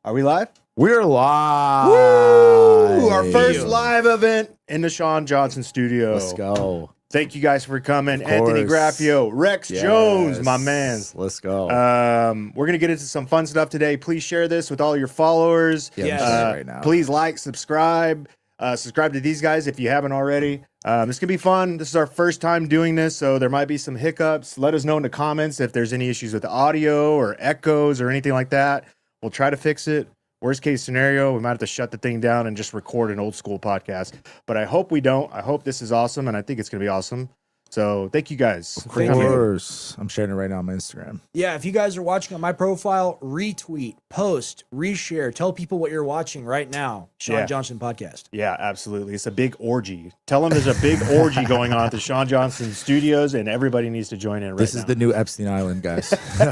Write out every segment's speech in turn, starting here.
Are we live? We're live. Woo! Our first live event in the Shawn Johnson studio. Let's go. Thank you guys for coming. Anthony Graffeo, Rex Jones, my man. Let's go. We're going to get into some fun stuff today. Please share this with all your followers. Right now. Please like, subscribe. Subscribe to these guys if you haven't already. This could be fun. This is our first time doing this, so there might be some hiccups. Let us know in the comments if there's any issues with the audio or echoes or anything like that. We'll try to fix it. Worst case scenario, we might have to shut the thing down and just record an old school podcast. But I hope we don't. I hope this is awesome, and I think it's going to be awesome. So thank you guys. Of course. I'm sharing it right now on my Instagram. Yeah, if you guys are watching on my profile, retweet, post, reshare, tell people what you're watching right now. Shawn Johnson Podcast. Yeah, absolutely. It's a big orgy. Tell them there's a big orgy going on at the Shawn Johnson studios, and everybody needs to join in right now. This is the new Epstein Island, guys.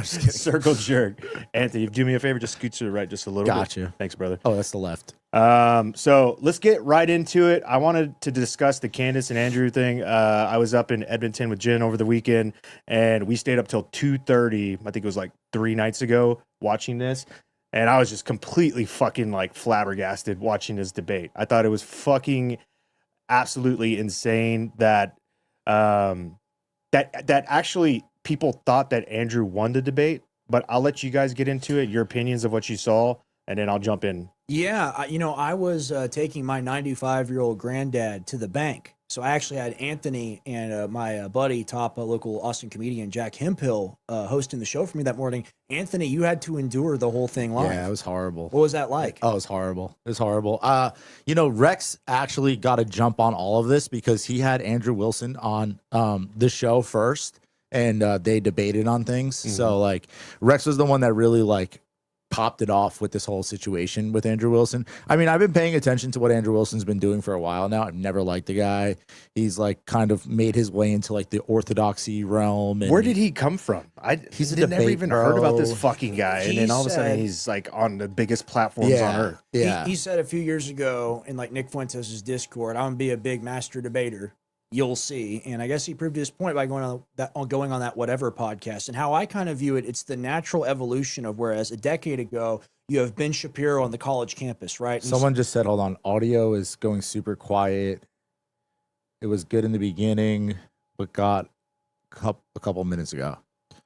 Circle jerk. Anthony, do me a favor, just scoot to the right just a little bit. Gotcha. Thanks, brother. Oh, that's the left. So let's get right into it. I wanted to discuss the Candace and Andrew thing. I was up in Edmonton with Jen over the weekend, and we stayed up till 2:30. I think it was like 3 nights ago watching this, and I was just completely fucking like flabbergasted watching this debate. I thought it was fucking absolutely insane that that actually people thought that Andrew won the debate. But I'll let you guys get into it, your opinions of what you saw, and then I'll jump in. Yeah, I was taking my 95-year-old granddad to the bank. So I actually had Anthony and my buddy, top local Austin comedian Jack Hemphill, hosting the show for me that morning. Anthony, you had to endure the whole thing live. Yeah, it was horrible. What was that like? Oh, it was horrible. It was horrible. Rex actually got a jump on all of this because he had Andrew Wilson on the show first, and they debated on things. Mm-hmm. So, like, Rex was the one that really, like, popped it off with this whole situation with Andrew Wilson. I mean, I've been paying attention to what Andrew Wilson's been doing for a while now. I've never liked the guy. He's like kind of made his way into like the orthodoxy realm. And where did he come from? He's never even heard about this fucking guy. And then all of a sudden he's like on the biggest platforms on earth. Yeah. He said a few years ago in like Nick Fuentes' Discord, I'm gonna be a big master debater. You'll see. And I guess he proved his point by going on that whatever podcast. And how I kind of view it, it's the natural evolution of whereas a decade ago, you have Ben Shapiro on the college campus, right? And someone just said, hold on, audio is going super quiet. It was good in the beginning, but got a couple minutes ago.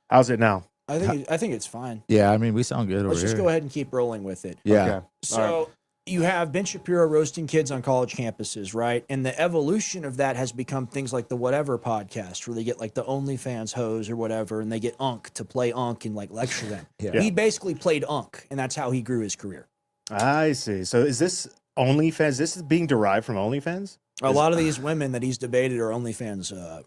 How's it now? I think it's fine. Yeah, I mean, we sound good over here. Let's just go ahead and keep rolling with it. Yeah. Okay. So you have Ben Shapiro roasting kids on college campuses, right? And the evolution of that has become things like the Whatever podcast, where they get like the OnlyFans hose or whatever, and they get Unk to play Unk and like lecture them. Yeah. He basically played Unk, and that's how he grew his career. I see. So is this OnlyFans? This is being derived from OnlyFans? A lot of these women that he's debated are OnlyFans.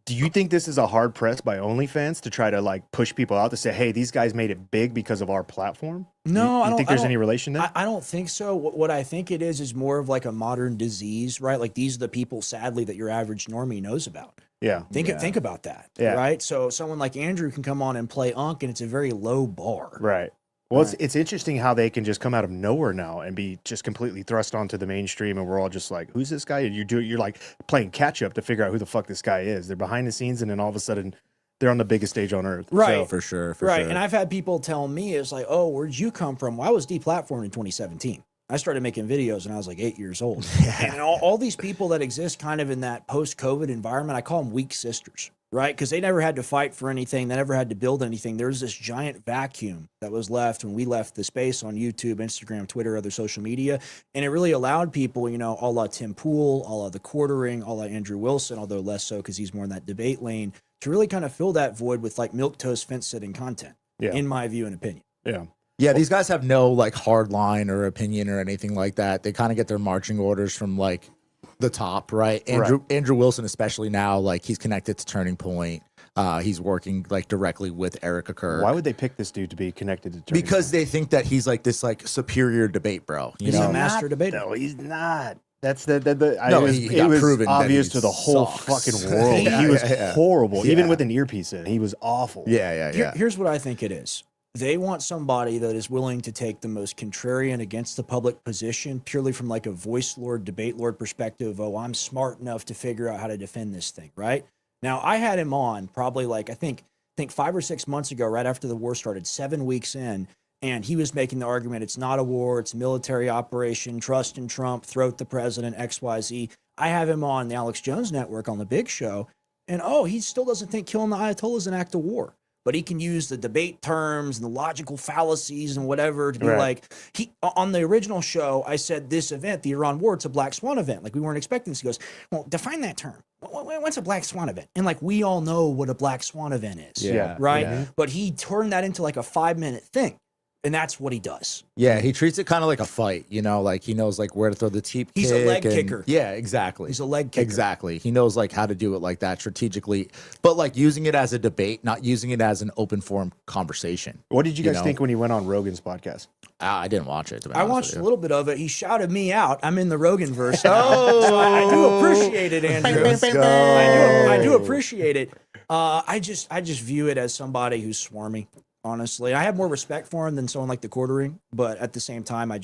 Do you think this is a hard press by OnlyFans to try to like push people out to say, hey, these guys made it big because of our platform? No, I don't think there's any relation there? I don't think so. What I think it is more of like a modern disease, right? Like these are the people, sadly, that your average normie knows about. Yeah. Think about that, right? So someone like Andrew can come on and play Unk, and it's a very low bar. Right. Well, it's interesting how they can just come out of nowhere now and be just completely thrust onto the mainstream, and we're all just like, "Who's this guy?" And you're like playing catch up to figure out who the fuck this guy is. They're behind the scenes, and then all of a sudden, they're on the biggest stage on earth. Right, so, for sure. And I've had people tell me, "It's like, oh, where'd you come from?" Well, I was deplatformed in 2017. I started making videos when I was like 8 years old. And all these people that exist kind of in that post-COVID environment, I call them weak sisters, right? Because they never had to fight for anything. They never had to build anything. There was this giant vacuum that was left when we left the space on YouTube, Instagram, Twitter, other social media. And it really allowed people, a la Tim Pool, a la The Quartering, a la Andrew Wilson, although less so because he's more in that debate lane, to really kind of fill that void with like milquetoast fence-sitting content, in my view and opinion. Yeah. Yeah, these guys have no like hard line or opinion or anything like that. They kind of get their marching orders from like the top, right? Andrew Wilson, especially now, like he's connected to Turning Point. He's working like directly with Erica Kerr. Why would they pick this dude to be connected to Turning Because Point? they think that he's like this like superior debate bro. He's a master debater. No, he's not. That's he it was obvious to the whole sucks. fucking world. He was horrible, even with an earpiece in. He was awful. Yeah. Here's what I think it is. They want somebody that is willing to take the most contrarian against the public position purely from like a voice lord, debate lord perspective. Oh, I'm smart enough to figure out how to defend this thing, right? Now, I had him on probably like, I think 5 or 6 months ago, right after the war started, 7 weeks in. And he was making the argument, it's not a war, it's a military operation, trust in Trump, throat the president, XYZ. I have him on the Alex Jones Network on the Big Show, and he still doesn't think killing the Ayatollah is an act of war. But he can use the debate terms and the logical fallacies and whatever to be like, on the original show, I said this event, the Iran war, it's a black swan event. Like, we weren't expecting this. He goes, well, define that term. What's a black swan event? And like, we all know what a black swan event is. Yeah. Right. Yeah. But he turned that into like a 5-minute thing. And that's what he does. Yeah, he treats it kind of like a fight, you know, like he knows like where to throw the teep He's kick a leg and- kicker. Yeah, exactly. He's a leg kicker. Exactly. He knows like how to do it like that strategically, but like using it as a debate, not using it as an open forum conversation. What did you guys know? think when he went on Rogan's podcast? I didn't watch it. To be I honest watched with a you. little bit of it. He shouted me out. I'm in the Rogan verse. So I do appreciate it, Andrew. Let's go. I do appreciate it. I just view it as somebody who's swarmy. Honestly, I have more respect for him than someone like the Quartering, but at the same time, I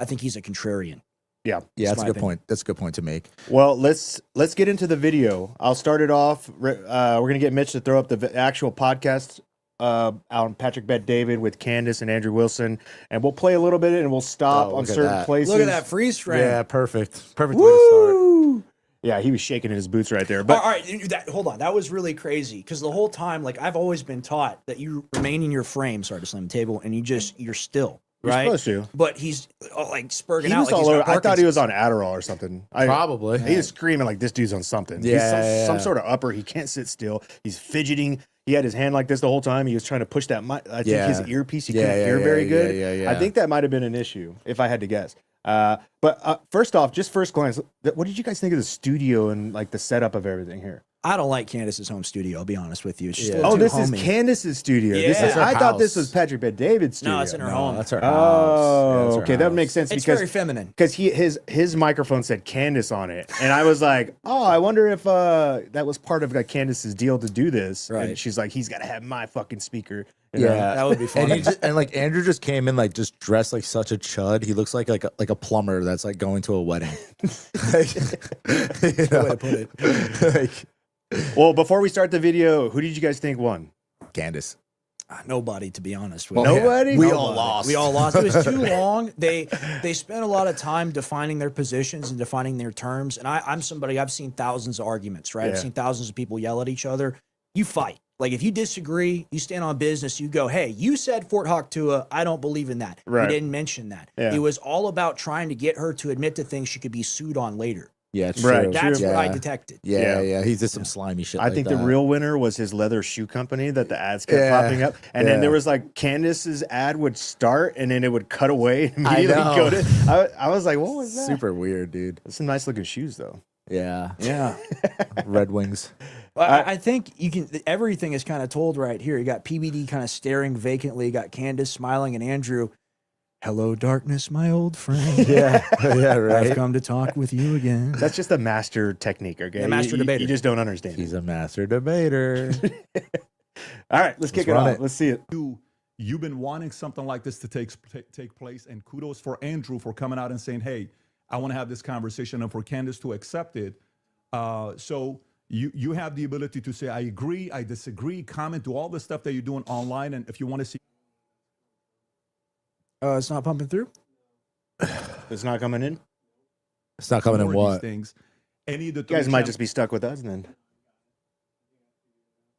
think he's a contrarian. Yeah. Yeah, that's a my good opinion. point. That's a good point to make. Well, let's get into the video. I'll start it off. We're gonna get Mitch to throw up the actual podcast on Patrick Bet David with Candace and Andrew Wilson, and we'll play a little bit and we'll stop Oh, on look at certain that. places. Look at that freeze frame. Yeah, perfect. Perfect way to start. Woo! Yeah, he was shaking in his boots right there. But All right, hold on. That was really crazy because the whole time, like, I've always been taught that you remain in your frame, sorry to slam the table, and you're still, you're right? supposed to. But he's like spurging He out was like all he's over. got I thought he was Parkinson's. on Adderall or something. Probably. He was screaming like this dude's on something. He's Yeah, some yeah. sort of upper. He can't sit still. He's fidgeting. He had his hand like this the whole time. He was trying to push that mic. I think Yeah. his earpiece, he Yeah, couldn't yeah, hear yeah, very yeah, good. yeah. I think that might have been an issue, if I had to guess. But first off, just first glance, what did you guys think of the studio and like the setup of everything here? I don't like Candace's home studio. I'll be honest with you. It's just a Yeah. little Oh, too this homey. is Candace's studio. This Yeah. is, That's her I thought this house. was Patrick Bet David's studio. No, it's in her No, home. that's her house. Oh, Yeah, that's her okay, that would house. make sense It's because very feminine. because his microphone said Candace on it, and I was like, oh, I wonder if that was part of like Candace's deal to do this. And Right. she's like, he's got to have my fucking speaker. You know? Yeah, That would be And, funny. and like Andrew just came in like just dressed like such a chud. He looks like a plumber that's like going to a wedding. You know? Way to put it. Like, Well, before we start the video, who did you guys think won? Candace. Nobody, to be honest with Well, you. Nobody? We Nobody. all lost. We all lost. It was too long. They spent a lot of time defining their positions and defining their terms. And I'm somebody, I've seen thousands of arguments, right? Yeah. I've seen thousands of people yell at each other. You fight. Like, if you disagree, you stand on business, you go, hey, you said Fort Hawk Tua. I don't believe in that. Right. You didn't mention that. Yeah. It was all about trying to get her to admit to things she could be sued on later. Yeah, it's Right. true. That's yeah. what I detected. Yeah, Yeah. yeah. He did some slimy shit. I like think that. the real winner was his leather shoe company that the ads kept Yeah. popping up. And then Yeah. there was like Candace's ad would start and then it would cut away and I immediately know. go to. I was like, what was that? super weird, dude. That's some nice looking shoes though. Yeah, Yeah. Red Wings. Well, I think you can. Everything is kind of told right here. You got PBD kind of staring vacantly. You got Candace smiling, and Andrew, hello, darkness, my old friend. Yeah, yeah, I've right. come to talk with you again. That's just a master technique, okay? The master You- debater. You just don't understand. He's a master debater. All right, let's kick it run off. it. Let's see it. You've been wanting something like this to take place, and kudos for Andrew for coming out and saying, "Hey, I want to have this conversation," and for Candace to accept it. So you have the ability to say, "I agree," "I disagree," comment, do all the stuff that you're doing online, and if you want to see, It's not pumping through. It's not coming in. It's not coming in more of what? these things, any of the You guys three might channels- just be stuck with us then.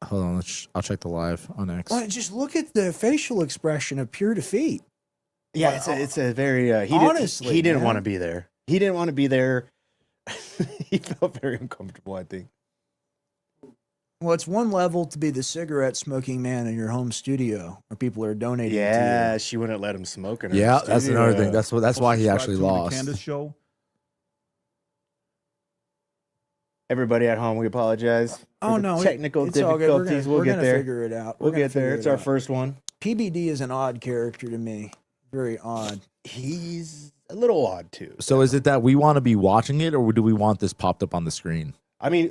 Hold on, I'll check the live on X. Well, just look at the facial expression of pure defeat. Yeah, it's a very honestly, he didn't man. want to be there. He didn't want to be there. He felt very uncomfortable, I think. Well, it's one level to be the cigarette smoking man in your home studio where people are donating to Yeah, she wouldn't let him smoke in her Yeah, that's studio. another thing. That's why he subscribe actually to the lost. Candace show. Everybody at home, we apologize. you. for Oh the no, technical it's all good. We're difficulties. gonna, We'll get gonna there. figure it out. We'll We're gonna get there. figure It's it our out. first one. PBD is an odd character to me. Very odd. He's a little odd too. So is it that we want to be watching it, or do we want this popped up on the screen? I mean,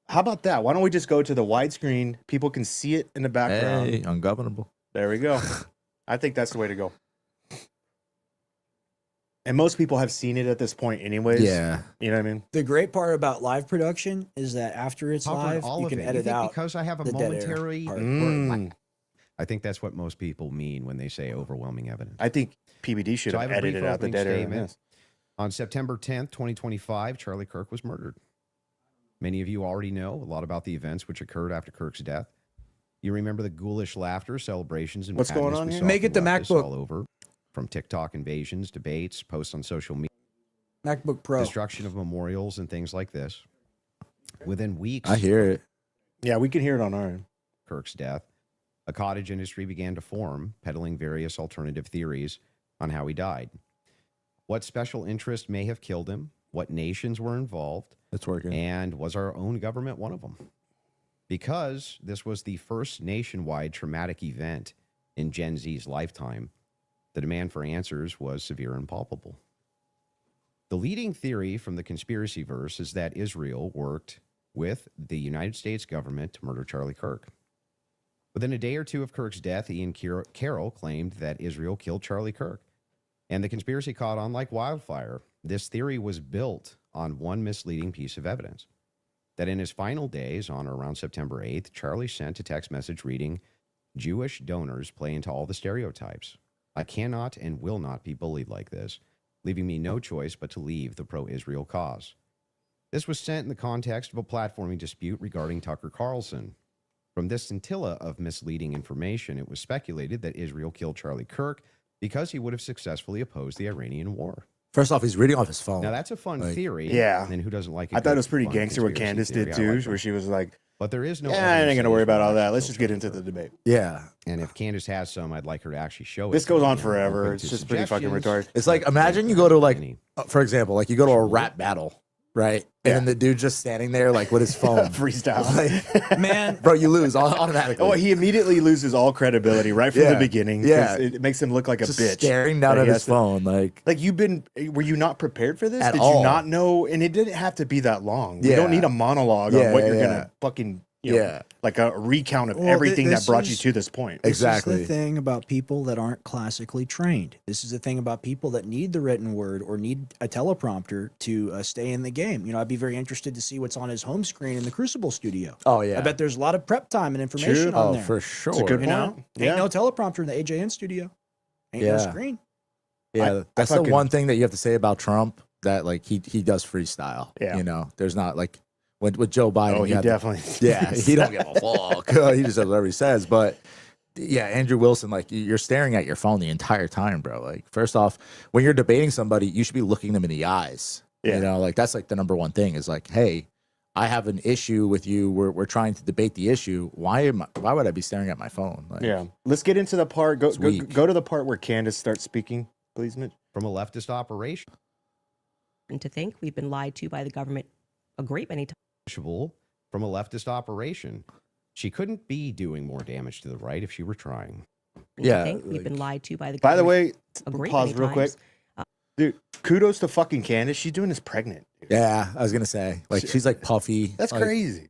how about that? Why don't we just go to the widescreen? People can see it in the background. Hey, ungovernable. There we go. I think that's the way to go. And most people have seen it at this point, anyways. Yeah. You know what I mean? The great part about live production is that after it's Covered live, all you of can it. edit think out because I have a the dead air momentary part. Mm. I think that's what most people mean when they say overwhelming evidence. I think PBD should So I have have a brief edited out the opening dead air in statement. this. On September 10th, 2025, Charlie Kirk was murdered. Many of you already know a lot about the events which occurred after Kirk's death. You remember the ghoulish laughter, celebrations, and What's going madness on we here? saw Make from it the leftists MacBook. all over, from TikTok invasions, debates, posts on social media, MacBook Pro. destruction of memorials, and things like this. Within weeks I hear it. Yeah, we can hear it on our end. Kirk's death, a cottage industry began to form, peddling various alternative theories on how he died. What special interest may have killed him, what nations were involved, It's working. and was our own government one of them? Because this was the first nationwide traumatic event in Gen Z's lifetime, the demand for answers was severe and palpable. The leading theory from the conspiracy verse is that Israel worked with the United States government to murder Charlie Kirk. Within a day or two of Kirk's death, Ian Carroll claimed that Israel killed Charlie Kirk, and the conspiracy caught on like wildfire. This theory was built on one misleading piece of evidence, that in his final days, on or around September 8th, Charlie sent a text message reading, "Jewish donors play into all the stereotypes. I cannot and will not be bullied like this, leaving me no choice but to leave the pro-Israel cause." This was sent in the context of a platforming dispute regarding Tucker Carlson. From this scintilla of misleading information, it was speculated that Israel killed Charlie Kirk because he would have successfully opposed the Iranian war. First off, he's reading off his phone. Now, that's a fun Like, theory. yeah. And who doesn't like it? I thought it was pretty gangster what Candace did too, like where that. she was like, But there is no. "Yeah, I ain't evidence gonna that worry about Israel all that. actually Let's just killed get into Charlie the Kirk. debate." Yeah. And if Candace has some, I'd like her to actually show it. This to goes me. on I'm forever. open It's to just pretty fucking suggestions. retarded. It's like, imagine you go to like, Any- for example, like you go to a rap battle, right? And then the dude just standing there like with his phone. Freestyle. Man, Bro, you lose automatically. Oh, he immediately loses all credibility right from the Yeah. beginning. 'Cause Yeah. it makes him look like a just bitch. staring down that at he his has to- phone. Like, Were you not prepared for this? At Did all. you not know? And it didn't have to be that long. You Yeah. don't need a monologue Yeah, on what yeah, you're yeah. gonna fucking, you know, Yeah. like a recount of Well, everything that this brought you is- to this point. Exactly. This is the thing about people that aren't classically trained. This is the thing about people that need the written word or need a teleprompter to stay in the game. You know, I'd be very interested to see what's on his home screen in the Crucible studio. oh yeah. I bet there's a lot of prep time and information on Oh, there. for sure. It's a good You know, point. ain't no teleprompter in the AJN studio. Ain't no Yeah. screen. Yeah, that's fucking- the one thing that you have to say about Trump, that like he does freestyle. Yeah. You know, there's not like with Joe Biden. Oh, you he have to- definitely. yeah, he don't give a fuck. He just does whatever he says. But yeah, Andrew Wilson, like you're staring at your phone the entire time, bro. Like, first off, when you're debating somebody, you should be looking them in the eyes. Yeah. You know, like that's like the number one thing is like, hey, I have an issue with you. We're trying to debate the issue. Why would I be staring at my phone? Like, Yeah. Let's get into the part. Go weak. go to the part where Candace starts speaking, please, Mitch. From a leftist operation. And to think we've been lied to by the government a great many times. From a leftist operation. She couldn't be doing more damage to the right if she were trying. And Yeah, to think we've been like- lied to by the By the government way, a great pause many real quick. times. Dude, kudos to fucking Candace. She's doing this pregnant. dude. Yeah, I was gonna say, like she's like puffy. That's like, crazy.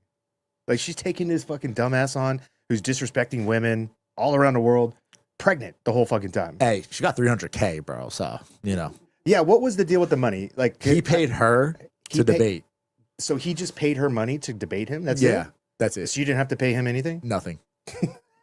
Like she's taking this fucking dumbass on who's disrespecting women all around the world, pregnant the whole fucking time. Hey, she got 300K, bro. So you know, Yeah, what was the deal with the money? Like he paid her He to paid- debate. So he just paid her money to debate him. That's Yeah, that's it. it. So you didn't have to pay him anything. Nothing.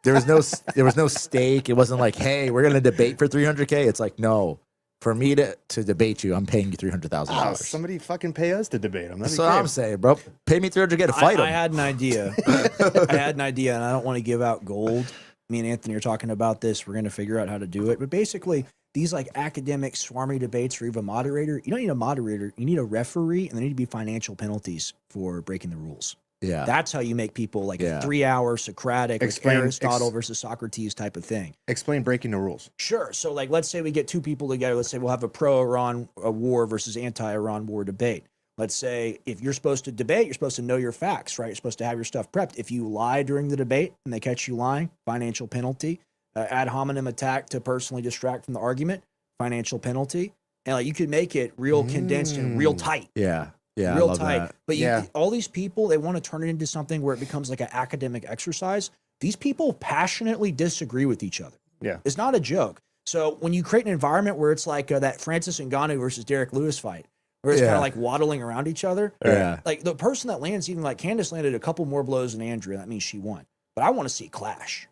There was no stake. It wasn't like, hey, we're gonna debate for 300K. It's like, no, for me to debate you, I'm paying you $300,000. Oh, somebody fucking pay us to debate him. That's what I'm saying, bro. Pay me 300K to fight him. I had an idea. I had an idea, and I don't want to give out gold. Me and Anthony are talking about this. We're going to figure out how to do it. But basically, these like academic swarmy debates or even a moderator, you don't need a moderator. You need a referee, and there need to be financial penalties for breaking the rules. Yeah. That's how you make people like Yeah. a 3-hour Socratic, like Explain- Aristotle versus Socrates type of thing. Explain breaking the rules. Sure. So, like, let's say we get two people together. Let's say we'll have a pro-Iran war versus anti-Iran war debate. Let's say if you're supposed to debate, you're supposed to know your facts, right? You're supposed to have your stuff prepped. If you lie during the debate and they catch you lying, financial penalty. Ad hominem attack to personally distract from the argument, financial penalty. And like you could make it real condensed and real tight. Yeah. Yeah. I Real love tight. that. But Yeah. all these people, they want to turn it into something where it becomes like an academic exercise. These people passionately disagree with each other. Yeah. It's not a joke. So when you create an environment where it's like that Francis Ngannou versus Derek Lewis fight, where it's kind Yeah. of like waddling around each other, Yeah. like the person that lands, even like Candace landed a couple more blows than Andrew, that means she won. But I want to see clash.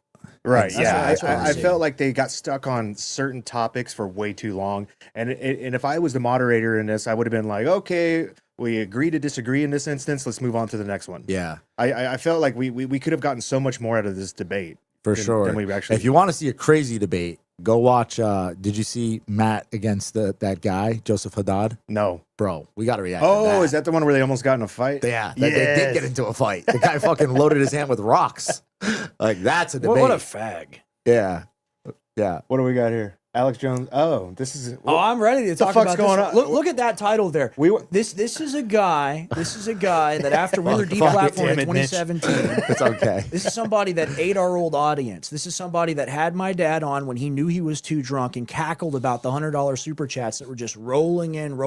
Right. That's what I'm I saying. felt like they got stuck on certain topics for way too long. And if I was the moderator in this, I would have been like, okay, we agree to disagree in this instance. Let's move on to the next one. Yeah, I felt like we could have gotten so much more out of this debate. for than- sure. than we actually. If you want to see a crazy debate, go watch. Did you see Matt against that guy, Joseph Haddad? No. Bro, we got to react. to Oh, is that the one where they almost got in a fight? Yeah, they did Yes. get into a fight. The guy fucking loaded his hand with rocks. Like, that's a debate. What a fag. Yeah. Yeah. What do we got here? Alex Jones. Oh, this is. Oh, I'm ready to talk fuck's about going this. on? Look at that title there. We were- This is a guy. This is a guy that after we were Fuck it, deplatformed damn in it, Mitch. 2017. It's okay. This is somebody that ate our old audience. This is somebody that had my dad on when he knew he was too drunk and cackled about the $100 super chats that were just rolling in.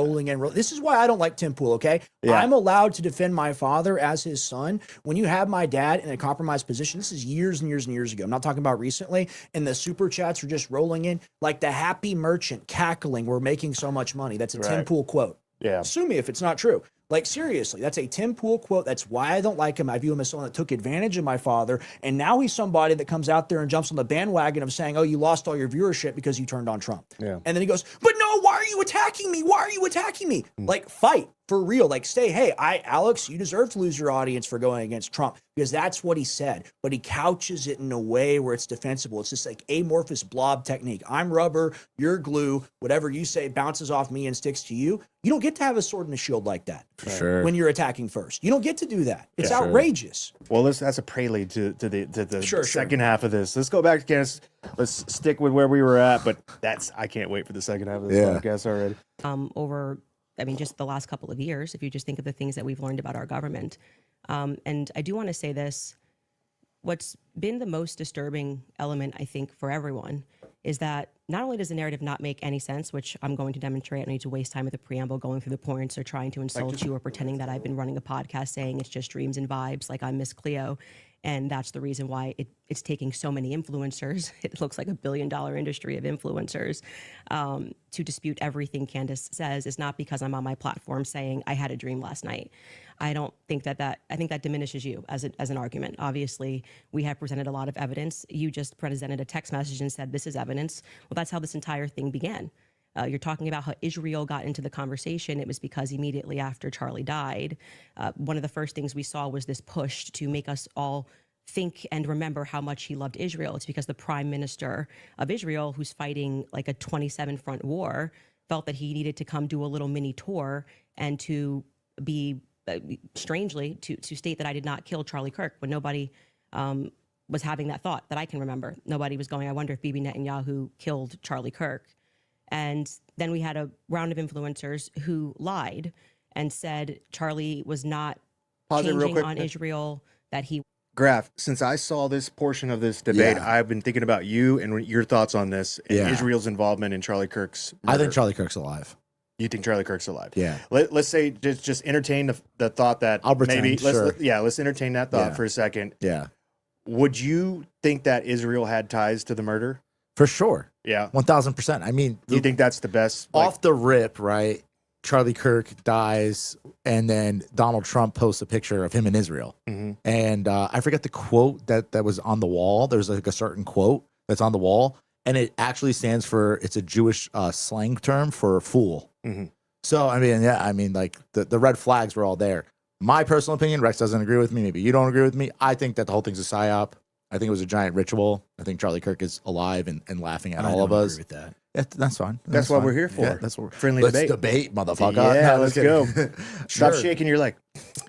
This is why I don't like Tim Pool, okay? Yeah. I'm allowed to defend my father as his son. When you have my dad in a compromised position, this is years and years and years ago. I'm not talking about recently, and the super chats are just rolling in like the happy merchant cackling, we're making so much money. That's a Tim Right. Pool quote. Yeah. Sue me if it's not true. Like, seriously, that's a Tim Pool quote. That's why I don't like him. I view him as someone that took advantage of my father. And now he's somebody that comes out there and jumps on the bandwagon of saying, oh, you lost all your viewership because you turned on Trump. Yeah. And then he goes, but no, why are you attacking me? Why are you attacking me? Like, fight for real. Like, stay, hey, Alex, you deserve to lose your audience for going against Trump because that's what he said. But he couches it in a way where it's defensible. It's just like amorphous blob technique. I'm rubber, you're glue. Whatever you say bounces off me and sticks to you. You don't get to have a sword and a shield like that. For sure. When you're attacking first, you don't get to do that. It's Yeah, sure. outrageous. Well, that's a prelude to the Sure. second half of this. Let's go back to Candace. Let's stick with where we were at, but I can't wait for the second half of this Yeah. podcast already. Over, I mean, just the last couple of years, if you just think of the things that we've learned about our government. And I do want to say this, what's been the most disturbing element, I think, for everyone is that not only does the narrative not make any sense, which I'm going to demonstrate, I don't need to waste time with the preamble going through the points or trying to insult you or pretending that I've been running a podcast saying it's just dreams and vibes like I'm Miss Cleo. And that's the reason why it's taking so many influencers. It looks like $1 billion industry of influencers to dispute everything Candace says. Is not because I'm on my platform saying I had a dream last night. I don't think that I think that diminishes you as an argument. Obviously, we have presented a lot of evidence. You just presented a text message and said this is evidence. Well, that's how this entire thing began. You're talking about how Israel got into the conversation. It was because immediately after Charlie died, one of the first things we saw was this push to make us all think and remember how much he loved Israel. It's because the prime minister of Israel, who's fighting like a 27 front war, felt that he needed to come do a little mini tour and to be, strangely, to state that I did not kill Charlie Kirk when nobody was having that thought that I can remember. Nobody was going, I wonder if Bibi Netanyahu killed Charlie Kirk. And then we had a round of influencers who lied and said Charlie was not Pause it real changing quick. on Israel, that he Graf, since I saw this portion of this debate, Yeah. I've been thinking about you and your thoughts on this and Yeah. Israel's involvement in Charlie Kirk's I murder. think Charlie Kirk's alive. You think Charlie Kirk's alive? Yeah. Let's say just entertain the thought that I'll pretend, maybe sure. let's entertain that thought Yeah. for a second. Yeah. Would you think that Israel had ties to the murder? For sure. Yeah. 1000%. I mean, Do you think that's the best? Like, off the rip, right? Charlie Kirk dies, and then Donald Trump posts a picture of him in Israel. Mhm. And I forget the quote that was on the wall. There's like a certain quote that's on the wall, and it actually stands for, it's a Jewish slang term for fool. Mhm. So, I mean, yeah, I mean, like the red flags were all there. My personal opinion, Rex doesn't agree with me. Maybe you don't agree with me. I think that the whole thing's a psyop. I think it was a giant ritual. I think Charlie Kirk is alive and laughing at all of us. Agree with that. Yeah, that's fine. That's what fine. we're here for. Yeah, that's what we're Friendly let's debate. motherfucker. Yeah, No, let's just go. kidding. Stop Sure. shaking your leg.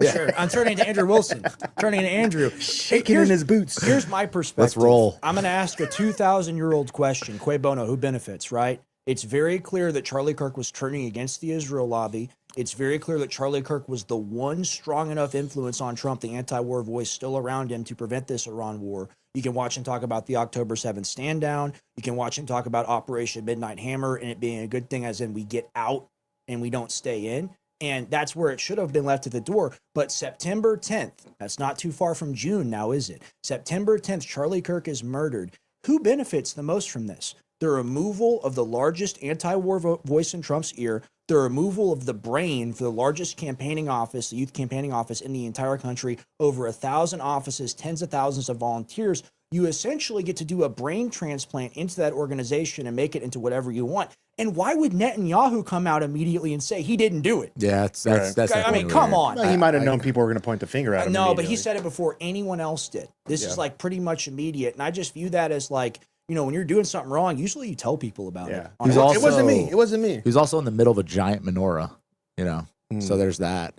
Sure. I'm turning to Andrew Wilson. Turning to Andrew. Shaking in his boots. Here's my perspective. Let's roll. I'm going to ask a 2,000-year-old question. Cui bono, who benefits, right? It's very clear that Charlie Kirk was turning against the Israel lobby. It's very clear that Charlie Kirk was the one strong enough influence on Trump, the anti-war voice still around him, to prevent this Iran war. You can watch him talk about the October 7th stand down. You can watch him talk about Operation Midnight Hammer and it being a good thing, as in we get out and we don't stay in. And that's where it should have been left at the door. But September 10th, that's not too far from June now, is it? September 10th, Charlie Kirk is murdered. Who benefits the most from this? The removal of the largest anti-war voice in Trump's ear, the removal of the brain for the largest campaigning office, the youth campaigning office in the entire country, over 1,000 offices, tens of thousands of volunteers. you essentially get to do a brain transplant into that organization and make it into whatever you want. And why would Netanyahu come out immediately and say he didn't do it? Yeah, that's I mean, definitely come weird. on. Well, he might have known people were going to point the finger at him. No, but he immediately. said it before anyone else did. This is like pretty much immediate. And I just view that as like, you know, when you're doing something wrong, usually you tell people about it. He's it also- wasn't me. It wasn't me. He was also in the middle of a giant menorah, you know. So there's that.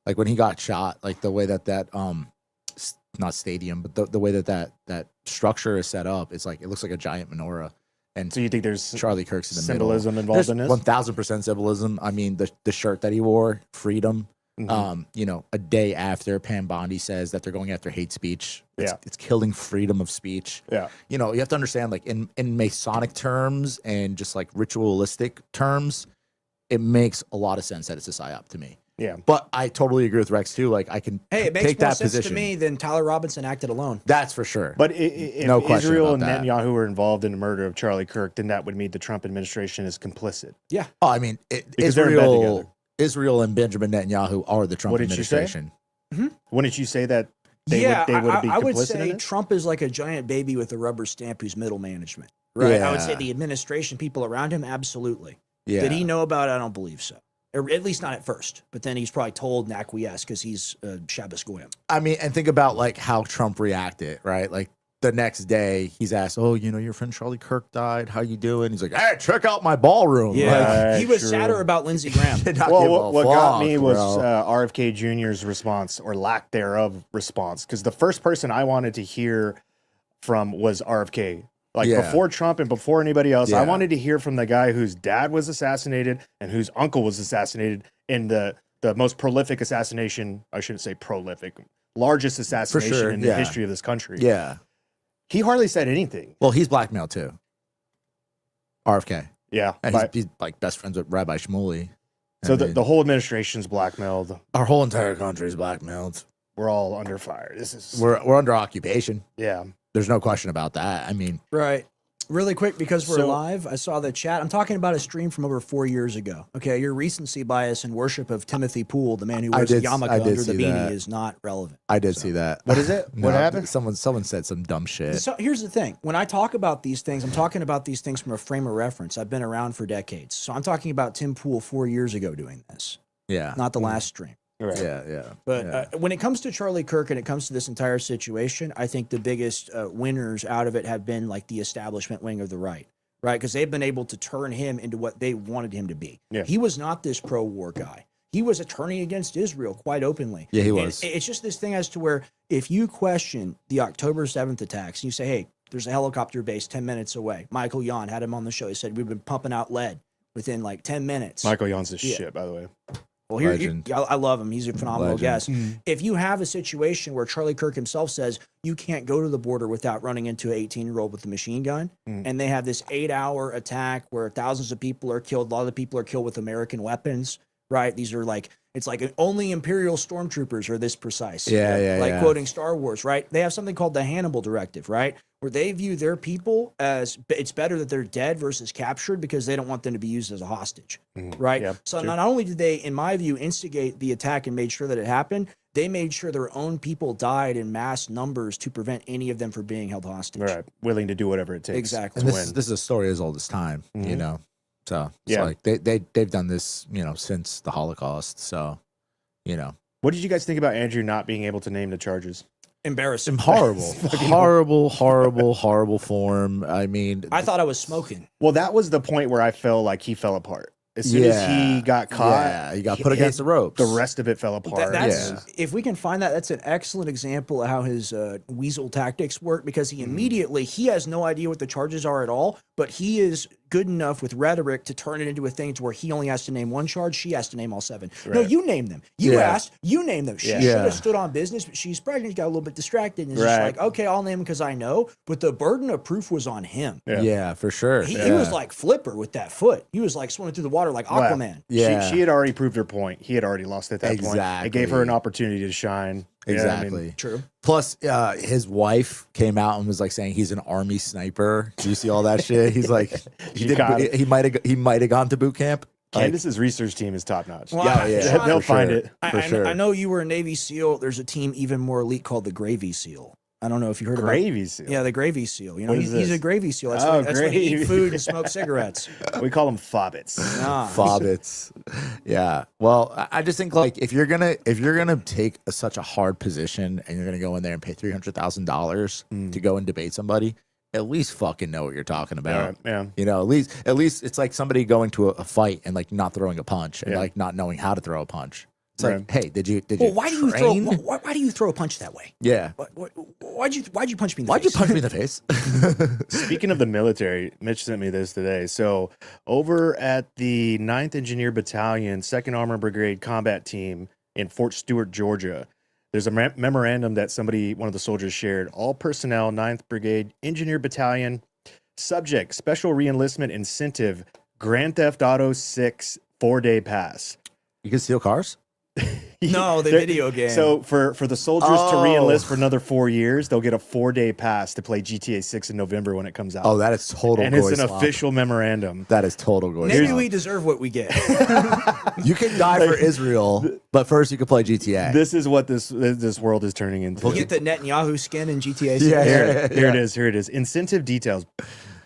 Like when he got shot, like the way that not stadium, but the way that structure is set up, it's like it looks like a giant menorah. And So you think there's Charlie Kirk's in the symbolism middle. involved in this? 1,000% symbolism. I mean, the shirt that he wore, freedom. You know, a day after Pam Bondi says that they're going after hate speech, it's killing freedom of speech. Yeah. You know, you have to understand, like in Masonic terms and just like ritualistic terms, it makes a lot of sense that it's a psyop to me. Yeah. But I totally agree with Rex too. Like I can Hey, it makes take more that sense position. to me than Tyler Robinson acted alone. That's for sure. But if No question Israel and about that. Netanyahu were involved in the murder of Charlie Kirk, then that would mean the Trump administration is complicit. Yeah. Oh, I mean, Because they're in bed together. Israel and Benjamin Netanyahu are the Trump What did you say? administration. Wouldn't you say that they yeah, would be I would complicit say in it? Trump is like a giant baby with a rubber stamp who's middle management. Right. I would say Yeah. the administration, people around him, absolutely. Yeah. Did he know about it? I don't believe so. Or at least not at first. But then he's probably told and acquiesced because he's Shabbos Goyim. I mean, and think about like how Trump reacted, right? Like the next day, he's asked, "Oh, you know, your friend Charlie Kirk died. How you doing?" He's like, "Hey, check out my ballroom." Yeah. Like, he was true. sadder about Lindsey Graham. did not Well, give what a got fuck, me was bro. RFK Jr.'s response or lack thereof response. Because the first person I wanted to hear from was RFK. Like Yeah. before Trump and before anybody else, I Yeah. wanted to hear from the guy whose dad was assassinated and whose uncle was assassinated in the most prolific assassination. I shouldn't say prolific, largest assassination sure, in the yeah. history of this country. Yeah. He hardly said anything. Well, he's blackmailed too. RFK. Yeah. And but- he's like best friends with Rabbi Shmuley. so I the, mean, the whole administration's blackmailed. our whole entire country is blackmailed. We're all under fire. This is We're under occupation. yeah. There's no question about that. I mean, Right. Really quick, because we're So- live, I saw the chat. I'm talking about a stream from over 4 years ago. Okay, your recency bias and worship of Timothy Poole, the man who wears a yarmulke I did under the see beanie, that. is not relevant. I did see that. What is it? What happened? Someone said some dumb shit. So here's the thing. When I talk about these things, I'm talking about these things from a frame of reference. I've been around for decades. So I'm talking about Tim Poole 4 years ago doing this, Yeah. not the last stream. Right. Yeah. But yeah. when it comes to Charlie Kirk and it comes to this entire situation, I think the biggest winners out of it have been like the establishment wing of the right, right? Because they've been able to turn him into what they wanted him to be. Yeah. He was not this pro-war guy. He was a turning against Israel quite openly. Yeah, he And was. it's just this thing as to where if you question the October 7th attacks, and you say, hey, there's a helicopter base 10 minutes away. Michael Yon had him on the show. He said, we've been pumping out lead within like 10 minutes. Michael Yon's the Yeah. shit, by the way. Well, here, Legend. I love him. He's a phenomenal Legend. guest. If you have a situation where Charlie Kirk himself says you can't go to the border without running into an 18-year-old with a machine gun, and they have this 8-hour attack where thousands of people are killed, a lot of the people are killed with American weapons, right? These are like, it's like only Imperial stormtroopers are this precise. Yeah, Like yeah. quoting Star Wars, right? They have something called the Hannibal Directive, right? Where they view their people as it's better that they're dead versus captured because they don't want them to be used as a hostage, right? Yeah, So true. not only did they, in my view, instigate the attack and made sure that it happened, they made sure their own people died in mass numbers to prevent any of them from being held hostage. Right. Willing to do whatever it takes. Exactly. And to this win. is a story as old as time, you know. So it's Yeah. like they've done this, you know, since the Holocaust. So, you know, What did you guys think about Andrew not being able to name the charges? Embarrassing. horrible form. I mean, I thought I was smoking. Well, that was the point where I felt like he fell apart. As soon as he got caught, yeah, he got put against the ropes. the rest of it fell apart. That's if we can find that, that's an excellent example of how his weasel tactics work, because he immediately he has no idea what the charges are at all, but he is good enough with rhetoric to turn it into a thing to where he only has to name one charge, she has to name all 7. No, Right. you name them. You Yeah. asked, you name them. She Yeah. should Yeah. have stood on business, but she's pregnant, got a little bit distracted, and is just Right. like, okay, I'll name them because I know. But the burden of proof was on him. Yeah, for sure. He yeah. was like Flipper with that foot. He was like swimming through the water like Wow. Aquaman. Yeah. She had already proved her point. He had already lost at that point. It gave her an opportunity to shine. You know what I mean? Exactly. True. Plus, his wife came out and was like saying he's an army sniper. Do you see all that shit? He's like, got he might have gone to boot camp. Like, Candace's research team is top notch. Well, yeah, yeah. They'll for find sure. it. For sure. I know you were a Navy SEAL. There's a team even more elite called the Gravy SEAL. I don't know if you heard Gravy seal. Yeah, the gravy seal. You know, What is he's a this? gravy seal. That's, Oh, that's when you eat gravy. food and smoke cigarettes. We call them fobbits. Nah. Fobbits. Yeah. Well, I just think like if you're gonna take such a hard position and you're gonna go in there and pay $300,000 to go and debate somebody, at least fucking know what you're talking about. Yeah. You know, at least it's like somebody going to a fight and like not throwing a punch and Yeah. like not knowing how to throw a punch. It's Right. like, hey, did you Well, why do you throw? train? Why do you throw a punch that way? Yeah. Why'd you punch me in the Why'd you face? punch me in the face? Speaking of the military, Mitch sent me this today. So over at the 9th Engineer Battalion, 2nd Armored Brigade Combat Team in Fort Stewart, Georgia, there's a memorandum that one of the soldiers shared. All personnel, 9th Brigade Engineer Battalion, subject, special reenlistment incentive, Grand Theft Auto 6 4-day pass. You can steal cars? No, the They're- video game. So for the soldiers to Oh. reenlist for another 4 years, they'll get a 4-day pass to play GTA 6 in November when it comes out. Oh, that is total. and it's an goy slop. official memorandum. That is total goy maybe slop. we deserve what we get. You can die for Israel, but first you can play GTA. This is what this world is turning into. You get the Netanyahu skin in GTA 6. Yeah, Here it is. Incentive details.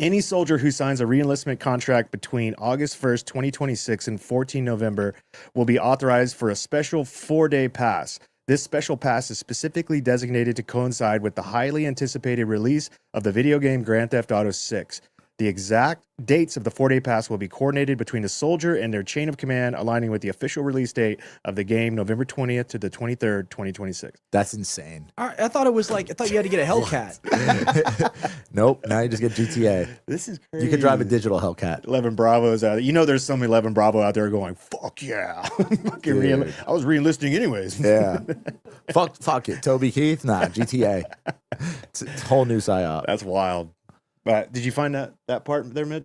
Any soldier who signs a reenlistment contract between August 1st, 2026 and 14 November will be authorized for a special 4-day pass. This special pass is specifically designated to coincide with the highly anticipated release of the video game Grand Theft Auto 6. The exact dates of the 4-day pass will be coordinated between the soldier and their chain of command, aligning with the official release date of the game, November 20th to the 23rd, 2026. That's insane. I thought you had to get a Hellcat. Nope. Now you just get GTA. This is crazy. You can drive a digital Hellcat. 11 Bravos out there. You know, there's some 11 Bravo out there going, fuck yeah. Fucking Dude. I was re-enlisting anyways. Yeah. fuck it. Toby Keith? Nah, GTA. It's a whole new psyop. That's wild. But did you find that part there, Mid?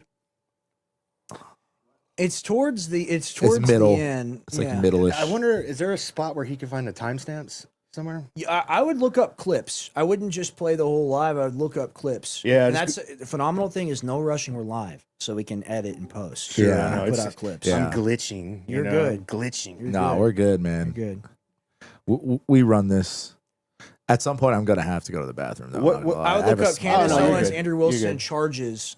It's towards the middle. the end. It's like Yeah. middle-ish. I wonder, is there a spot where he can find the timestamps somewhere? Yeah, I would look up clips. I wouldn't just play the whole live. I would look up clips. Yeah, and just that's the phenomenal thing is no rushing. We're live, so we can edit and post. Sure, and I know, put it's- out clips. Yeah. I'm glitching. You're good. Glitching. You're Nah, good. we're good, man. Good. We run this. At some point, I'm going to have to go to the bathroom, though. What- I'm not gonna lie. I would have look a up small- Candace no, you're Owens, good. Andrew You're Wilson good. charges.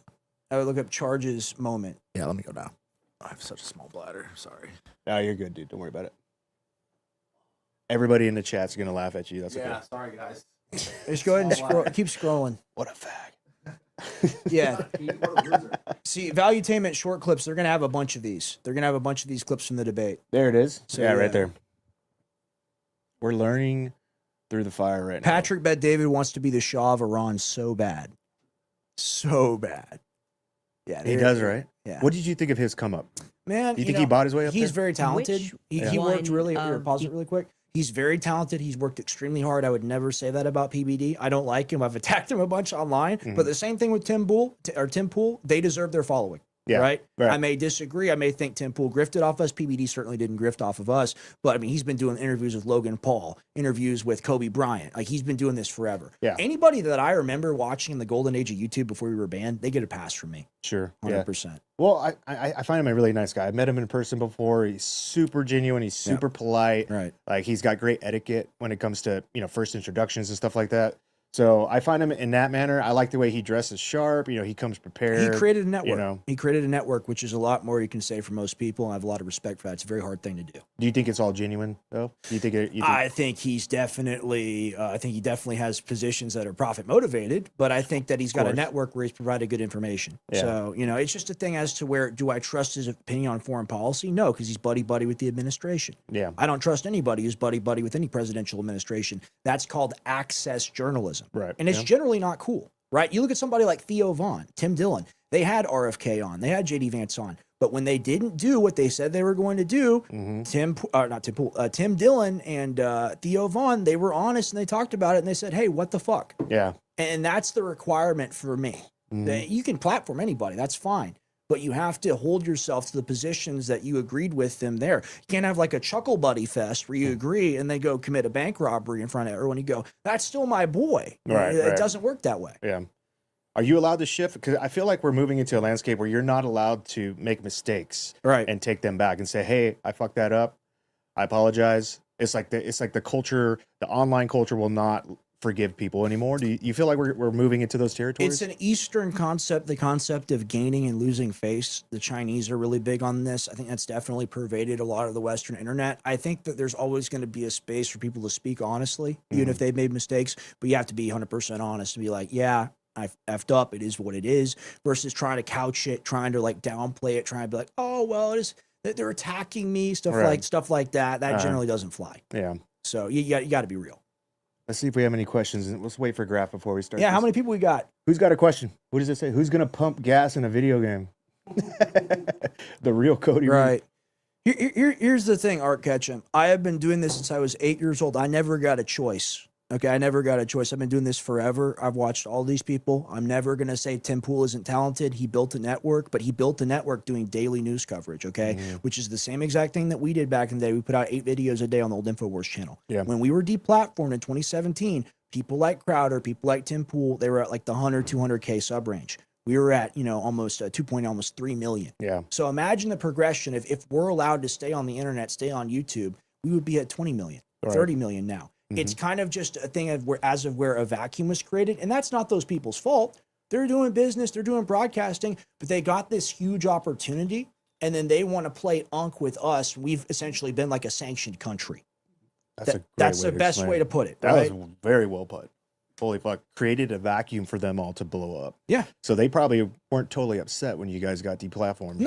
I would look up charges moment. Yeah, let me go now. I have such a small bladder. Sorry. No, you're good, dude. Don't worry about it. Everybody in the chat's going to laugh at you. That's okay. sorry, guys. Just go ahead and keep scrolling. What a fag. Yeah. See, Valuetainment short clips. They're gonna have a bunch of these. They're gonna have a bunch of these clips from the debate. There it is. So, yeah, yeah. right there. We're learning through the fire right Patrick Bet David wants to be the Shah of Iran so bad. So bad. Yeah. now. He does, right? Yeah. What did you think of his come up? Man, Do you think he bought his way up He's there? very talented. Which He worked one really. of Here, pause it really quick. He's very talented. He's worked extremely hard. I would never say that about PBD. I don't like him. I've attacked him a bunch online. Mm-hmm. But the same thing with Tim Pool. They deserve their following. Yeah, Right? right. I may disagree. I may think Tim Pool grifted off us. PBD certainly didn't grift off of us. But I mean, he's been doing interviews with Logan Paul, interviews with Kobe Bryant. Like he's been doing this forever. Yeah. Anybody that I remember watching in the golden age of YouTube before we were banned, they get a pass from me. Sure. Yeah. 100%. Well, I find him a really nice guy. I've met him in person before. He's super genuine. He's super polite. Right. Like he's got great etiquette when it comes to, first introductions and stuff like that. So I find him in that manner. I like the way he dresses sharp. He comes prepared. He created a network. know. He created a network, which is a lot more you can say for most people. And I have a lot of respect for that. It's a very hard thing to do. Do you think it's all genuine though? Do you think it? I think he's definitely. I think he definitely has positions that are profit motivated, but I think that he's got a course. network where he's provided good information. Yeah. So it's just a thing as to where do I trust his opinion on foreign policy? No, because he's buddy with the administration. Yeah. I don't trust anybody who's buddy with any presidential administration. That's called access journalism, Right. and it's generally not cool. Right? You look at somebody like Theo Vaughn, Tim Dillon. They had RFK on. They had JD Vance on. But when they didn't do what they said they were going to do, Tim Dillon and Theo Vaughn, they were honest and they talked about it and they said, hey, what the fuck? Yeah. And that's the requirement for me. That you can platform anybody. That's fine. But you have to hold yourself to the positions that you agreed with them there. You can't have like a chuckle buddy fest where you agree and they go commit a bank robbery in front of everyone. You go, that's still my boy. Right, It right. doesn't work that way. Yeah. Are you allowed to shift? Because I feel like we're moving into a landscape where you're not allowed to make mistakes Right. and take them back and say, "Hey, I fucked that up. I apologize." It's like the culture, the online culture will not forgive people anymore? Do you feel like we're moving into those territories? It's an Eastern concept, the concept of gaining and losing face. The Chinese are really big on this. I think that's definitely pervaded a lot of the Western internet. I think that there's always going to be a space for people to speak honestly, even if they've made mistakes, but you have to be 100% honest and be like, yeah, I effed up. It is what it is, versus trying to couch it, trying to like downplay it, trying to be like, oh, well, it is, they're attacking me, stuff like that. That generally doesn't fly. Yeah. So you got to be real. Let's see if we have any questions. Let's wait for Graf before we start. Yeah, this. how many people we got? Who's got a question? What does it say? Who's gonna pump gas in a video game? The real Cody. Right. Here's the thing, Art Ketchum. I have been doing this since I was 8 years old. I never got a choice. Okay, I never got a choice. I've been doing this forever. I've watched all these people. I'm never going to say Tim Pool isn't talented. He built a network, but he built a network doing daily news coverage, okay? Which is the same exact thing that we did back in the day. We put out 8 videos a day on the old InfoWars channel. Yeah. When we were deplatformed in 2017, people like Crowder, people like Tim Pool, they were at like the 100, 200K sub range. We were at, almost 3 million. Yeah. So imagine the progression. If we're allowed to stay on the internet, stay on YouTube, we would be at 20 million, 30 million now. It's kind of just a thing of where a vacuum was created. And that's not those people's fault. They're doing business, they're doing broadcasting, but they got this huge opportunity and then they want to play unk with us. We've essentially been like a sanctioned country. That's the best way to put it. That was very well put. Fully created a vacuum for them all to blow up. Yeah. So they probably weren't totally upset when you guys got deplatformed.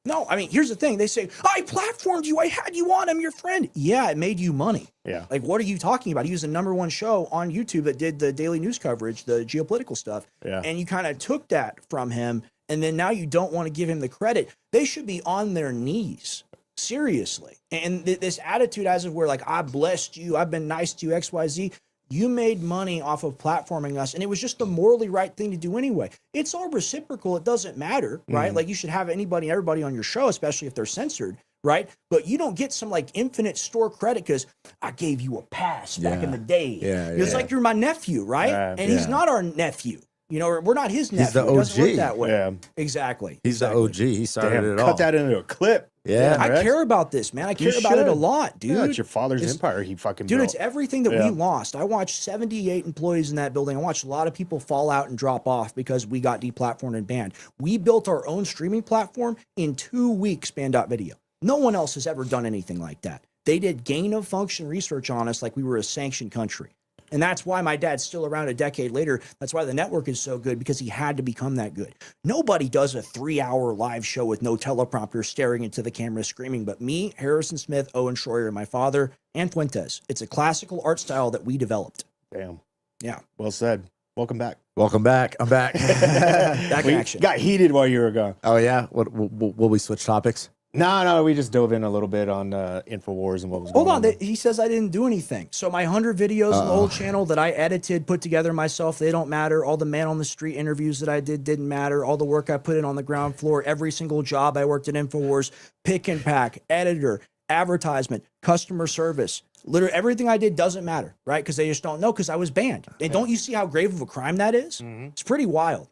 No, I mean, here's the thing. They say, I platformed you. I had you on. I'm your friend. Yeah, it made you money. Yeah. Like, what are you talking about? He was the #1 show on YouTube that did the daily news coverage, the geopolitical stuff. Yeah. And you kind of took that from him. And then now you don't want to give him the credit. They should be on their knees. Seriously. And this attitude as of where, like, I blessed you. I've been nice to you, XYZ. You made money off of platforming us, and it was just the morally right thing to do anyway. It's all reciprocal. It doesn't matter, right? Like, you should have everybody on your show, especially if they're censored, right? But you don't get some like infinite store credit because I gave you a pass back in the day. It's like you're my nephew, right? And he's not our nephew. We're not his nephew. He's the OG. It doesn't work that way. Yeah. Exactly. He's the OG. He started it all. Cut that into a clip. Yeah. I care about this, man. I care about it a lot, dude. Yeah, it's your father's empire he fucking built. It's everything that we lost. I watched 78 employees in that building. I watched a lot of people fall out and drop off because we got deplatformed and banned. We built our own streaming platform in 2 weeks, Ban.video. No one else has ever done anything like that. They did gain of function research on us like we were a sanctioned country. And that's why my dad's still around a decade later. That's why the network is so good, because he had to become that good. Nobody does a 3-hour live show with no teleprompter staring into the camera screaming, but me, Harrison Smith, Owen Schroyer, my father, and Fuentes. It's a classical art style that we developed. Damn. Yeah. Well said. Welcome back. Welcome back. I'm back. Back in action. Got heated while you were gone. Oh, yeah? Will we switch topics? No, we just dove in a little bit on InfoWars and what was going on. Hold on, he says I didn't do anything. So my 100 videos on the old channel that I edited, put together myself, they don't matter. All the man on the street interviews that I didn't matter. All the work I put in on the ground floor, every single job I worked at InfoWars, pick and pack, editor, advertisement, customer service. Literally everything I did doesn't matter, right? Because they just don't know because I was banned. And don't you see how grave of a crime that is? It's pretty wild.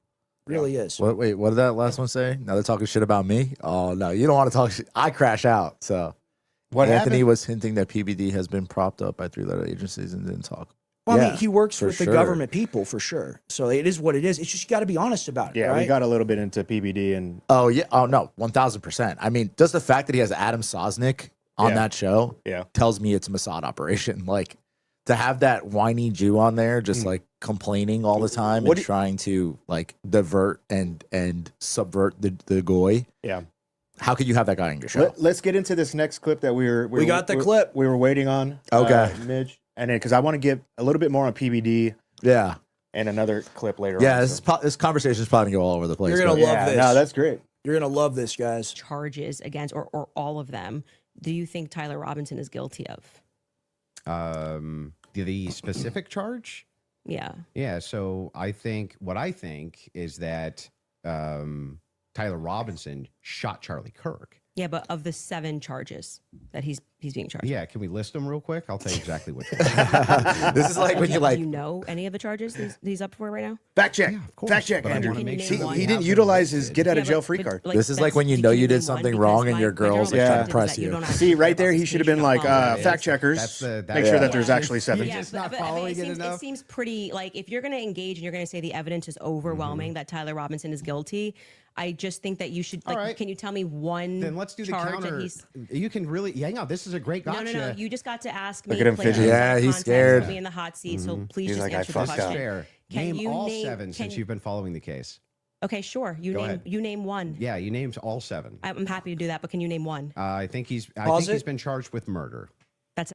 Really is. Wait, what did that last one say? Now they're talking shit about me? Oh, no, you don't want to talk shit. I crash out. So Anthony was hinting that PBD has been propped up by 3-letter agencies and didn't talk. Well, I mean, he works with the government people for sure. So it is what it is. It's just you got to be honest about it. Yeah, right? we got a little bit into PBD and. Oh, yeah. Oh, no, 1000%. I mean, just the fact that he has Adam Sosnick on that show tells me it's a Mossad operation. Like, to have that whiny Jew on there just like complaining all the time and trying to like divert and subvert the goy. Yeah. How could you have that guy on your show? Let's get into this next clip that we got the clip we were waiting on. Okay. Midge. And then because I want to give a little bit more on PBD. Yeah. And another clip later on. Yeah, this conversation is probably going to go all over the place. You're going to love this. No, that's great. You're going to love this, guys. Charges against, or all of them, do you think Tyler Robinson is guilty of? The specific charge? Yeah. So I think is that Tyler Robinson shot Charlie Kirk. Yeah, but of the 7 charges that he's being charged. Yeah, can we list them real quick? I'll tell you exactly which one. This is like when you Do you know any of the charges he's up for right now? Fact check. Of course, Fact check, but I Andrew. wanna make He- sure he we He have didn't them utilize his listed. get out of Yeah, jail but- free but, card. like, This is like that's- when you know can you did name something one? wrong Because and your my girls general are trying to perspective is press that you. don't actually See, care right about there, he this should have page been at like, all. fact checkers. That's Make sure that there's yeah. actually 7. He's just not but following it it enough. seems pretty like if you're going to engage and you're going to say the evidence is overwhelming that Tyler Robinson is guilty. I just think that you should like. right. Can you tell me one? Then let's do the charge counter. That he's, You can really, hang on. This is a great gotcha. No. You just got to ask me. Look at him Claire, fidgeting. Yeah, like, he's context, scared. put me in the hot seat. So please He's just like, I answer the fucked That's up. question. fair. Can Name you all name- 7 since can- you've been following the case. Okay, sure. You Go name. ahead. You name one. Yeah, you named all 7. I'm happy to do that, but can you name one? I think he's Pause it. been charged with murder. That's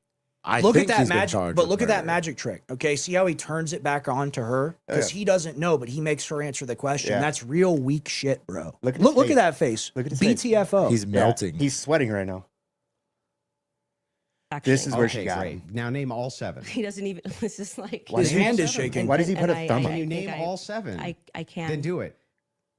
I Look at think that he's been magic, charged but with look at that murder. magic trick. Okay, see how he turns it back on to her because he doesn't know, but he makes her answer the question. Yeah. That's real weak shit, bro. Look at his look face. at that face. Look at his face. BTFO. He's melting. He's sweating right now. actually. This is where she Okay, got great. him. Now name all 7. He doesn't even. This is like. His hand is shaking. Why does he put a thumb up? Can you think name all 7? I can. Then do it.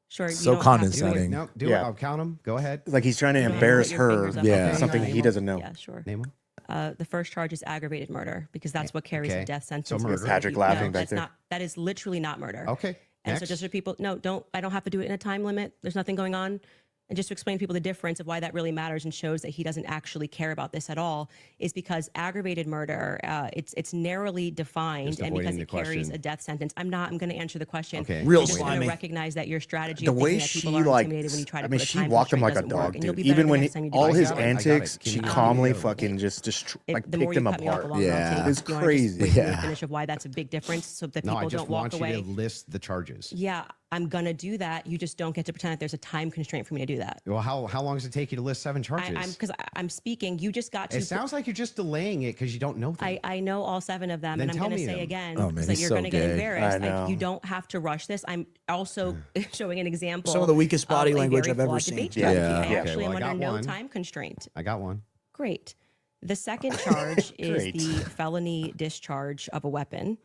Sure. So you don't have to- Do it. condescending. No, do Yeah. it. I'll count them. Go ahead. Like he's trying to you don't have embarrass put your her. fingers up. Yeah. Okay, Something name he them. doesn't know. Yeah, sure. Name them. The first charge is aggravated murder because that's what carries Okay. a death So sentence. murder. Patrick No, laughing back that's there. not. That is literally not murder. Okay. And Next. so just for people, no, I don't have to do it in a time limit. There's nothing going on. And just to explain to people the difference of why that really matters and shows that he doesn't actually care about this at all is because aggravated murder, it's narrowly defined Just and because avoiding it the carries question. a death sentence. I'm going to answer the question. Okay. Real I just want to slimy. recognize that your strategy The of way thinking that she people are like, intimidated when you try to I mean, put a she time walked him constraint like a doesn't work, dog, and you'll dude. be better Even the when next time you do all it. his I got it. antics, Can she you- calmly Yeah. fucking just like the more picked you him cut me off apart. along, Yeah. I'll take- It's do you wanna just crazy. wait for me to Yeah. finish of why that's a big difference so that No, people I just don't walk want you away. to list the charges. Yeah, I'm gonna do that. You just don't get to pretend that there's a time constraint for me to do that. Well, how long does it take you to list 7 charges? Because I'm speaking. You just got to. It sounds like you're just delaying it because you don't know them. I know all 7 of them, Then and I'm tell going to me say them. again Oh, man, so that he's you're so going to get gay. embarrassed. I know. You don't have to rush this. I'm also showing an example. Some of the weakest body of a language very I've ever flawed seen. debate Yeah. strategy. I Okay, actually well, I am got under no one. time constraint. I got one. Great. The second charge is Great. the felony discharge of a weapon.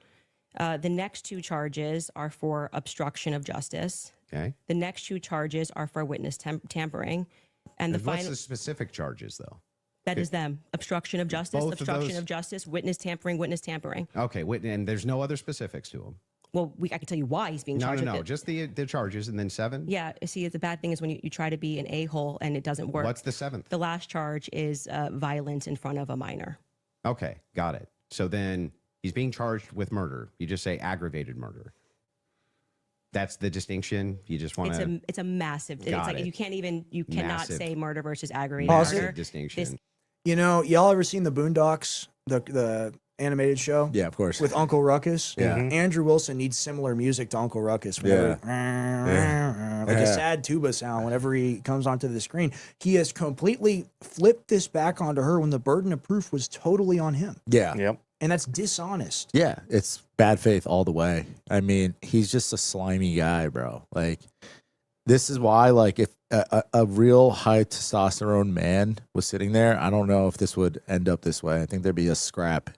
The next 2 charges are for obstruction of justice. Okay. The next 2 charges are for witness tampering. And the And what's final the specific charges, though? that is them. Obstruction of justice, Both of obstruction those- of justice, witness tampering. Okay. And there's no other specifics to them. Well, I can tell you why he's being No, charged no, with no. it. Just the charges and then 7. Yeah, see, the bad thing is when you try to be an a-hole and it doesn't work. What's the 7th? The last charge is violence in front of a minor. Okay. Got it. So then he's being charged with murder. You just say aggravated murder. That's the distinction. You just want to It's a massive. It's Got like it. you cannot Massive. say murder versus aggravated Pause it. murder. massive distinction. This- You know, y'all ever seen the Boondocks, the animated show? Yeah, of course. With Uncle Ruckus? Yeah. Andrew Wilson needs similar music to Uncle Ruckus. Whenever, like a sad tuba sound whenever he comes onto the screen. He has completely flipped this back onto her when the burden of proof was totally on him. Yeah. Yep. And that's dishonest. Yeah, it's bad faith all the way. I mean, he's just a slimy guy, bro. Like, this is why, like, if a real high testosterone man was sitting there, I don't know if this would end up this way. I think there'd be a scrap.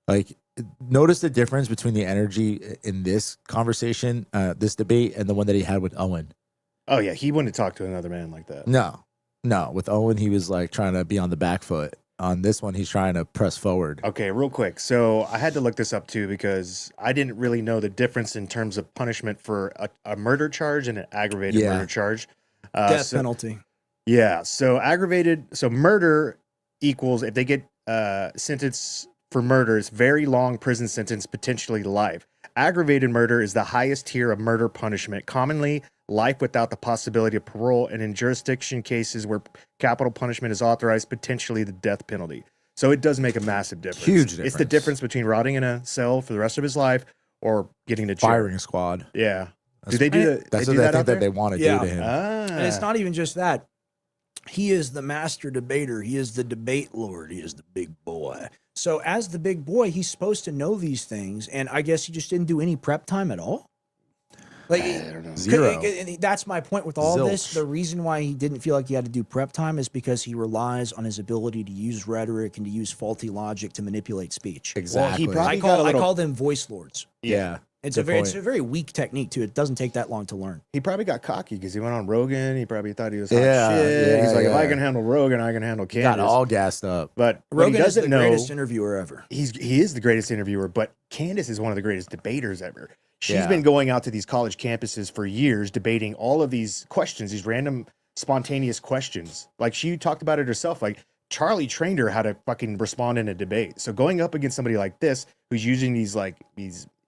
Like, notice the difference between the energy in this conversation, this debate, and the one that he had with Owen. Oh yeah, he wouldn't talk to another man like that. No, with Owen, he was like trying to be on the back foot. On this one, he's trying to press forward. Okay, real quick. So I had to look this up too because I didn't really know the difference in terms of punishment for a murder charge and an aggravated Yeah. murder charge. Death penalty. Yeah. So murder equals if they get sentenced for murder, it's very long prison sentence, potentially life. Aggravated murder is the highest tier of murder punishment, commonly life without the possibility of parole, and in jurisdiction cases where capital punishment is authorized, potentially the death penalty. So it does make a massive difference. Huge It's the difference. difference between rotting in a cell for the rest of his life or getting to jail. Firing squad. Yeah. Do they do that? That's they what do I that out think that there? they want to Yeah. do to him. And it's not even just that. He is the master debater. He is the debate lord. He is the big boy. So as the big boy, he's supposed to know these things. And I guess he just didn't do any prep time at all. Like, I don't know. Zero. and that's my point with all this. Zilch. The reason why he didn't feel like he had to do prep time is because he relies on his ability to use rhetoric and to use faulty logic to manipulate speech. Exactly. probably I got a call little- them voice lords. yeah. It's Good it's a point. very weak technique too. It doesn't take that long to learn. He probably got cocky because he went on Rogan. He probably thought he was hot Yeah, shit. yeah, He's like, if I yeah. can handle Rogan, I can handle Candace. Got all gassed up. But what he Rogan is the doesn't know, greatest interviewer ever. he is the greatest interviewer, but Candace is one of the greatest debaters ever. She's Yeah. been going out to these college campuses for years, debating all of these questions, these random, spontaneous questions. Like she talked about it herself. Like Charlie trained her how to fucking respond in a debate. So going up against somebody like this, who's using these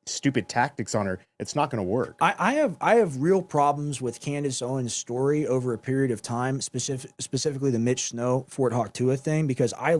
stupid tactics on her, it's not going to work. I have real problems with Candace Owens' story over a period of time, specifically the Mitch Snow Fort Hawk Tua thing, because I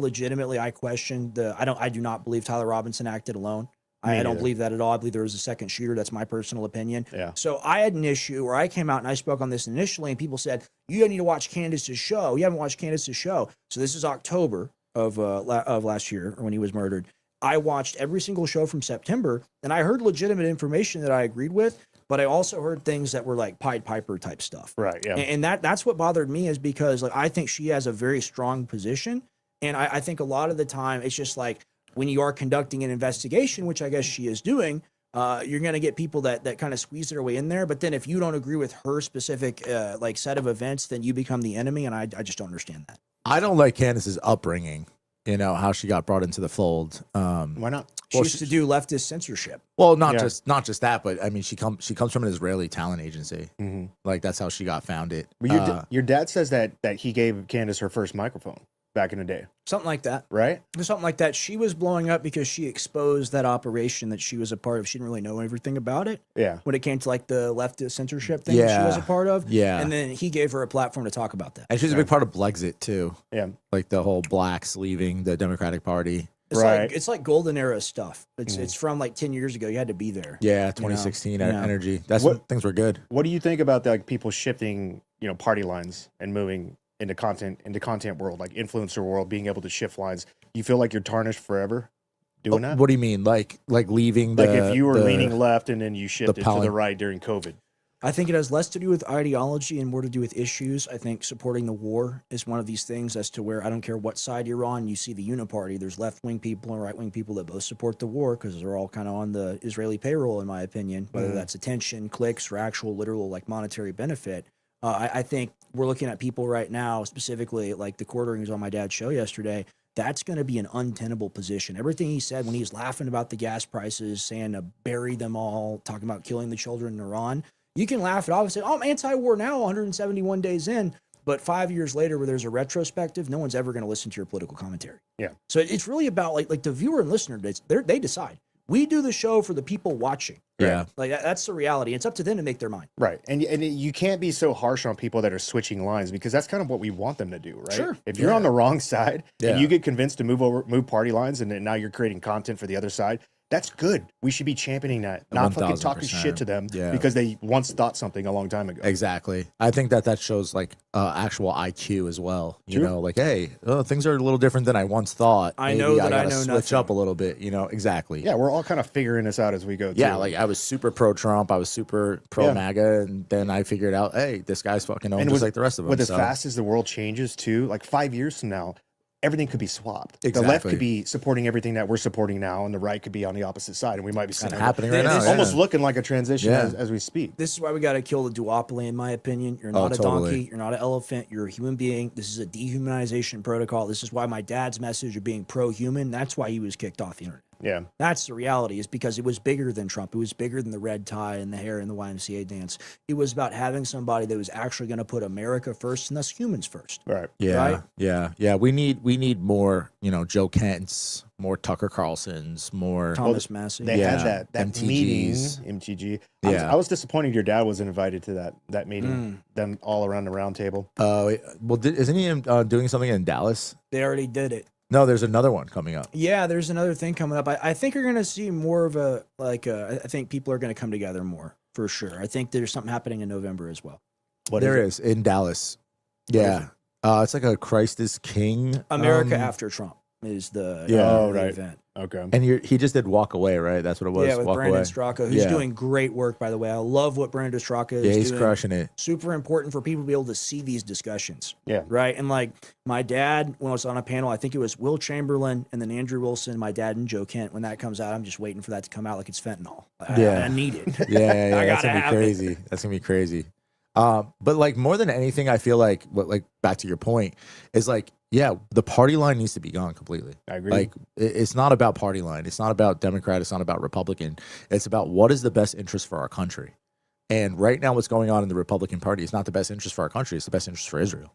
question I do not believe Tyler Robinson acted alone. I don't believe that at all. I believe there was a second shooter. That's my personal opinion. Yeah. So I had an issue where I came out and I spoke on this initially, and people said, you need to watch Candace's show. You haven't watched Candace's show. So this is October of last year, or when he was murdered. I watched every single show from September, and I heard legitimate information that I agreed with, but I also heard things that were like Pied Piper type stuff. Right. Yeah. And that's what bothered me, is because I think she has a very strong position. And I think a lot of the time it's just like, when you are conducting an investigation, which I guess she is doing, you're going to get people that kind of squeeze their way in there. But then if you don't agree with her specific set of events, then you become the enemy. And I just don't understand that. I don't like Candace's upbringing. How she got brought into the fold. Why not? She used to do leftist censorship. Well, not just that, but I mean, she comes from an Israeli talent agency. Mm-hmm. Like that's how she got founded. Well, your dad says that he gave Candace her first microphone back in the day, Something like that. right? Something like that. She was blowing up because she exposed that operation that she was a part of. She didn't really know everything about it Yeah. when it came to like the leftist censorship thing that she was a part of. Yeah. And then he gave her a platform to talk about that. And she's a big part of Blexit too. Yeah. Like the whole blacks leaving the Democratic Party. Right. It's like golden era stuff. It's from like 10 years ago. You had to be there. Yeah, 2016 Yeah. energy. That's What- when things were good. What do you think about like people shifting, party lines and moving into content world, like influencer world, being able to shift lines? You feel like you're tarnished forever doing that? What do you mean? Like leaving the Like if you were leaning left and then you shifted to poly- the right during COVID. I think it has less to do with ideology and more to do with issues. I think supporting the war is one of these things as to where I don't care what side you're on. You see the uniparty. There's left-wing people and right-wing people that both support the war because they're all kind of on the Israeli payroll, in my opinion, whether that's attention, clicks, or actual literal like monetary benefit. I think we're looking at people right now, specifically like the quartering who's on my dad's show yesterday. That's going to be an untenable position. Everything he said when he was laughing about the gas prices, saying to bury them all, talking about killing the children in Iran. You can laugh it off and say, oh, I'm anti-war now, 171 days in. But 5 years later, where there's a retrospective, no one's ever going to listen to your political commentary. Yeah. So it's really about like the viewer and listener. They decide. We do the show for the people watching. Yeah. Like that's the reality. It's up to them to make their mind. Right. And you can't be so harsh on people that are switching lines, because that's kind of what we want them to do, right? Sure. If you're on the wrong side Yeah. and you get convinced to move party lines, and then now you're creating content for the other side, that's good. We should be championing that, not fucking talking 1000%. shit to them Yeah. because they once thought something a long time ago. Exactly. I think that shows like actual IQ as well. You True. know, like, hey, things are a little different than I once thought. I Maybe know that I gotta know switch nothing. up a little bit. Exactly. Yeah, we're all kind of figuring this out as we go. Yeah, too. like I was super pro Trump, I was super pro Yeah. MAGA, and then I figured out, hey, this guy's fucking owned just like the rest of them. With as so. fast as the world changes, too, like 5 years from now, everything could be swapped. The left Exactly. could be supporting everything that we're supporting now, and the right could be on the opposite side, and we might be Kinda sitting happening right This now. is almost yeah. looking like a transition Yeah. as we speak. This is why we got to kill the duopoly, in my opinion. You're Oh, not a totally. donkey. You're not an elephant. You're a human being. This is a dehumanization protocol. This is why my dad's message of being pro-human, that's why he was kicked off the internet. Yeah. That's the reality, is because it was bigger than Trump. It was bigger than the red tie and the hair and the YMCA dance. It was about having somebody that was actually going to put America first and thus humans first. Right. Yeah, right? yeah. We need more, Joe Kent's, more Tucker Carlson's, more. Thomas Massey. They Yeah. had that MTGs. meeting, MTG. Yeah. I was disappointed your dad wasn't invited to that meeting, them all around the round table. Isn't he doing something in Dallas? They already did it. No, there's another one coming up. Yeah, there's another thing coming up. I think you're going to see more of I think people are going to come together more, for sure. I think there's something happening in November as well. There is in Dallas. Yeah. It's like a Christ is King. America After Trump is the Yeah. the Oh, right. event. Okay. And he just did Walk Away, right? That's what it was. Yeah, with Walk Brandon Away. Straka, who's Yeah. doing great work, by the way. I love what Brandon Straka is Yeah, he's doing. crushing it. Super important for people to be able to see these discussions. Yeah. Right. And like my dad, when I was on a panel, I think it was Will Chamberlain and then Andrew Wilson, my dad and Joe Kent. When that comes out, I'm just waiting for that to come out like it's fentanyl. I need it. Yeah, I that's gotta gonna be have it. crazy. That's gonna be crazy. But like more than anything, I feel like back to your point is like, yeah, the party line needs to be gone completely. I agree. Like it's not about party line. It's not about Democrat. It's not about Republican. It's about what is the best interest for our country. And right now, what's going on in the Republican Party is not the best interest for our country. It's the best interest for Israel.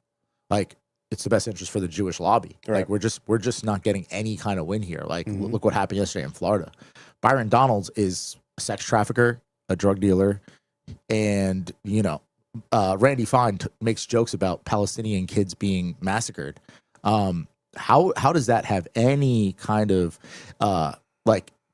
Like it's the best interest for the Jewish lobby. Right. Like we're just not getting any kind of win here. Like look what happened yesterday in Florida. Byron Donalds is a sex trafficker, a drug dealer, and Randy Fine makes jokes about Palestinian kids being massacred. How does that have any kind of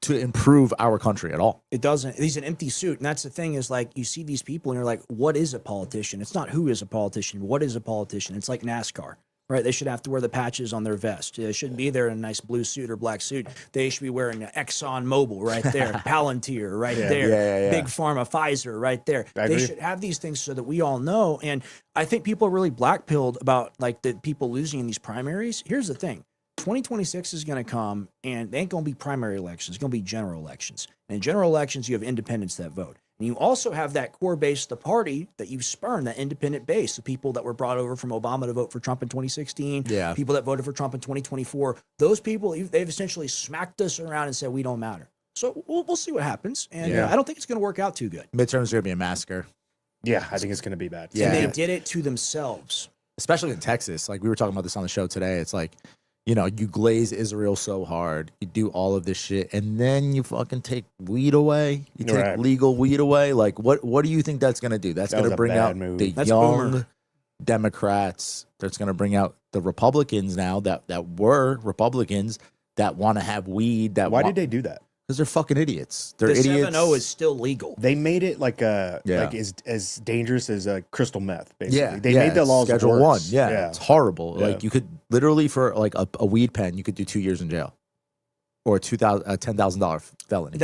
to improve our country at all? It doesn't. He's an empty suit. And that's the thing is like you see these people and you're like, what is a politician? It's not who is a politician. What is a politician? It's like NASCAR, right? They should have to wear the patches on their vest. They shouldn't be there in a nice blue suit or black suit. They should be wearing an Exxon Mobil right there, Palantir right there, Yeah. Big Pharma, Pfizer right there. I They agree. should have these things so that we all know. And I think people are really black-pilled about like the people losing in these primaries. Here's the thing. 2026 is going to come, and they ain't going to be primary elections. It's going to be general elections. And in general elections, you have independents that vote. And you also have that core base of the party that you spurn, that independent base, the people that were brought over from Obama to vote for Trump in 2016, Yeah. people that voted for Trump in 2024. Those people, they've essentially smacked us around and said, we don't matter. So we'll see what happens. And Yeah. I don't think it's going to work out too good. Midterms are gonna be a massacre, Yeah, I think it's going to be bad. Yeah. And they did it to themselves. especially in Texas. Like we were talking about this on the show today. It's like, you glaze Israel so hard, you do all of this shit, and then you fucking take weed away. You take Right. legal weed away. Like, what do you think that's gonna do? That's That gonna was a bring bad out move. the That's young boomer. Democrats. That's gonna bring out the Republicans now that were Republicans that want to have weed. Why did they do that? Because they're fucking idiots. They're The idiots. 7-0 is still legal. They made it like Yeah. as dangerous as crystal meth. Basically, Yeah, they made the it's laws Schedule worse. 1. Yeah, it's horrible. Yeah. Like you could literally for like a weed pen, you could do 2 years in jail, or $10,000 felony.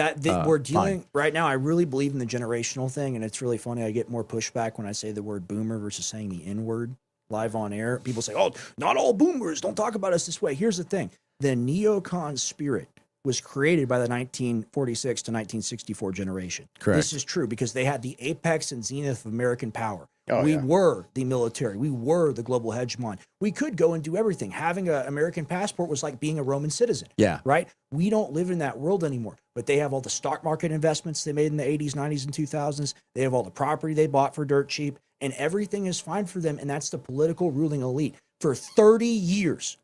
We're dealing fine. right now. I really believe in the generational thing, and it's really funny. I get more pushback when I say the word boomer versus saying the N word live on air. People say, "Oh, not all boomers. Don't talk about us this way." Here's the thing: the neocon spirit was created by the 1946 to 1964 generation. Correct. This is true because they had the apex and zenith of American power. Oh, we yeah. were the military. We were the global hegemon. We could go and do everything. Having an American passport was like being a Roman citizen. Yeah. Right? We don't live in that world anymore. But they have all the stock market investments they made in the 80s, 90s, and 2000s. They have all the property they bought for dirt cheap, and everything is fine for them. And that's the political ruling elite. For 30 years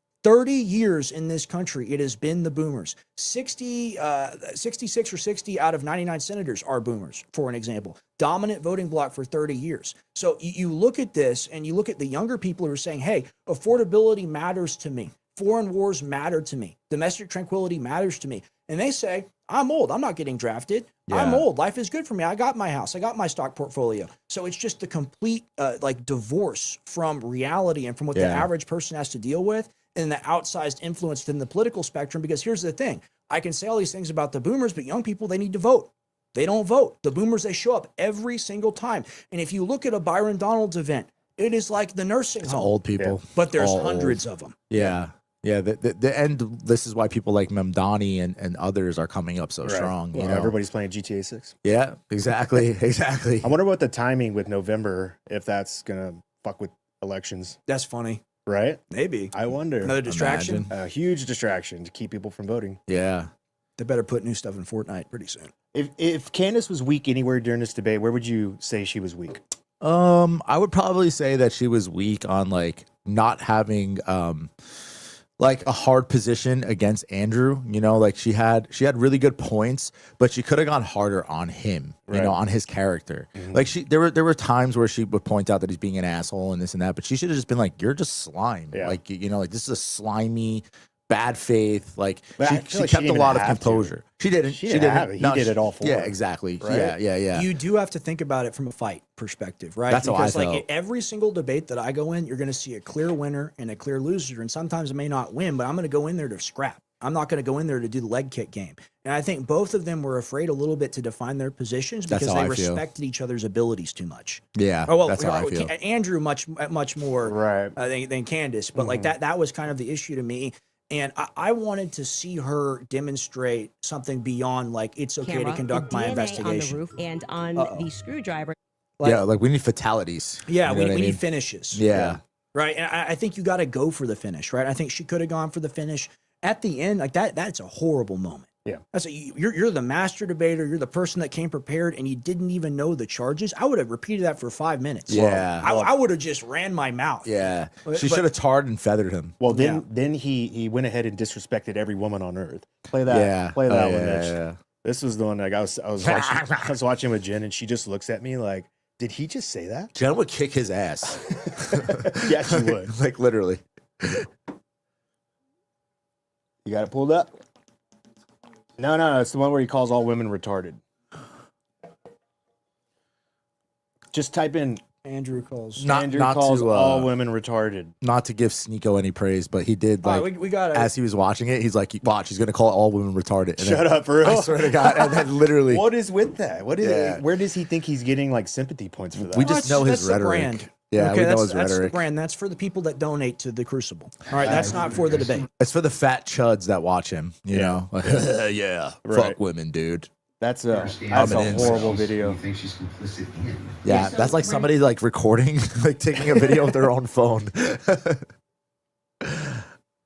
in this country, it has been the boomers. 66 or 60 out of 99 senators are boomers, for an example. Dominant voting bloc for 30 years. So you look at this and you look at the younger people who are saying, hey, affordability matters to me. Foreign wars matter to me. Domestic tranquility matters to me. And they say, I'm old. I'm not getting drafted. I'm Yeah. old. Life is good for me. I got my house. I got my stock portfolio. So it's just the complete divorce from reality and from what the Yeah. average person has to deal with, and the outsized influence within the political spectrum. Because here's the thing. I can say all these things about the boomers, but young people, they need to vote. They don't vote. The boomers, they show up every single time. And if you look at a Byron Donalds event, it is like the nursing It's home. old people. But there's All hundreds old. of them. Yeah. Yeah. The end. This is why people like Memdani and others are coming up so Right. strong. Well, you know? everybody's playing GTA 6. Yeah. Exactly. Exactly. I wonder what the timing with November, if that's gonna fuck with elections, That's funny. right? Maybe. I wonder. Another distraction. Imagine. A huge distraction to keep people from voting. Yeah. They better put new stuff in Fortnite pretty soon. If Candace was weak anywhere during this debate, where would you say she was weak? I would probably say that she was weak on like not having like a hard position against Andrew. Like she had really good points, but she could have gone harder on him, Right. on his character. Like there were times where she would point out that he's being an asshole and this and that, but she should have just been like, you're just slime. Yeah. Like, like this is a slimy, bad faith. Like But I she feel like she kept a didn't lot of have to. composure. She didn't. She didn't have it. He did it all for Yeah, her. exactly. Right? Yeah. You do have to think about it from a fight perspective, right? That's how I because like felt. every single debate that I go in, you're going to see a clear winner and a clear loser. And sometimes I may not win, but I'm going to go in there to scrap. I'm not going to go in there to do the leg kick game. And I think both of them were afraid a little bit to define their positions because they respected each other's abilities too much. Yeah, oh, well, that's how I feel. Andrew much more than Candace, but like that was kind of the issue to me. And I wanted to see her demonstrate something beyond like it's okay to conduct my investigation. On the roof and on the screwdriver. Like we need fatalities. Yeah, we need finishes. Yeah. Right. And I think you got to go for the finish, right? I think she could have gone for the finish at the end. Like that's a horrible moment. Yeah. You're the master debater. You're the person that came prepared and you didn't even know the charges. I would have repeated that for 5 minutes. Yeah. I would have just ran my mouth. Yeah. She should have tarred and feathered him. Well, then he went ahead and disrespected every woman on earth. Play that one, Mitch. Yeah. This was the one like I was watching with Jen and she just looks at me like, did he just say that? Jen would kick his ass. Yeah, she would. Like literally. You got it pulled up? No. It's the one where he calls all women retarded. Just type in Andrew calls. Andrew calls all women retarded. Not to give Sneeko any praise, but he did like we got it. As he was watching it, he's like, watch, he's gonna call all women retarded. And Shut up, for real. I swear to God. And then literally what is with that? Where does he think he's getting like sympathy points for that? We just know his rhetoric. Brand. Yeah, okay, we know his that's rhetoric. the brand. That's for the people that donate to the Crucible. All right, that's not for the debate. It's for the fat chuds that watch him. You know, like, fuck women, dude. That's a horrible video. You think she's complicit in? Yeah, that's like somebody like recording, like taking a video with their own phone.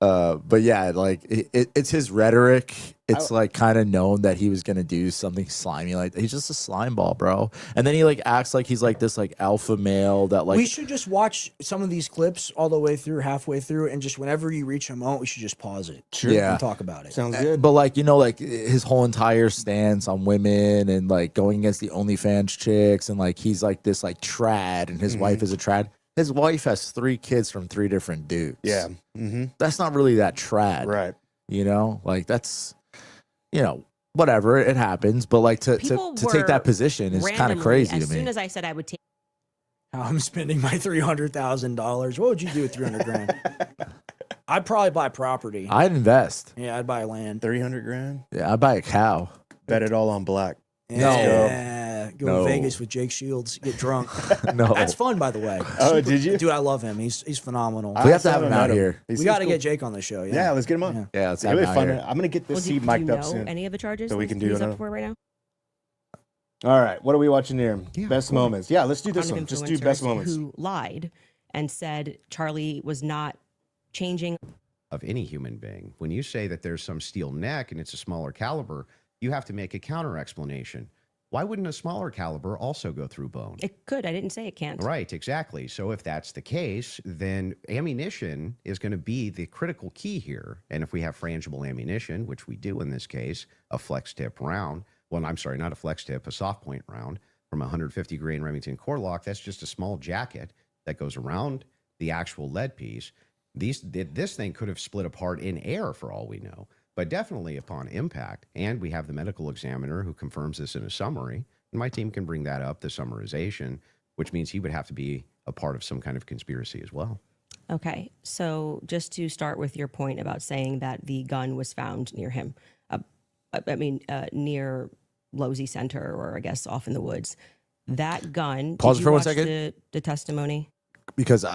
But yeah, like it's his rhetoric. It's like kind of known that he was gonna do something slimy like that. He's just a slime ball, bro. And then he like acts like he's like this like alpha male that like we should just watch some of these clips all the way through, halfway through, and just whenever you reach a moment, we should just pause it. Sure. Yeah. And talk about it. Sounds good. But like, you know, like his whole entire stance on women and like going against the OnlyFans chicks and like he's like this like trad and his wife is a trad. His wife has 3 kids from 3 different dudes. Yeah. That's not really that trad. Right. You know, like that's, you know, whatever, it happens. But like to take that position is kind of crazy to me. As soon as I said I would take. I'm spending my $300,000. What would you do with 300 grand? I'd probably buy property. I'd invest. Yeah, I'd buy land. 300 grand. Yeah, I'd buy a cow. Bet it all on black. Yeah, go to Vegas with Jake Shields, get drunk. No, that's fun, by the way. Oh, did you? Dude, I love him. He's phenomenal. We have to have him out here. We got to get Jake on the show. Yeah, let's get him on. Yeah, let's have It'll him be out fun. here. I'm gonna get this seat Do mic'd you up know soon. any of the charges? So we can do he's another. up for right now. All right, what are we watching here? Yeah, best moments. Yeah, let's do this Kind one. of Just do best influencers moments. Who lied and said Charlie was not changing. Of any human being. When you say that there's some steel neck and it's a smaller caliber, you have to make a counter explanation. Why wouldn't a smaller caliber also go through bone? It could. I didn't say it can't. Right, exactly. So if that's the case, then ammunition is going to be the critical key here. And if we have frangible ammunition, which we do in this case, a flex tip round, well, I'm sorry, not a flex tip, a soft point round from a 150 grain Remington core lock, that's just a small jacket that goes around the actual lead piece. This thing could have split apart in air for all we know. But definitely upon impact, and we have the medical examiner who confirms this in a summary, and my team can bring that up, the summarization, which means he would have to be a part of some kind of conspiracy as well. Okay, so just to start with your point about saying that the gun was found near him, near Losey Center, or I guess off in the woods. That gun. Pause did for you 1 watch second. The testimony. Because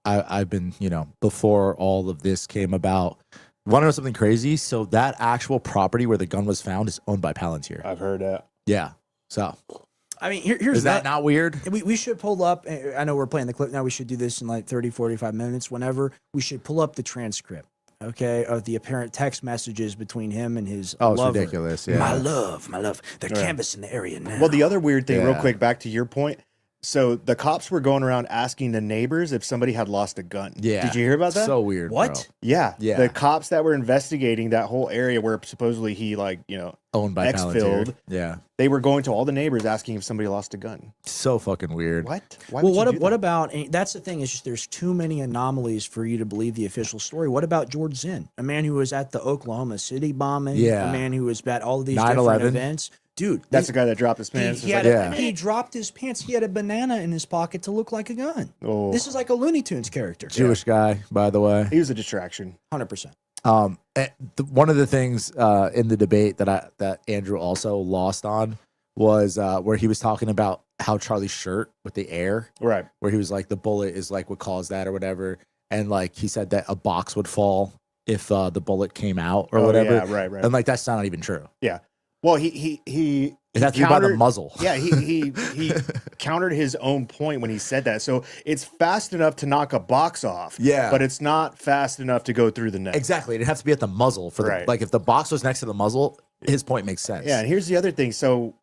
I've been, you know, before all of this came about. Want to know something crazy? So that actual property where the gun was found is owned by Palantir. I've heard that. Yeah. So I mean, here's is that not weird? We should pull up. I know we're playing the clip now. We should do this in like 30, 45 minutes. Whenever we should pull up the transcript, okay, of the apparent text messages between him and his lover. It's ridiculous. Yeah. My love. They're canvassing the area now. Well, the other weird thing, real Yeah. quick, back to your point. So the cops were going around asking the neighbors if somebody had lost a gun. Yeah. Did you hear about that? So weird. What? Bro. Yeah. Yeah. The cops that were investigating that whole area where supposedly he Owned by X-filled. Palantir. Yeah. they were going to all the neighbors asking if somebody lost a gun. So fucking weird. What? Why Well, would you do what that? about? And that's the thing is just there's too many anomalies for you to believe the official story. What about George Zinn, a man who was at the Oklahoma City bombing? Yeah. A man who was at all of these 9/11. different events. Dude, That's the guy that dropped his pants. he dropped his pants. He had a banana in his pocket to look like a gun. Oh. This is like a Looney Tunes character. Jewish guy, by the way. He was a distraction. 100%. One of the things in the debate that Andrew also lost on was where he was talking about how Charlie's shirt with the air, Right. where he was like, the bullet is like what caused that or whatever. And like he said that a box would fall if the bullet came out or whatever. Yeah, right. And like that's not even true. Yeah. Well, he It has to be by the countered- muzzle. Yeah, he countered his own point when he said that. So it's fast enough to knock a box off. Yeah. But it's not fast enough to go through the neck. Exactly. It'd have to be at the muzzle for the Right. like if the box was next to the muzzle, his point makes sense. Yeah, and here's the other thing. So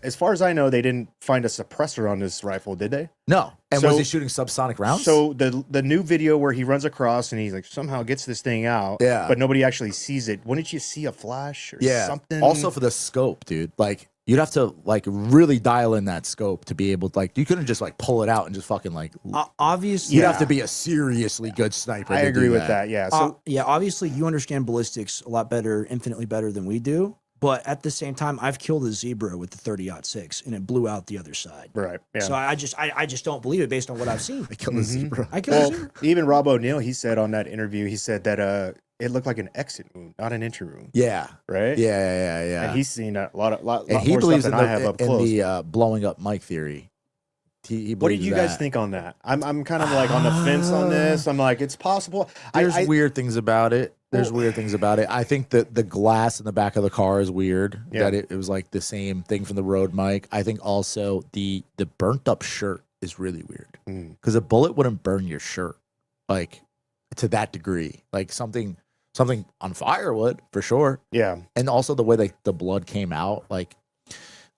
as far as I know, they didn't find a suppressor on this rifle, did they? No. And So- was he shooting subsonic rounds? So the new video where he runs across and he's like somehow gets this thing out, Yeah. but nobody actually sees it. Wouldn't you see a flash or something? Also for the scope, dude. Like you'd have to like really dial in that scope to be able to like you couldn't just like pull it out and just fucking like Obviously, you'd have to be a seriously good sniper. I to agree do with that. Yeah. So yeah, obviously you understand ballistics a lot better, infinitely better than we do. But at the same time, I've killed a zebra with the 30-06 and it blew out the other side. right. Yeah. So I just don't believe it based on what I've seen. I killed a zebra. I killed a zebra. Even Rob O'Neill, he said on that interview, he said that it looked like an exit wound, not an entry wound. Yeah. Right. Yeah. And he's seen a lot And he more believes stuff in than I have up in close. the blowing up Mike theory. He What did believes you guys that. think on that? I'm kind of like on the fence on this. I'm like, it's possible. There's I weird things about it. There's Well- weird things about it. I think that the glass in the back of the car is weird. Yeah. That it was like the same thing from the road mic. I think also the burnt up shirt is really weird because a bullet wouldn't burn your shirt like to that degree. Like something on fire would for sure. yeah. And also the way like the blood came out, like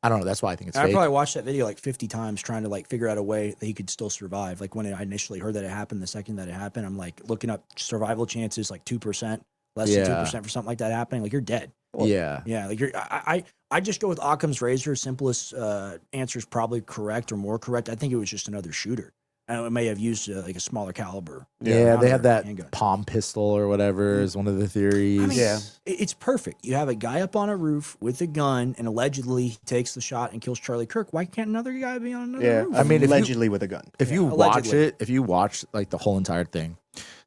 I don't know. That's why I think it's I fake. probably watched that video like 50 times trying to like figure out a way that he could still survive. Like when I initially heard that it happened, the second that it happened, I'm like looking up survival chances, like 2%, less than Yeah. 2% for something like that happening. Like you're dead. Yeah. Yeah, like I just go with Occam's razor. Simplest answer is probably correct or more correct. I think it was just another shooter. And it may have used like a smaller caliber. Yeah, they have that handgun. palm pistol or whatever is one of the theories. I mean, Yeah. it's perfect. You have a guy up on a roof with a gun and allegedly takes the shot and kills Charlie Kirk. Why can't another guy be on another Yeah. roof? I mean, if you- allegedly with a gun. If you Yeah, watch allegedly. it, if you watch like the whole entire thing,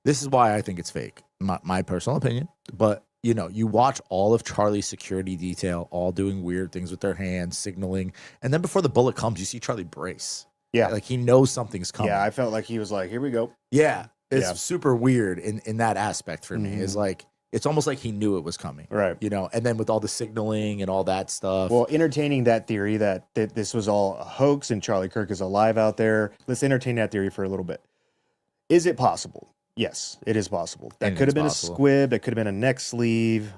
this is why I think it's fake. My personal opinion. But you know, you watch all of Charlie's security detail, all doing weird things with their hands, signaling, and then before the bullet comes, you see Charlie brace. Yeah. Like he knows something's coming. Yeah. I felt like he was like, here we go. Yeah. It's Yeah. super weird in that aspect for me. It's like it's almost like he knew it was coming. Right. You know, and then with all the signaling and all that stuff. Well, entertaining that theory that this was all a hoax and Charlie Kirk is alive out there. Let's entertain that theory for a little bit. Is it possible? Yes, it is possible. That Anything's could have been possible. a squib. That could have been a neck sleeve.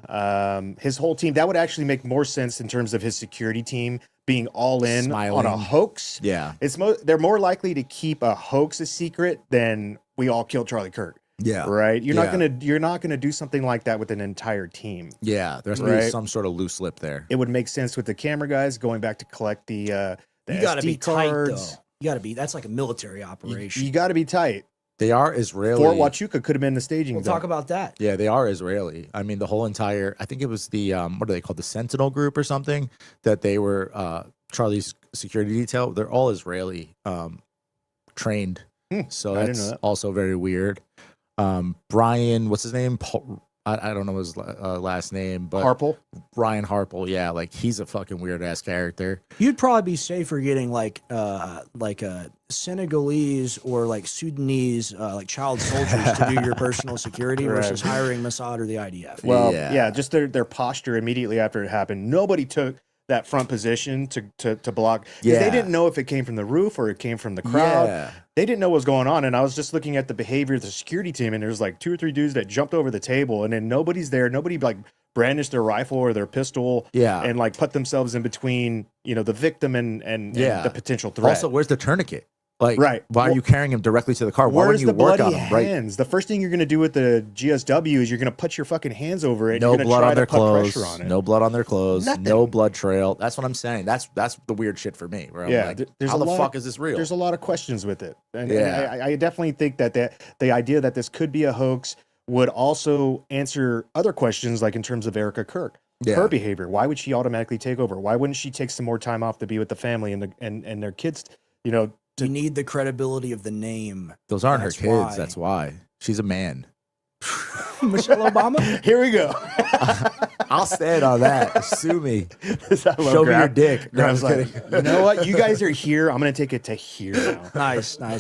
His whole team. That would actually make more sense in terms of his security team being all in on a Smiling. hoax. yeah. They're more likely to keep a hoax a secret than we all killed Charlie Kirk. Yeah. Right? You're Yeah. not gonna do something like that with an entire team. Yeah. There's to be Right. some sort of loose lip there. It would make sense with the camera guys going back to collect the you got to SD be tight cards. though. You got to be. That's like a military operation. You got to be tight. They are Israeli. Fort Huachuca could have been the staging. We'll zone. talk about that. Yeah, they are Israeli. I mean, the whole entire, I think it was the, what are they called? The Sentinel Group or something that they were, Charlie's security detail. They're all Israeli trained. So I didn't know that's that. also very weird. Brian, what's his name? I don't know his last name, but Harple. Brian Harple. Yeah, like he's a fucking weird ass character. You'd probably be safer getting like a Senegalese or like Sudanese like child soldiers to do your personal security versus hiring Mossad or the IDF. Well, Yeah. yeah, just their posture immediately after it happened. Nobody took that front position to block. 'Cause Yeah. They didn't know if it came from the roof or it came from the crowd. Yeah. They didn't know what was going on. And I was just looking at the behavior of the security team, and there's like 2 or 3 dudes that jumped over the table, and then nobody's there. Nobody like brandished their rifle or their pistol Yeah. and like put themselves in between, the victim and Yeah. the potential threat. Also, where's the tourniquet? Like, Right. why are you carrying him directly to the car? Why Where's wouldn't the you work bloody on him? Right. hands? The first thing you're going to do with the GSW is you're going to put your fucking hands over it. No you're gonna blood try on their to put clothes. pressure on it. No blood on their clothes. Nothing. No blood trail. That's what I'm saying. That's the weird shit for me. Where I'm Yeah, like, there's how a the lot- fuck is this real? There's a lot of questions with it. And Yeah. I definitely think that the idea that this could be a hoax would also answer other questions, like in terms of Erica Kirk. Yeah. Her behavior. Why would she automatically take over? Why wouldn't she take some more time off to be with the family and their kids? You need the credibility of the name. Those aren't her That's kids. why. That's why. She's a man. Michelle Obama? Here we go. I'll stand on that. Sue me. I love Show me your Grab. dick. No, I'm Grab's just like, kidding. you know what? You guys are here. I'm going to take it to here now. Nice. I'm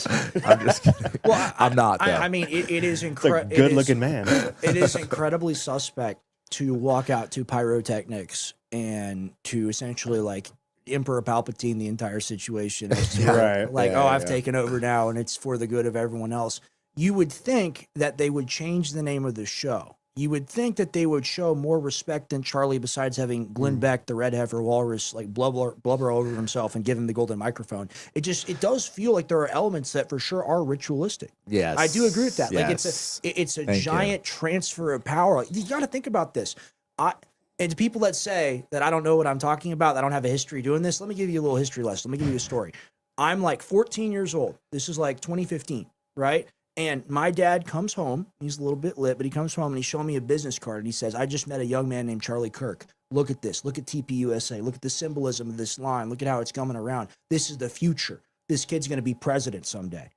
just kidding. Well, I'm not, though. I mean, it is It's a incredible. good-looking man. It is incredibly suspect to walk out to pyrotechnics and to essentially like Emperor Palpatine the entire situation. Right. Like, Yeah, I've yeah. taken over now and it's for the good of everyone else. You would think that they would change the name of the show. You would think that they would show more respect than Charlie, besides having Glenn Beck, the red heifer walrus, like blubber over himself and give him the golden microphone. It does feel like there are elements that for sure are ritualistic. Yes. I do agree with that. Like Yes. it's a Thank you. giant transfer of power. You got to think about this. And to people that say that I don't know what I'm talking about, that I don't have a history doing this, let me give you a little history lesson. Let me give you a story. I'm like 14 years old. This is like 2015, right? And my dad comes home. He's a little bit lit, but he comes home and he's showing me a business card. And he says, I just met a young man named Charlie Kirk. Look at this. Look at TPUSA. Look at the symbolism of this line. Look at how it's coming around. This is the future. This kid's going to be president someday.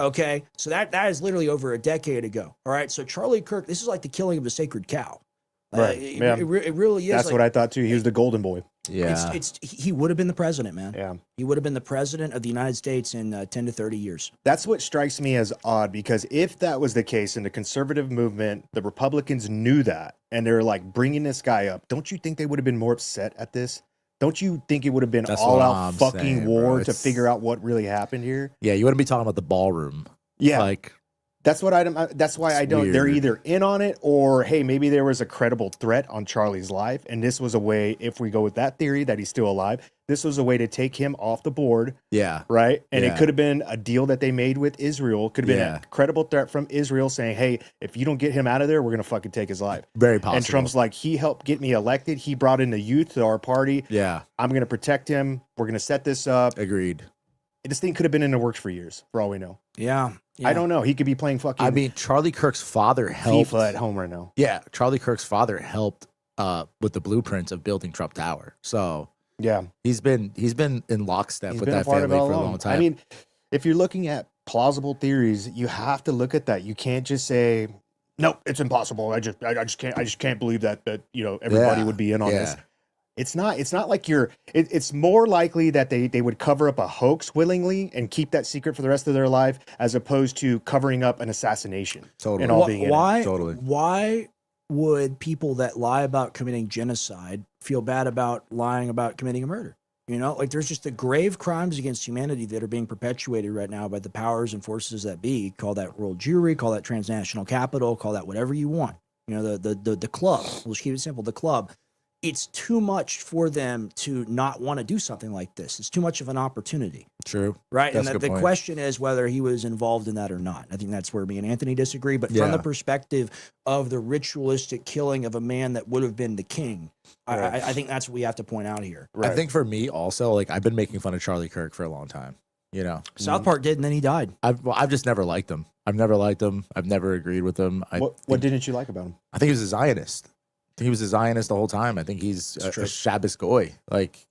Okay? So that is literally over a decade ago. All right? So Charlie Kirk, this is like the killing of a sacred cow. Right. Yeah. It really is. That's like, what I thought too. He was the golden boy. Yeah. he would have been the president, man. Yeah. He would have been the president of the United States in 10 to 30 years. That's what strikes me as odd, because if that was the case in the conservative movement, the Republicans knew that and they're like bringing this guy up. Don't you think they would have been more upset at this? Don't you think it would have been That's all what out I'm fucking saying, war bro. to It's- figure out what really happened here? Yeah, you wouldn't be talking about the ballroom. Yeah. Like, That's what that's why I don't. They're weird. either in on it or, hey, maybe there was a credible threat on Charlie's life, and this was a way. If we go with that theory that he's still alive, this was a way to take him off the board, yeah. right? And Yeah. it could have been a deal that they made with Israel. Could have been Yeah. a credible threat from Israel saying, "Hey, if you don't get him out of there, we're gonna fucking take his life." Very possible. And Trump's like, he helped get me elected. He brought in the youth to our party. Yeah, I'm gonna protect him. We're gonna set this up. agreed. This thing could have been in the works for years, for all we know. Yeah. I don't know. He could be playing fucking I mean, Charlie Kirk's father helped. FIFA at home right now. Yeah, Charlie Kirk's father helped with the blueprints of building Trump Tower. So Yeah. he's been in lockstep He's with been that a part of family it for a all long along. time. I mean, if you're looking at plausible theories, you have to look at that. You can't just say, "No, it's impossible." I just can't believe that everybody Yeah. would be in on Yeah. this. It's not like it's more likely that they would cover up a hoax willingly and keep that secret for the rest of their life, as opposed to covering up an assassination. Totally. And all being in it. Why? Totally. Why would people that lie about committing genocide feel bad about lying about committing a murder? You know, like there's just the grave crimes against humanity that are being perpetuated right now by the powers and forces that be. Call that world Jewry, call that transnational capital, call that whatever you want. You know, the club. We'll just keep it simple. The club. It's too much for them to not want to do something like this. It's too much of an opportunity. True. Right. That's a And good the point. question is whether he was involved in that or not. I think that's where me and Anthony disagree. But from Yeah. the perspective of the ritualistic killing of a man that would have been the king, Right. I think that's what we have to point out here. Right. I think for me also, like I've been making fun of Charlie Kirk for a long time. You know, South Park did, and then he died. I've just never liked him. I've never liked him. I've never agreed with him. What didn't you like about him? I think he was a Zionist. I think he was a Zionist the whole time. I think he's a Shabbos goy. Like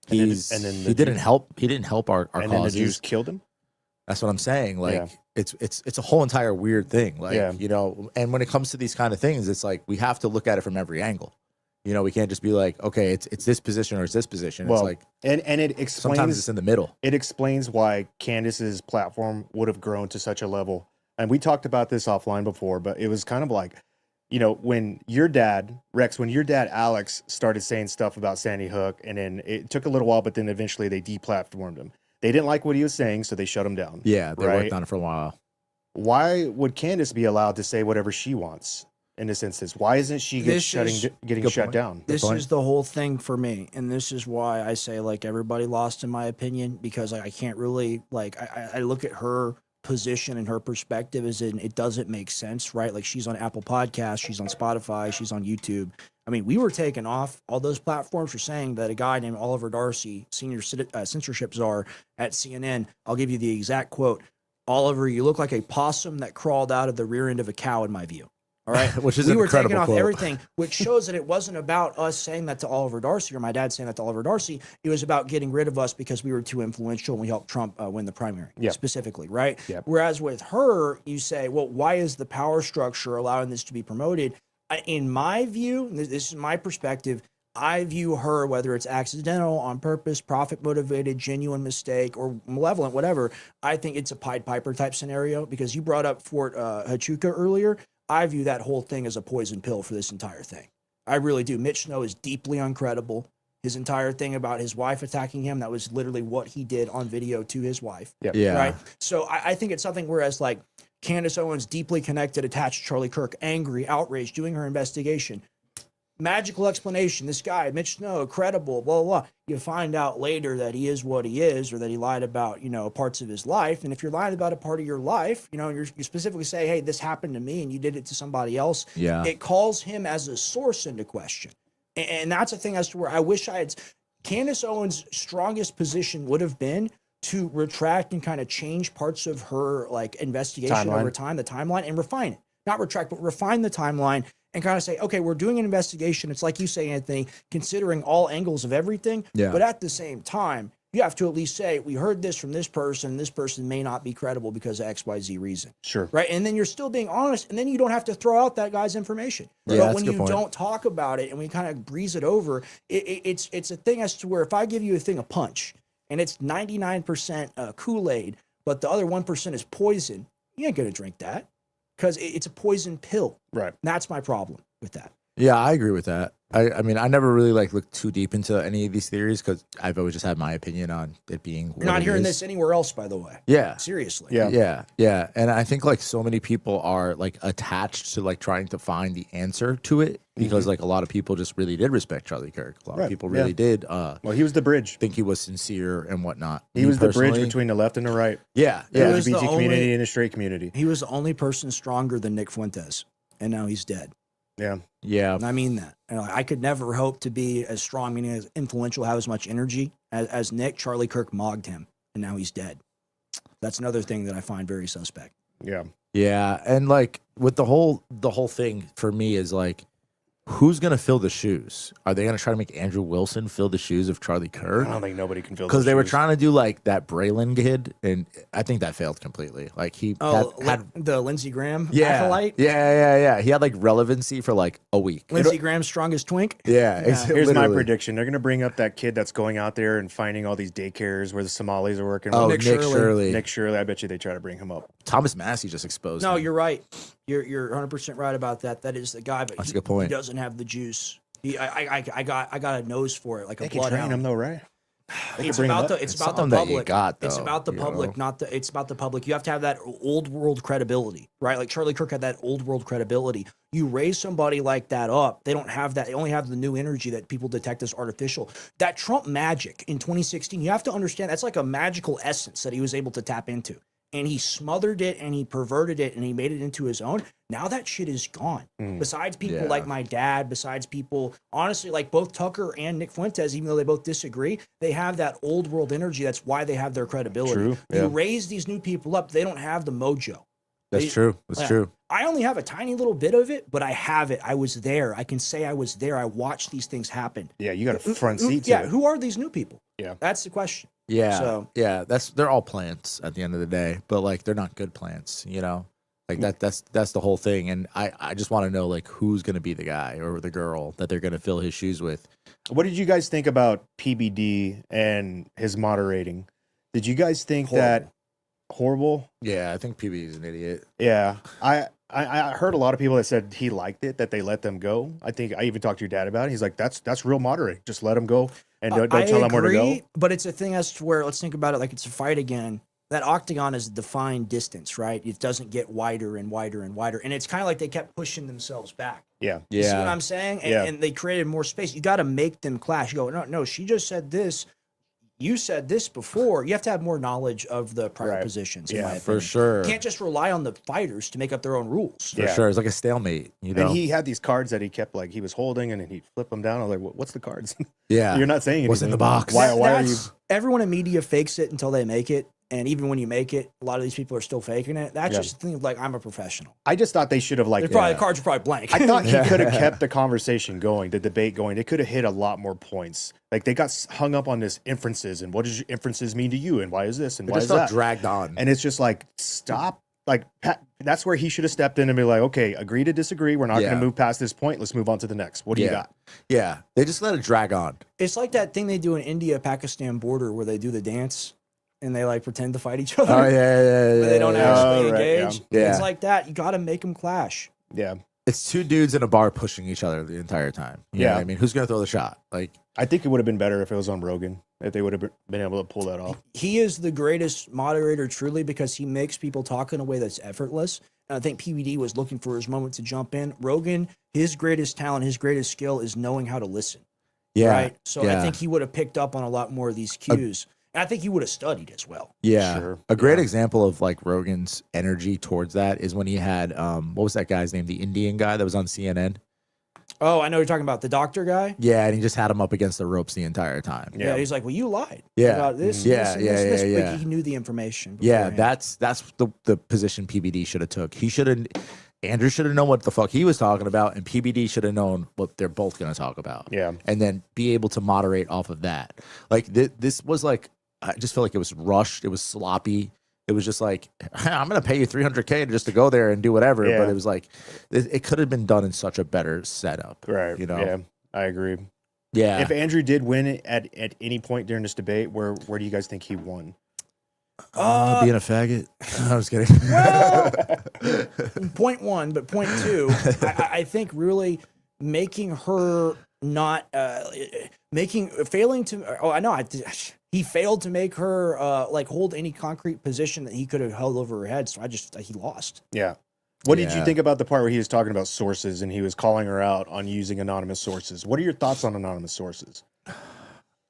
And then- he's and then he the didn't help. He didn't help our And then the causes. Jews killed him. That's what I'm saying. Like Yeah. it's a whole entire weird thing. Like Yeah. you know, and when it comes to these kind of things, it's like we have to look at it from every angle. You know, we can't just be like, okay, it's this position or it's this position. Well, it's like and it sometimes explains it's in the middle. it explains why Candace's platform would have grown to such a level. And we talked about this offline before, but it was kind of like, when your dad, Rex, when your dad, Alex, started saying stuff about Sandy Hook, and then it took a little while, but then eventually they deplatformed him. They didn't like what he was saying, so they shut him down. Yeah, they Right. worked on it for a while. Why would Candace be allowed to say whatever she wants in this instance? Why isn't she This getting Good shut point. down? This point. is the whole thing for me, and this is why I say like everybody lost in my opinion, because I can't really I look at her position and her perspective as in it doesn't make sense, right? Like she's on Apple Podcasts, she's on Spotify, she's on YouTube. I mean, we were taken off all those platforms for saying that a guy named Oliver Darcy, senior censorship czar at CNN, I'll give you the exact quote: "Oliver, you look like a possum that crawled out of the rear end of a cow, in my view." All right. Which is we an were taking incredible off quote. everything, which shows that it wasn't about us saying that to Oliver Darcy or my dad saying that to Oliver Darcy. It was about getting rid of us because we were too influential and we helped Trump win the primary specifically. Right. Yep. Whereas with her, you say, well, why is the power structure allowing this to be promoted? In my view, and this is my perspective, I view her, whether it's accidental, on purpose, profit motivated, genuine mistake, or malevolent, whatever. I think it's a Pied Piper type scenario because you brought up Fort Huachuca earlier. I view that whole thing as a poison pill for this entire thing. I really do. Mitch Snow is deeply uncredible. His entire thing about his wife attacking him, that was literally what he did on video to his wife. Yep. Yeah. Right? So I think it's something whereas like Candace Owens, deeply connected, attached to Charlie Kirk, angry, outraged, doing her investigation. Magical explanation. This guy, Mitch Snow, credible, blah, blah, blah. You find out later that he is what he is or that he lied about, parts of his life. And if you're lying about a part of your life, you specifically say, hey, this happened to me and you did it to somebody else. Yeah. It calls him as a source into question. And that's a thing as to where I wish Candace Owens' strongest position would have been to retract and kind of change parts of her like investigation over time, the timeline, and refine it. Not retract, but refine the timeline and kind of say, okay, we're doing an investigation. It's like you say, Anthony, considering all angles of everything. Yeah. But at the same time, you have to at least say, we heard this from this person. This person may not be credible because of X, Y, Z reason. Sure. Right. And then you're still being honest. And then you don't have to throw out that guy's information. Yeah, but that's when a good you point. don't talk about it and we kind of breeze it over, it's a thing as to where if I give you a thing of punch and it's 99% Kool-Aid, but the other 1% is poison, you ain't going to drink that because it's a poison pill. Right. And that's my problem with that. Yeah, I agree with that. I mean, I never really looked too deep into any of these theories because I've always just had my opinion on it being. You're not hearing this anywhere else, by the way. Yeah. Seriously. Yeah. Yeah. And I think like so many people are like attached to like trying to find the answer to it because like a lot of people just really did respect Charlie Kirk. A lot of people really did. Well, he was the bridge. Think he was sincere and whatnot. He Me was the bridge personally- between the left and the right. Yeah. The Yeah. was the LGBT community only- and the straight community. He was the only person stronger than Nick Fuentes, and now he's dead. Yeah. Yeah. And I mean that. I could never hope to be as strong, meaning as influential, have as much energy as Nick. Charlie Kirk mogged him, and now he's dead. That's another thing that I find very suspect. Yeah. Yeah. And like with the whole thing for me is like, who's going to fill the shoes? Are they going to try to make Andrew Wilson fill the shoes of Charlie Kirk? I don't think nobody can fill Because those they were shoes. trying to do like that Braylon kid, and I think that failed completely. Like he had The Lindsey Graham yeah, acolyte. yeah. He had like relevancy for like a week. Lindsey Graham's strongest twink. Yeah, Here's my literally. prediction. They're going to bring up that kid that's going out there and finding all these daycares where the Somalis are working. Oh, Nick Nick Shirley. Shirley. Nick Shirley. I bet you they try to bring him up. Thomas Massey just exposed. No, him. you're right. You're 100% right about that. That is the guy, but That's a good point. He doesn't have the juice. I got a nose for it, like They a can train him bloodhound. though, right? They It's can bring him about up. the It's public. something that you got, It's though, about the you public, know? it's about the public. You have to have that old world credibility, right? Like Charlie Kirk had that old world credibility. You raise somebody like that up, they don't have that. They only have the new energy that people detect as artificial. That Trump magic in 2016, you have to understand that's like a magical essence that he was able to tap into. And he smothered it and he perverted it and he made it into his own. Now that shit is gone. Besides people Yeah. like my dad, besides people, honestly, like both Tucker and Nick Fuentes, even though they both disagree, they have that old world energy. That's why they have their credibility. True, You yeah. raise these new people up, they don't have the mojo. That's They- true. That's Yeah. true. I only have a tiny little bit of it, but I have it. I was there. I can say I was there. I watched these things happen. Yeah, you got a front seat to Yeah, it. who are these new people? Yeah. That's the question. Yeah, So- yeah. They're all plants at the end of the day, but like they're not good plants. You know, like that's the whole thing. And I just want to know like who's gonna be the guy or the girl that they're gonna fill his shoes with. What did you guys think about PBD and his moderating? Did you guys think that horrible? Yeah, I think PB is an idiot. Yeah, I heard a lot of people that said he liked it, that they let them go. I think I even talked to your dad about it. He's like, that's real moderating. Just let them go and don't I tell them where to go. agree, but it's a thing as to where, let's think about it like it's a fight again. That octagon is defined distance, right? It doesn't get wider and wider and wider. And it's kind of like they kept pushing themselves back. Yeah. You see what Yeah, I'm saying? And, Yeah. and they created more space. You got to make them clash. You go, no, she just said this. You said this before. You have to have more knowledge of the prior Right. positions. In Yeah, my for opinion. sure. You can't just rely on the fighters to make up their own rules. For Yeah. sure. It's like a stalemate. You know. And he had these cards that he kept like he was holding, and then he'd flip them down. I was like, "What's the cards?" yeah. You're not saying anything. What's in the box? Why are you? Everyone in media fakes it until they make it. And even when you make it, a lot of these people are still faking it. That's just the thing of like, I'm a professional. I just thought they should have like. The cards are probably blank. I thought he could have kept the conversation going, the debate going. They could have hit a lot more points. Like they got hung up on this inferences and what does your inferences mean to you and why is this and why is that dragged on. And it's just like stop. Like that's where he should have stepped in and be like, okay, agree to disagree. We're not going to move past this point. Let's move on to the next. What do you got? Yeah, they just let it drag on. It's like that thing they do in India-Pakistan border where they do the dance and they like pretend to fight each other. Oh yeah. But they don't actually Right, engage. yeah. It's like that. You got to make them clash. Yeah. It's two dudes in a bar pushing each other the entire time. You know what I mean, who's going to throw the shot? Like, I think it would have been better if it was on Rogan, if they would have been able to pull that off. He is the greatest moderator, truly, because he makes people talk in a way that's effortless. And I think PBD was looking for his moment to jump in. Rogan, his greatest talent, his greatest skill is knowing how to listen. yeah. Right? So I think he would have picked up on a lot more of these cues. And I think he would have studied as well. Yeah. Sure. A great example of like Rogan's energy towards that is when he had, what was that guy's name? The Indian guy that was on CNN. Oh, I know you're talking about the doctor guy. Yeah, and he just had him up against the ropes the entire time. Yeah, he's like, well, you lied. Yeah. About this. Yeah, this. yeah. But he knew the information. Yeah, beforehand. that's the position PBD should have took. Andrew should have known what the fuck he was talking about, and PBD should have known what they're both going to talk about. Yeah. And then be able to moderate off of that. Like this was like, I just feel like it was rushed. It was sloppy. It was just like, I'm going to pay you $300K just to go there and do whatever. Yeah. But it was like, it could have been done in such a better setup. Right. You know? Yeah, I agree. Yeah. If Andrew did win at any point during this debate, where do you guys think he won? Being a faggot. I was kidding. Well, point one, but point two, I think really making her not failing to. Oh, I know. He failed to make her like hold any concrete position that he could have held over her head. So he lost. Yeah. What did you think about the part where he was talking about sources and he was calling her out on using anonymous sources? What are your thoughts on anonymous sources?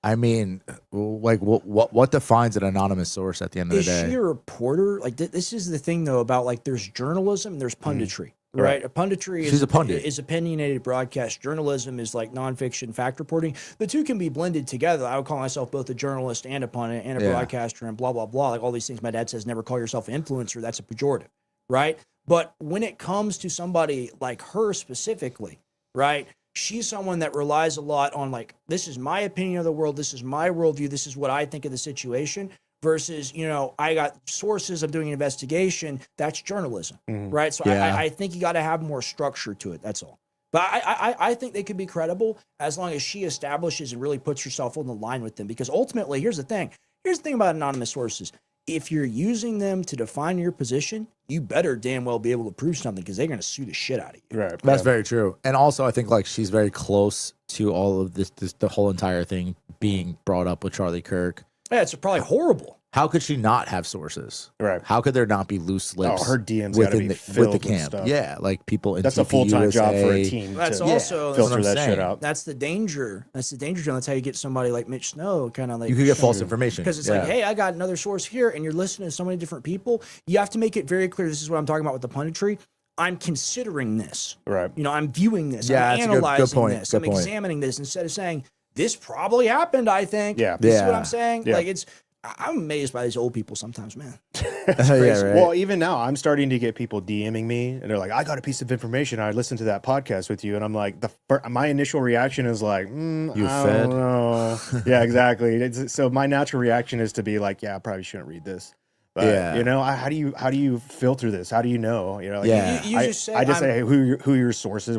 I mean, like, what defines an anonymous source at the end of the day? Is she a reporter? Like, this is the thing, though, about like there's journalism and there's punditry, right? A punditry She's a pundit. is opinionated broadcast. Journalism is like nonfiction fact reporting. The two can be blended together. I would call myself both a journalist and a pundit and a broadcaster and blah, blah, blah. Like all these things my dad says, never call yourself an influencer. That's a pejorative, right? But when it comes to somebody like her specifically, right? She's someone that relies a lot on like, this is my opinion of the world. This is my worldview. This is what I think of the situation versus, I got sources, I'm doing an investigation. That's journalism, right? So I think you got to have more structure to it. That's all. But I think they could be credible as long as she establishes and really puts herself on the line with them. Because ultimately, here's the thing. Here's the thing about anonymous sources. If you're using them to define your position, you better damn well be able to prove something because they're going to sue the shit out of you. Right. That's very true. And also, I think like she's very close to all of this the whole entire thing being brought up with Charlie Kirk. Yeah, it's probably horrible. How could she not have sources? Right. How could there not be loose lips? Her DMs gotta be with filled the with camp. stuff. Yeah, like people in That's a TP full-time job for a USA. team That's to also filter what I'm that shit saying. out. That's the danger. That's how you get somebody like Mitch Snow kind of like You could get false information. because it's like, hey, I got another source here, and you're listening to so many different people. You have to make it very clear. This is what I'm talking about with the punditry. I'm considering this. Right. I'm viewing this. Yeah, I'm that's a good analyzing point. this. Good I'm point. examining this instead of saying this probably happened. I think. Yeah. You see what Yeah. I'm saying? Yeah. Like I'm amazed by these old people sometimes, man. Yeah, right. Well, even now, I'm starting to get people DMing me, and they're like, "I got a piece of information. I listened to that podcast with you," and I'm like, my initial reaction is like, You I fed? don't know. Yeah, exactly. So my natural reaction is to be like, "Yeah, I probably shouldn't read this." But, Yeah. how do you filter this? How do you know? Like, Yeah. You just say, I just say, hey, who are your sources?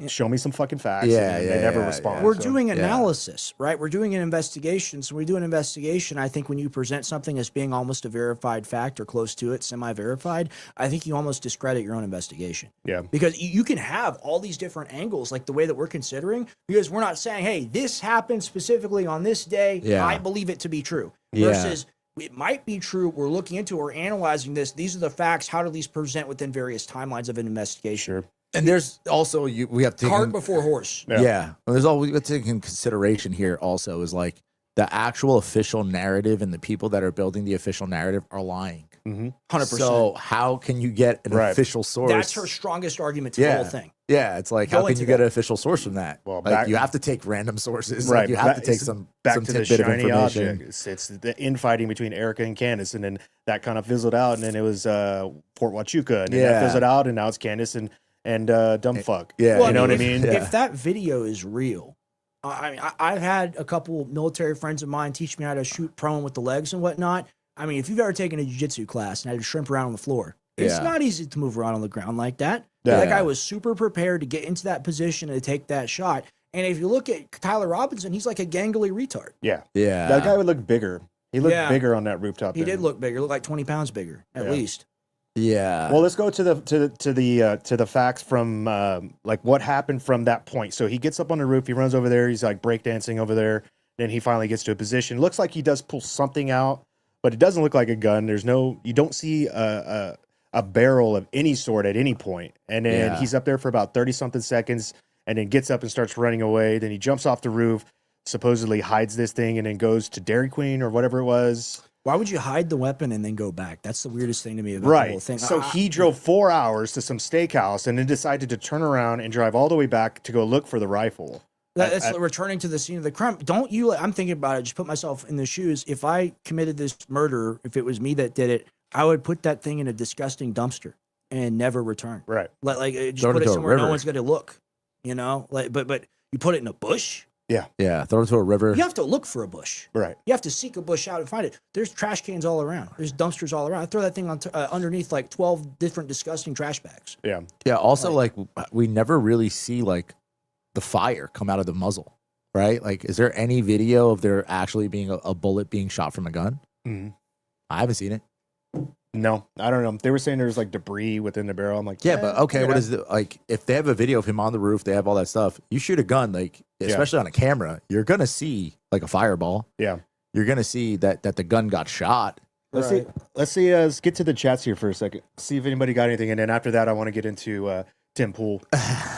Show me some fucking facts. Yeah, and yeah, they never yeah, respond. We're so. doing analysis, right? We're doing an investigation. So when we do an investigation, I think when you present something as being almost a verified fact or close to it, semi-verified, I think you almost discredit your own investigation. Yeah. Because you can have all these different angles, like the way that we're considering, because we're not saying, hey, this happened specifically on this day. Yeah. I believe it to be true. Yeah. Versus it might be true. We're looking into it. We're analyzing this. These are the facts. How do these present within various timelines of an investigation? Sure. And there's also we have to Cart before horse. Yeah. Well, there's all we have to take in consideration here also is like the actual official narrative and the people that are building the official narrative are lying. Mhm. 100%. So how can you get an Right. official source? That's her strongest argument to the whole thing. Yeah, it's like, Go how can into you get that. an official source from that? Well, Like, back- you have to take random sources. Right. Like, you have to Back- take it's some back some to the tidbit of shiny information. object. It's the infighting between Erica and Candace, and then that kind of fizzled out, and then it was Port Huachuca, and then that Yeah. fizzled out, and now it's Candace and dumb fuck. Yeah, Well, you know what I mean? Yeah. If that video is real, I mean, I've had a couple military friends of mine teach me how to shoot prone with the legs and whatnot. I mean, if you've ever taken a jiu-jitsu class and had to shrimp around on the floor, it's Yeah. not easy to move around on the ground like that. Yeah. That guy was super prepared to get into that position and to take that shot. And if you look at Tyler Robinson, he's like a gangly retard. Yeah. Yeah. That guy would look bigger. He looked Yeah. bigger on that rooftop. He there. did look bigger, looked like 20 pounds bigger at Yeah. least. Yeah. Well, let's go to the facts from like what happened from that point. So he gets up on the roof, he runs over there, he's like breakdancing over there. Then he finally gets to a position. Looks like he does pull something out, but it doesn't look like a gun. You don't see a barrel of any sort at any point. And then Yeah. he's up there for about 30 something seconds, and then gets up and starts running away. Then he jumps off the roof, supposedly hides this thing, and then goes to Dairy Queen or whatever it was. Why would you hide the weapon and then go back? That's the weirdest thing to me about the whole Right. thing. So he drove 4 hours to some steakhouse and then decided to turn around and drive all the way back to go look for the rifle. That's returning to the scene of the crime. Don't you? I'm thinking about it. Just put myself in the shoes. If I committed this murder, if it was me that did it, I would put that thing in a disgusting dumpster and never return. Right. Like just Throw it put it into a somewhere no river. one's going to look. You know, like but you put it in a bush. Yeah. Throw it into a river. You have to look for a bush. Right. You have to seek a bush out and find it. There's trash cans all around. There's dumpsters all around. I throw that thing on underneath like 12 different disgusting trash bags. Yeah. Yeah. Also, like, we never really see like the fire come out of the muzzle, right? Like, is there any video of there actually being a bullet being shot from a gun? Mhm. I haven't seen it. No, I don't know. They were saying there's like debris within the barrel. I'm like, Yeah, but okay, check it what out. is it like? If they have a video of him on the roof, they have all that stuff. You shoot a gun, like especially on a camera, you're gonna see like a fireball. Yeah. You're gonna see that the gun got shot. Let's Right. see. Let's get to the chats here for a second. See if anybody got anything, and then after that, I want to get into Tim Pool.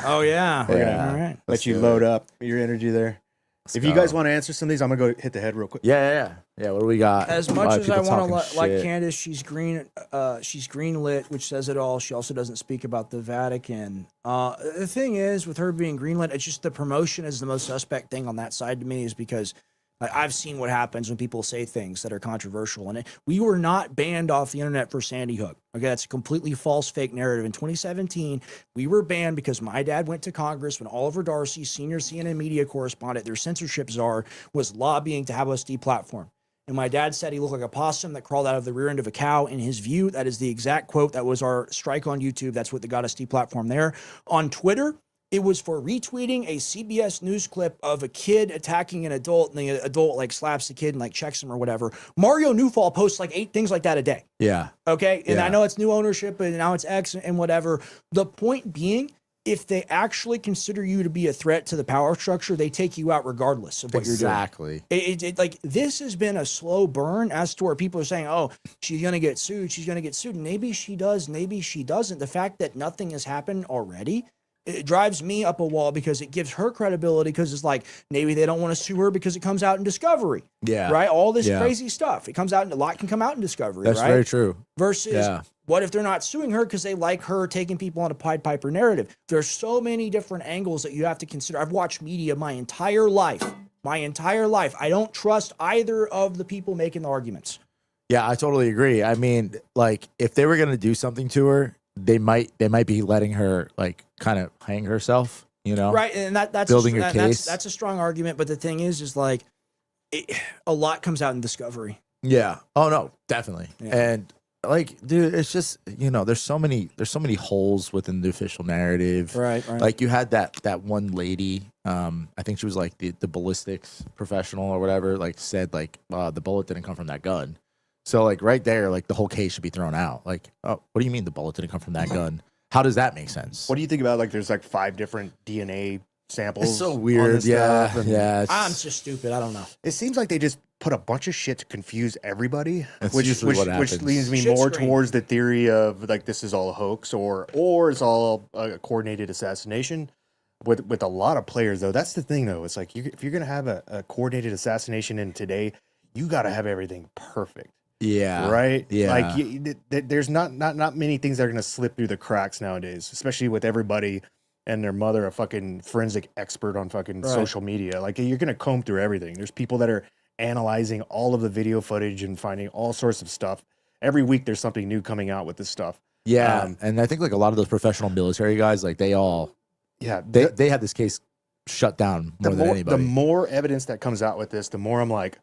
Oh yeah. Yeah. All right. Let you do load it. up your energy there. Let's If you go. guys want to answer some of these, I'm gonna go hit the head real quick. Yeah. What do we got? As A lot much of as I people want to talking like shit. Candace, she's green lit, which says it all. She also doesn't speak about the Vatican. The thing is, with her being green lit, it's just the promotion is the most suspect thing on that side to me, is because I've seen what happens when people say things that are controversial. And we were not banned off the internet for Sandy Hook. Okay, that's a completely false, fake narrative. In 2017, we were banned because my dad went to Congress when Oliver Darcy, senior CNN media correspondent, their censorship czar, was lobbying to have us deplatform. And my dad said he looked like a possum that crawled out of the rear end of a cow. In his view, that is the exact quote. That was our strike on YouTube. That's what got us deplatformed there. On Twitter, it was for retweeting a CBS News clip of a kid attacking an adult, and the adult like slaps the kid and like checks him or whatever. Mario Newfall posts like 8 things like that a day. Yeah. Okay. And Yeah. I know it's new ownership and now it's X and whatever. The point being, if they actually consider you to be a threat to the power structure, they take you out regardless of what you're doing. Exactly. Like this has been a slow burn as to where people are saying, oh, she's going to get sued. She's going to get sued. Maybe she does. Maybe she doesn't. The fact that nothing has happened already, it drives me up a wall because it gives her credibility, because it's like, maybe they don't want to sue her because it comes out in Discovery. Yeah. Right. All this Yeah. crazy stuff. It comes out in a lot can come out in Discovery. That's right. very true. Versus Yeah. what if they're not suing her because they like her taking people on a Pied Piper narrative? There's so many different angles that you have to consider. I've watched media my entire life. I don't trust either of the people making the arguments. Yeah, I totally agree. I mean, like, if they were gonna do something to her, they might be letting her like kind of hang herself, you know? Right. And that's Building a, your that- case. That's a strong argument. But the thing is like a lot comes out in Discovery. Yeah. Oh no, definitely. Yeah. And like, dude, it's just, you know, there's so many holes within the official narrative. Right. Like, you had that one lady, I think she was like the ballistics professional or whatever, like said like the bullet didn't come from that gun. So like right there, like the whole case should be thrown out. Like, oh, what do you mean the bullet didn't come from that gun? How does that make sense? What do you think about like there's like 5 different DNA samples? It's so on weird. this Yeah. stuff, and Yeah. I'm just stupid. I don't know. It seems like they just put a bunch of shit to confuse everybody, That's which usually what happens. leads me Shit more screen. towards the theory of like this is all a hoax or it's all a coordinated assassination. With a lot of players though, that's the thing though. It's like if you're gonna have a coordinated assassination in today, you got to have everything perfect. Yeah. Right? Yeah. Like there's not many things that are going to slip through the cracks nowadays, especially with everybody and their mother a fucking forensic expert on fucking social media. Like you're going to comb through everything. There's people that are analyzing all of the video footage and finding all sorts of stuff. Every week there's something new coming out with this stuff. Yeah. And I think like a lot of those professional military guys, like they had this case shut down more than anybody. The more evidence that comes out with this, the more I'm like,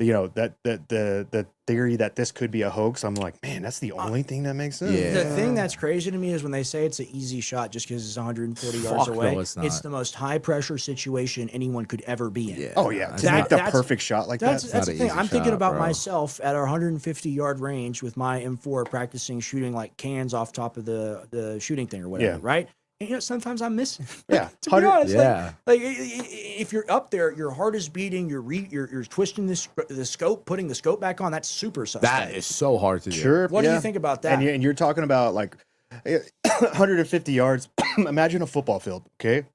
you know, that the theory that this could be a hoax, I'm like, man, that's the only thing that makes sense. Yeah. The thing that's crazy to me is when they say it's an easy shot just because it's 140 yards away. No, it's not. It's the most high pressure situation anyone could ever be in. Yeah. Oh yeah, to make the perfect shot like that. That's the thing. I'm thinking about bro. myself at our 150 yard range with my M4 practicing shooting like cans off top of the shooting thing or whatever, Yeah. right? And, you know, sometimes I'm missing. Yeah, To be honest, yeah. like if you're up there, your heart is beating, you're twisting the scope, putting the scope back on. That's super suspect. That is so hard to do. Sure. What do yeah. you think about that? And you're talking about like 150 yards. Imagine a football field, okay?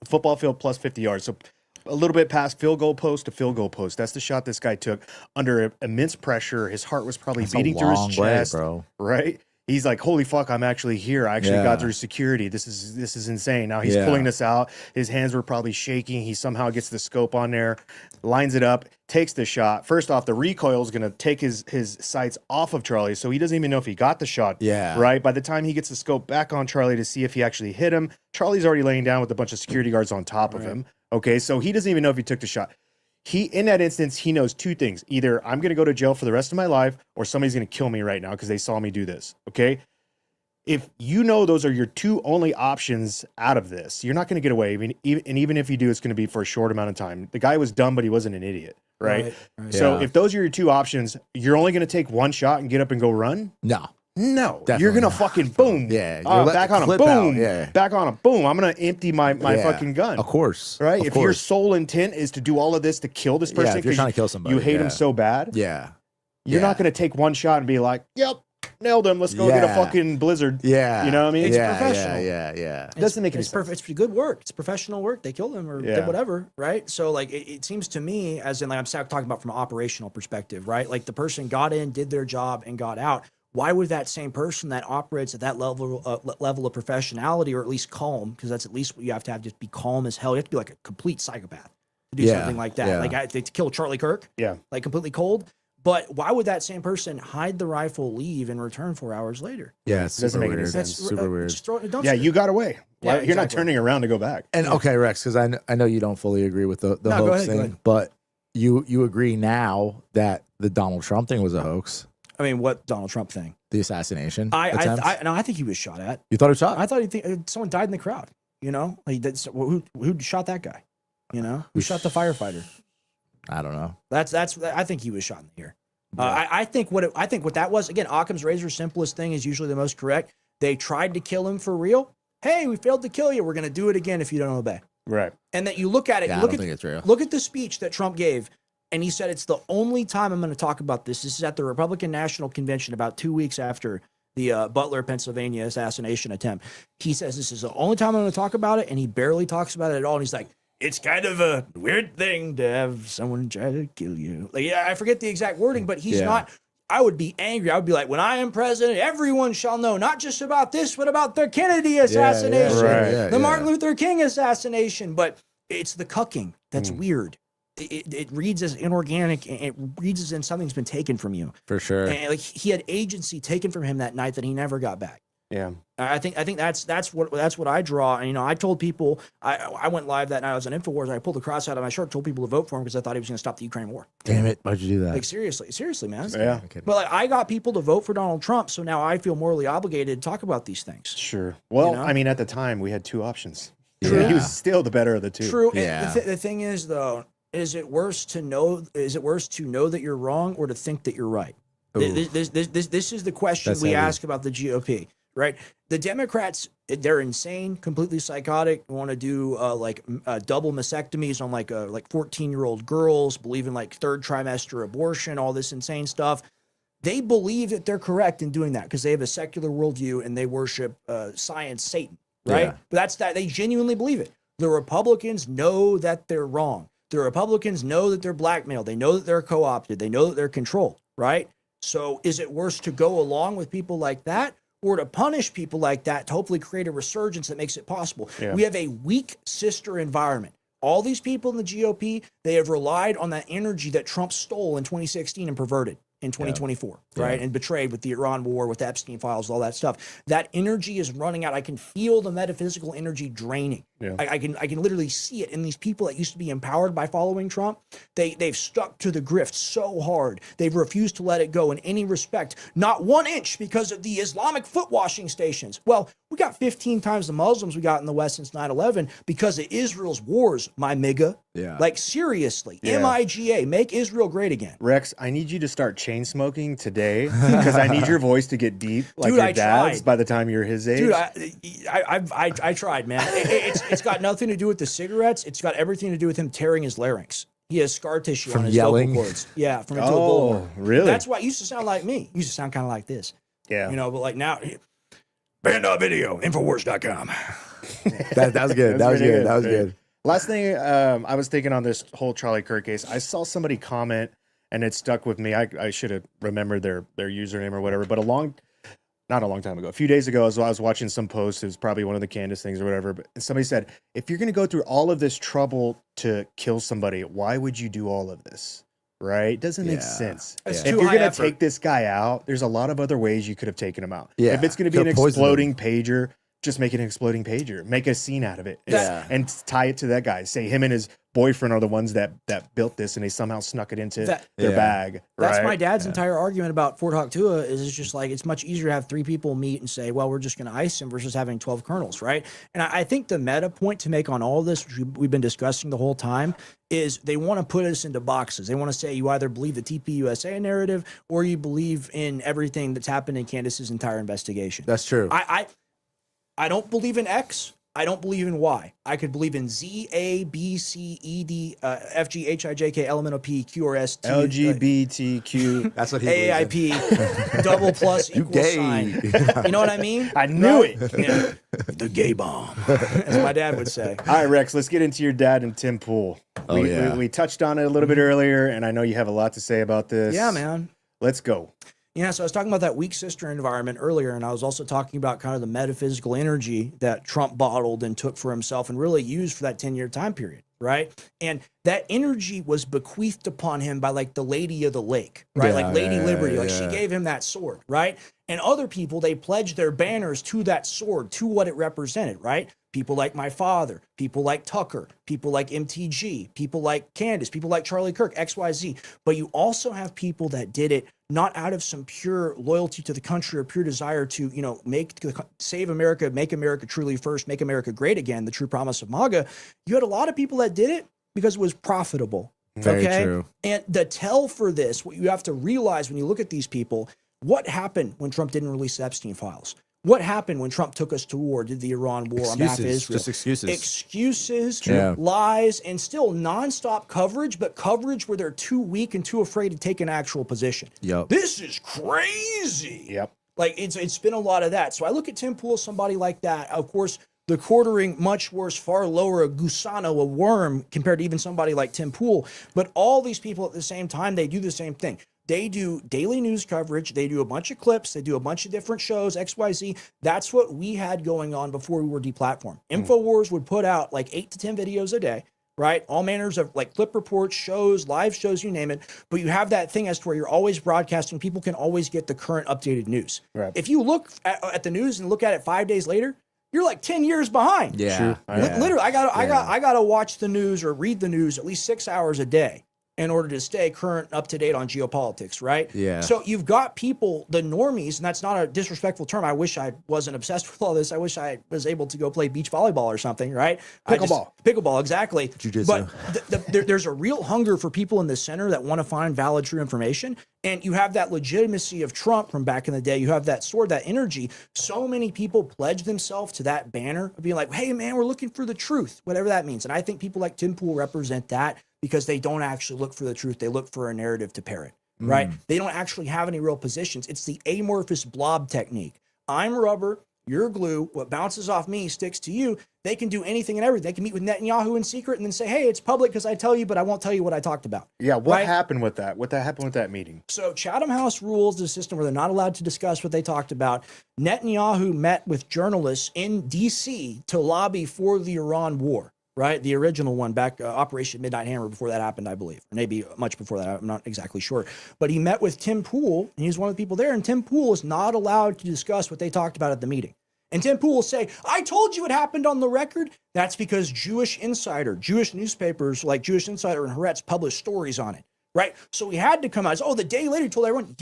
A football field plus 50 yards. So a little bit past field goal post to field goal post. That's the shot this guy took under immense pressure. His heart was probably That's beating a through his long way, chest, bro. right? He's like, holy fuck, I'm actually here. I actually got through security. This is insane. Now he's pulling this out. His hands were probably shaking. He somehow gets the scope on there, lines it up, takes the shot. First off, the recoil is going to take his sights off of Charlie, so he doesn't even know if he got the shot. Yeah. Right? By the time he gets the scope back on Charlie to see if he actually hit him, Charlie's already laying down with a bunch of security guards on top of him. Okay, so he doesn't even know if he took the shot. In that instance, he knows two things. Either I'm going to go to jail for the rest of my life or somebody's going to kill me right now because they saw me do this. Okay? If you know those are your two only options out of this, you're not going to get away. I mean, even if you do, it's going to be for a short amount of time. The guy was dumb, but he wasn't an idiot, right? So if those are your two options, you're only going to take one shot and get up and go run? No. Definitely you're going to fucking boom. Yeah. Back on him. Boom. Back on him. Boom. I'm going to empty my fucking gun. Of course. Right? Of If course. your sole intent is to do all of this to kill this person if you're trying to kill somebody, you hate him so bad, you're not going to take one shot and be like, yep, nailed him. Let's go get a fucking blizzard. Yeah. You know what I mean? It's professional. Yeah. It doesn't make any sense. It's good work. It's professional work. They killed him or did whatever, right? So like it seems to me, as in like I'm talking about from an operational perspective, right? Like the person got in, did their job, and got out. Why would that same person that operates at that level of professionality, or at least calm, because that's at least what you have to have, just be calm as hell. You have to be like a complete psychopath to do something like that. Yeah. Like to kill Charlie Kirk, like completely cold. But why would that same person hide the rifle, leave, and return 4 hours later? Yeah, it's Doesn't super make any weird. sense. That's super weird. Just throw it in a dumpster. Yeah, you got away. Yeah, You're not exactly. turning around to go back. And okay, Rex, because I know you don't fully agree with the No, go hoax ahead, go thing, ahead. but you agree now that the Donald Trump thing was a hoax, I mean, what Donald Trump thing? the assassination I attempt? think he was shot at. You thought it was shot? I thought someone died in the crowd. You know, like who shot that guy? You know, who shot the firefighter? I don't know. I think he was shot in the ear. I think what that was, again, Occam's razor, simplest thing is usually the most correct. They tried to kill him for real. Hey, we failed to kill you. We're going to do it again if you don't obey. Right. And that you look at it. Yeah, I don't think it's real. Look at the speech that Trump gave. And he said, it's the only time I'm going to talk about this. This is at the Republican National Convention about 2 weeks after the Butler, Pennsylvania assassination attempt. He says, this is the only time I'm going to talk about it. And he barely talks about it at all. And he's like, it's kind of a weird thing to have someone try to kill you. Like, yeah, I forget the exact wording, but he's not. I would be angry. I would be like, when I am president, everyone shall know not just about this, but about the Kennedy assassination, the Martin Luther King assassination. But it's the cucking that's weird. It reads as inorganic, and it reads as in something's been taken from you. For sure. And like he had agency taken from him that night that he never got back. Yeah. I think that's what I draw. And, you know, I told people, I went live that night. I was on InfoWars, and I pulled the cross out of my shirt, told people to vote for him because I thought he was going to stop the Ukraine war. Damn it. Why'd you do that? Like, seriously, man. Yeah. But like, I got people to vote for Donald Trump, so now I feel morally obligated to talk about these things. Sure. Well, You know? I mean, at the time, we had two options. True. He was still the better of the two. True. Yeah. And the thing is, though, is it worse to know that you're wrong or to think that you're right? This is the question That's we heavy. ask about the GOP, right? The Democrats, they're insane, completely psychotic, want to do double mastectomies on like 14-year-old girls, believe in like third trimester abortion, all this insane stuff. They believe that they're correct in doing that because they have a secular worldview and they worship science, Satan, right? Yeah. But they genuinely believe it. The Republicans know that they're wrong. The Republicans know that they're blackmailed. They know that they're co-opted. They know that they're controlled, right? So is it worse to go along with people like that or to punish people like that to hopefully create a resurgence that makes it possible? Yeah. We have a weak sister environment. All these people in the GOP, they have relied on that energy that Trump stole in 2016 and perverted in 2024, right? And betrayed with the Iran war, with the Epstein files, all that stuff. That energy is running out. I can feel the metaphysical energy draining. Yeah. I can literally see it in these people that used to be empowered by following Trump. They've stuck to the grift so hard. They've refused to let it go in any respect, not 1 inch, because of the Islamic foot washing stations. Well, we got 15 times the Muslims we got in the West since 9/11 because of Israel's wars, my MIGA. Yeah. Like seriously, Yeah. MIGA, make Israel great again. Rex, I need you to start chain smoking today because I need your voice to get deep like Dude, your I dad's tried. by the time you're his age. Dude, I tried, man. It's got nothing to do with the cigarettes. It's got everything to do with him tearing his larynx. He has scar tissue From on his yelling? vocal cords. Yeah, from into a Oh, bullhorn. really? That's why it used to sound like me. It used to sound kind of like this. Yeah. You know, but like now, Band Video, Infowars.com. That was good. That was pretty good. That was Pretty good. Last thing I was thinking on this whole Charlie Kirk case, I saw somebody comment and it stuck with me. I should have remembered their username or whatever, but not a long time ago, a few days ago, I was watching some post. It was probably one of the Candace things or whatever. But somebody said, if you're going to go through all of this trouble to kill somebody, why would you do all of this? Right? Doesn't make Yeah. sense. It's If too you're high going to effort. take this guy out, there's a lot of other ways you could have taken him out. Yeah. If it's going to be an Could've poisoned exploding pager, just make it an exploding pager. Make a scene out of it. Yeah. And tie it to that guy. Say him and his boyfriend are the ones that built this and they somehow snuck it into That- their Yeah. bag. That's right? my dad's entire argument about Fort Hawk-Tua is it's just like it's much easier to have 3 people meet and say, well, we're just going to ice him versus having 12 colonels, right? And I think the meta point to make on all of this, which we've been discussing the whole time, is they want to put us into boxes. They want to say you either believe the TPUSA narrative or you believe in everything that's happened in Candace's entire investigation. That's true. I don't believe in X. I don't believe in Y. I could believe in Z, A, B, C, E, D, F, G, H, I, J, K, L, M, N, O, P, Q, R, S, T, LGBTQ. That's what he believes in. AAIP, double plus You equal gay. sign. You know what I mean? I knew it. Yeah. The gay bomb, as my dad would say. All right, Rex, let's get into your dad and Tim Pool. Oh, yeah. We touched on it a little bit earlier, and I know you have a lot to say about this. Yeah, man. Let's go. Yeah, so I was talking about that weak sister environment earlier, and I was also talking about kind of the metaphysical energy that Trump bottled and took for himself and really used for that 10-year time period, right? And that energy was bequeathed upon him by like the Lady of the Lake, right? Yeah, Like Lady yeah, Liberty, like yeah. she gave him that sword, right? And other people, they pledged their banners to that sword, to what it represented, right? People like my father, people like Tucker, people like MTG, people like Candace, people like Charlie Kirk, XYZ. But you also have people that did it not out of some pure loyalty to the country or pure desire to, you know, save America, make America truly first, make America great again, the true promise of MAGA. You had a lot of people that did it because it was profitable. Very true. And the tell for this, what you have to realize when you look at these people, what happened when Trump didn't release the Epstein files? What happened when Trump took us to war, did the Iran war on behalf of Excuses. Israel? Just excuses. Excuses, Yeah. lies, and still nonstop coverage, but coverage where they're too weak and too afraid to take an actual position. Yep. This is crazy. Yep. Like it's been a lot of that. So I look at Tim Pool, somebody like that. Of course, the quartering much worse, far lower, a gusano, a worm, compared to even somebody like Tim Pool. But all these people at the same time, they do the same thing. They do daily news coverage. They do a bunch of clips. They do a bunch of different shows, XYZ. That's what we had going on before we were deplatformed. InfoWars would put out like 8 to 10 videos a day, right? All manners of like clip reports, shows, live shows, you name it. But you have that thing as to where you're always broadcasting. People can always get the current updated news. Right. If you look at the news and look at it 5 days later, you're like 10 years behind. Yeah. True. Yeah. Literally, I gotta watch the news or read the news at least 6 hours a day in order to stay current, up to date on geopolitics, right? Yeah. So you've got people, the normies, and that's not a disrespectful term. I wish I wasn't obsessed with all this. I wish I was able to go play beach volleyball or something, right? Pickleball, exactly. Jiu-jitsu. But there's a real hunger for people in the center that want to find valid, true information. And you have that legitimacy of Trump from back in the day. You have that sword, that energy. So many people pledge themselves to that banner of being like, hey, man, we're looking for the truth, whatever that means. And I think people like Tim Pool represent that because they don't actually look for the truth. They look for a narrative to parrot, right? They don't actually have any real positions. It's the amorphous blob technique. I'm rubber. you're glue. What bounces off me sticks to you. They can do anything and everything. They can meet with Netanyahu in secret and then say, hey, it's public because I tell you, but I won't tell you what I talked about. Yeah, what happened with that? What happened with that meeting? So Chatham House rules the system where they're not allowed to discuss what they talked about. Netanyahu met with journalists in D.C. to lobby for the Iran war, right? The original one back, Operation Midnight Hammer, before that happened, I believe. Or maybe much before that. I'm not exactly sure. But he met with Tim Pool, and he's one of the people there, and Tim Pool is not allowed to discuss what they talked about at the meeting. And Tim Pool will say, I told you it happened on the record. That's because Jewish Insider, Jewish newspapers like Jewish Insider and Haaretz published stories on it, right? So he had to come out. Oh, the day later he told everyone,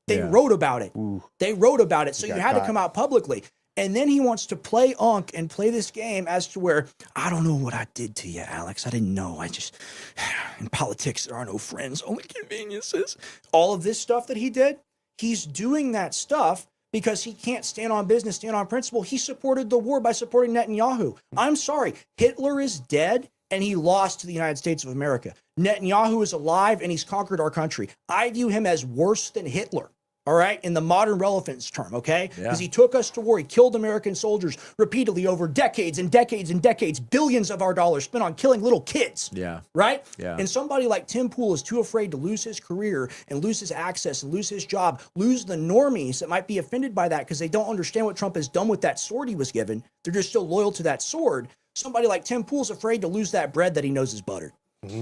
they wrote about it. Ooh. They wrote about it. So you had caught. to come out publicly. And then he wants to play Unc and play this game as to where, I don't know what I did to you, Alex. I didn't know. In politics, there are no friends, only conveniences. All of this stuff that he did, he's doing that stuff because he can't stand on business, stand on principle. He supported the war by supporting Netanyahu. I'm sorry. Hitler is dead and he lost to the United States of America. Netanyahu is alive and he's conquered our country. I view him as worse than Hitler. All right, in the modern relevance term, okay? Because he took us to war. He killed American soldiers repeatedly over decades and decades and decades, billions of our dollars spent on killing little kids. Yeah. Right? Yeah. And somebody like Tim Pool is too afraid to lose his career and lose his access and lose his job, lose the normies that might be offended by that because they don't understand what Trump has done with that sword he was given. They're just still loyal to that sword. Somebody like Tim Pool's afraid to lose that bread that he knows is buttered.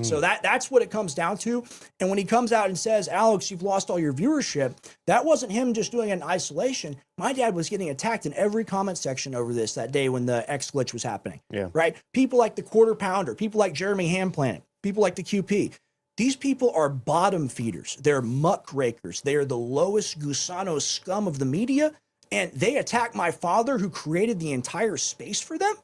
So that's what it comes down to. And when he comes out and says, Alex, you've lost all your viewership, that wasn't him just doing it in isolation. My dad was getting attacked in every comment section over this that day when the X glitch was happening. Yeah. Right? People like the Quarter Pounder, people like Jeremy Hamplanet, people like the QP. These people are bottom feeders. They're muck rakers. They are the lowest gusano scum of the media. And they attack my father who created the entire space for them?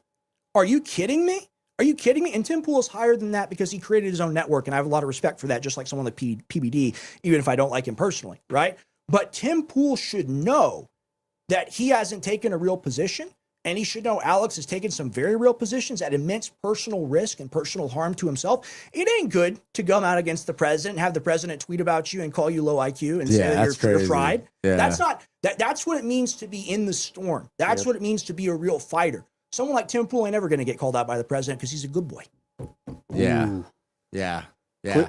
Are you kidding me? Are you kidding me? And Tim Pool is higher than that because he created his own network, and I have a lot of respect for that, just like someone like PBD, even if I don't like him personally, right? But Tim Pool should know that he hasn't taken a real position, and he should know Alex has taken some very real positions at immense personal risk and personal harm to himself. It ain't good to come out against the president, have the president tweet about you and call you low IQ and say that you're fried. Yeah. That's what it means to be in the storm. That's what it means to be a real fighter. Someone like Tim Pool ain't never going to get called out by the president because he's a good boy. Yeah. Ooh. Yeah.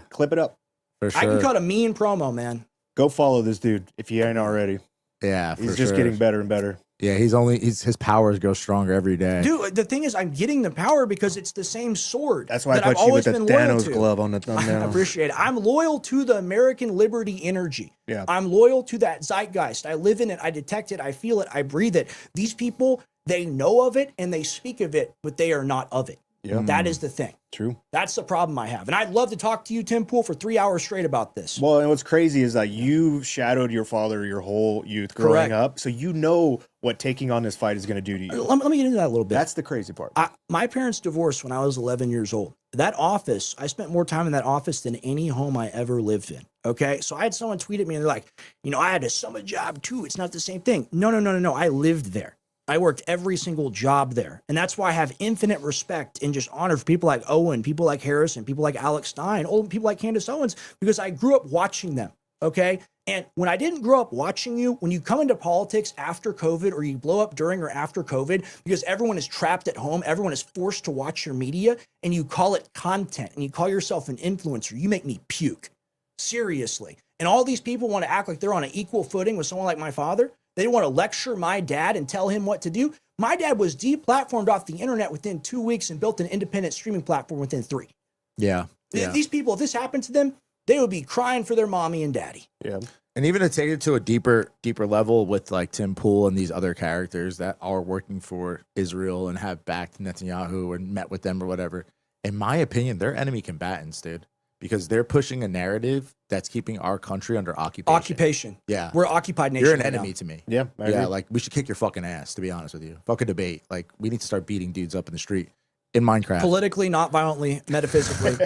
Clip it up. For sure. I can cut a mean promo, man. Go follow this dude if you ain't already. Yeah, he's just getting better and better. Yeah, his powers grow stronger every day. Dude, the thing is, I'm getting the power because it's the same sword. That's why I put you with the Thanos glove on the thumbnail. I appreciate it. I'm loyal to the American liberty energy. Yeah. I'm loyal to that zeitgeist. I live in it. I detect it. I feel it. I breathe it. These people, they know of it and they speak of it, but they are not of it. Yeah. That is the thing. True. That's the problem I have. And I'd love to talk to you, Tim Pool, for 3 hours straight about this. Well, and what's crazy is that you shadowed your father your whole youth growing up. So you know what taking on this fight is going to do to you. Let me get into that a little bit. That's the crazy part. My parents divorced when I was 11 years old. That office, I spent more time in that office than any home I ever lived in. Okay. So I had someone tweet at me and they're like, I had a summer job too. It's not the same thing. No. I lived there. I worked every single job there. And that's why I have infinite respect and just honor for people like Owen, people like Harrison, people like Alex Stein, old people like Candace Owens, because I grew up watching them. Okay. And when I didn't grow up watching you, when you come into politics after COVID or you blow up during or after COVID, because everyone is trapped at home, everyone is forced to watch your media and you call it content and you call yourself an influencer, you make me puke. Seriously. And all these people want to act like they're on an equal footing with someone like my father. They want to lecture my dad and tell him what to do. My dad was deplatformed off the internet within 2 weeks and built an independent streaming platform within 3. Yeah. These people, if this happened to them, they would be crying for their mommy and daddy. Yeah. And even to take it to a deeper level with like Tim Pool and these other characters that are working for Israel and have backed Netanyahu and met with them or whatever. In my opinion, they're enemy combatants, dude. Because they're pushing a narrative that's keeping our country under occupation. Yeah. We're an occupied nation. You're an enemy to me. Yeah. Yeah. Like, we should kick your fucking ass, to be honest with you. Fuck a debate. Like, we need to start beating dudes up in the street. in Minecraft. Politically, not violently, metaphysically.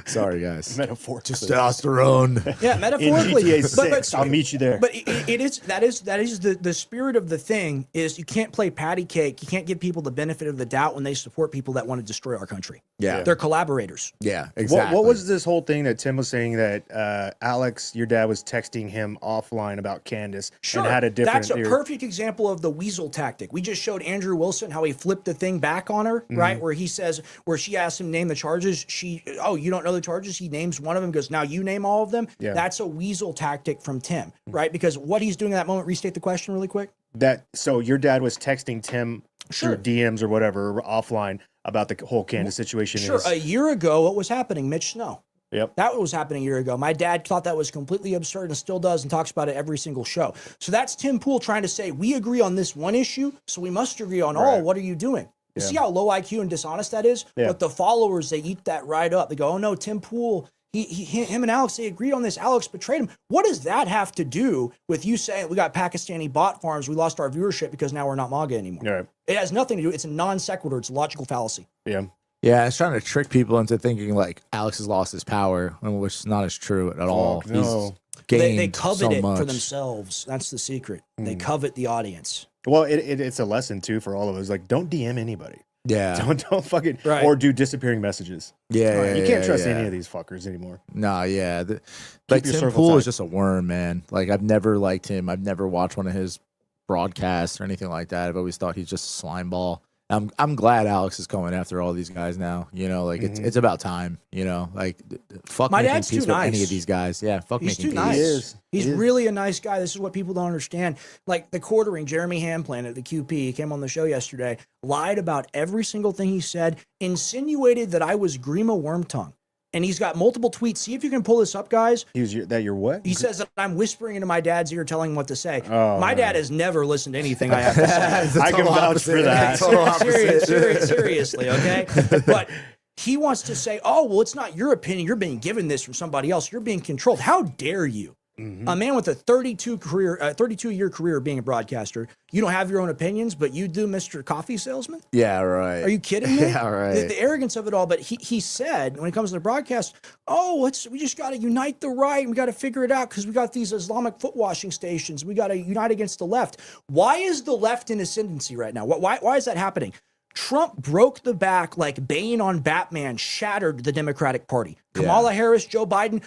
Sorry, guys. Metaphorically. Testosterone. Yeah, In metaphorically. GTA 6, I'll meet you there. But that is the spirit of the thing is you can't play patty cake. You can't give people the benefit of the doubt when they support people that want to destroy our country. Yeah. They're collaborators. Yeah, exactly. What was this whole thing that Tim was saying that Alex, your dad, was texting him offline about Candace and had a different That's a theory? perfect example of the weasel tactic. We just showed Andrew Wilson how he flipped the thing back on her, right? Where he says, where she asked him to name the charges. You don't know the charges? He names one of them, goes, now you name all of them. Yeah. That's a weasel tactic from Tim, right? Because what he's doing at that moment, restate the question really quick. So your dad was texting Tim Sure. through DMs or whatever offline about the whole Candace situation. Sure. A year ago, what was happening? Mitch Snow. Yep. That was happening a year ago. My dad thought that was completely absurd and still does and talks about it every single show. So that's Tim Pool trying to say, we agree on this one issue, so we must agree on all. What are you doing? You see how low IQ and dishonest that is? Yeah. But the followers, they eat that right up. They go, oh no, Tim Pool, him and Alex, they agreed on this. Alex betrayed him. What does that have to do with you saying we got Pakistani bot farms, we lost our viewership because now we're not MAGA anymore? Right. It has nothing to do. It's a non sequitur. It's a logical fallacy. Yeah. Yeah, it's trying to trick people into thinking like Alex has lost his power, which is not as true at all. Fuck no. He's They gained covet so it much. for themselves. That's the secret. They covet the audience. Well, it's a lesson too for all of us. Like, don't DM anybody. Yeah. Don't fucking Right. or do disappearing messages. Yeah, You can't trust yeah. any of these fuckers anymore. No, yeah. Like your Tim circle Pool tight. is just a worm, man. Like I've never liked him. I've never watched one of his broadcasts or anything like that. I've always thought he's just a slime ball. I'm glad Alex is going after all these guys now. You know, like it's about time. You know, like fuck My making dad's peace too with nice. any of these guys. Yeah, fuck He's making too peace. nice. He is. He's He is. really a nice guy. This is what people don't understand. Like the quartering, Jeremy Hamplan at the QP, he came on the show yesterday, lied about every single thing he said, insinuated that I was Grima Wormtongue. And he's got multiple tweets. See if you can pull this up, guys. You're what? He says that I'm whispering into my dad's ear, telling him what to say. Oh, my dad has never listened to anything I have to say. I can vouch for that. Seriously, okay? But he wants to say, oh, well, it's not your opinion. You're being given this from somebody else. You're being controlled. How dare you? A man with a 32-year career being a broadcaster, you don't have your own opinions, but you do, Mr. Coffee Salesman? Yeah, right. Are you kidding me? Yeah, right. The arrogance of it all. But he said, when it comes to the broadcast, we just got to unite the right. We got to figure it out because we got these Islamic foot washing stations. We got to unite against the left. Why is the left in ascendancy right now? Why is that happening? Trump broke the back like Bane on Batman, shattered the Democratic Party. Kamala Harris, Joe Biden,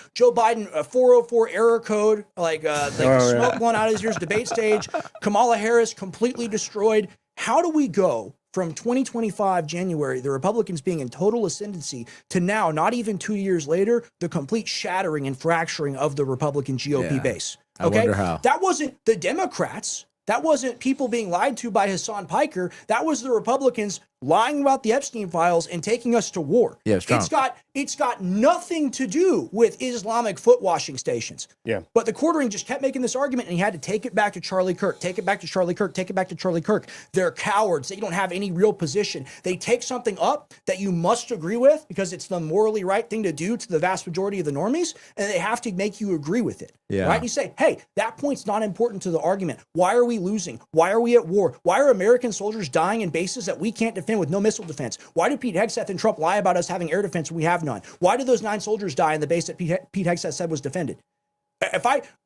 a 404 error code, smoke blown out of his ears, debate stage. Kamala Harris completely destroyed. How do we go from 2025 January, the Republicans being in total ascendancy, to now, not even 2 years later, the complete shattering and fracturing of the Republican GOP base? I wonder how. That wasn't the Democrats. That wasn't people being lied to by Hassan Piker. That was the Republicans lying about the Epstein files and taking us to war. Yeah, it's Trump. It's got nothing to do with Islamic foot washing stations. Yeah. But the quartering just kept making this argument, and he had to take it back to Charlie Kirk, take it back to Charlie Kirk, take it back to Charlie Kirk. They're cowards. They don't have any real position. They take something up that you must agree with because it's the morally right thing to do to the vast majority of the normies, and they have to make you agree with it. Yeah. Right? And you say, hey, that point's not important to the argument. Why are we losing? Why are we at war? Why are American soldiers dying in bases that we can't defend with no missile defense? Why do Pete Hegseth and Trump lie about us having air defense when we have none? Why did those 9 soldiers die in the base that Pete Hegseth said was defended?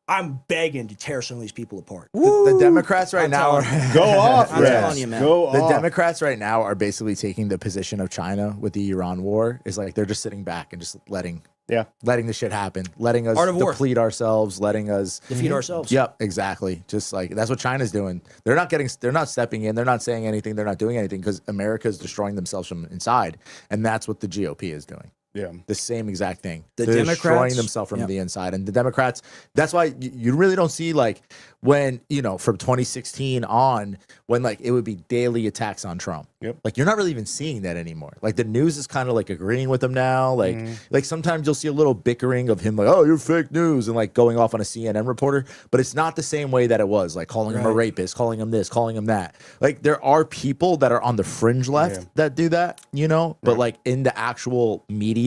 I'm begging to tear some of these people apart. The Democrats right now are Go off, I'm Rex. telling you, man. Go the off. Democrats right now are basically taking the position of China with the Iran war. Is like they're just sitting back and just letting the shit happen, letting us Art of war. deplete ourselves, letting us Defeat ourselves. Yep, exactly. Just like that's what China's doing. They're not stepping in. They're not saying anything. They're not doing anything because America is destroying themselves from inside, and that's what the GOP is doing. Yeah. The same exact thing. The They're Democrats- destroying themselves from the inside. And the Democrats, that's why you really don't see like when, from 2016 on, when like it would be daily attacks on Trump. Yep. Like you're not really even seeing that anymore. Like the news is kind of like agreeing with him now. Like, like sometimes you'll see a little bickering of him like, oh, you're fake news, and like going off on a CNN reporter, but it's not the same way that it was, like calling him a rapist, calling him this, calling him that. Like there are people that are on the fringe left that do that, but like in the actual media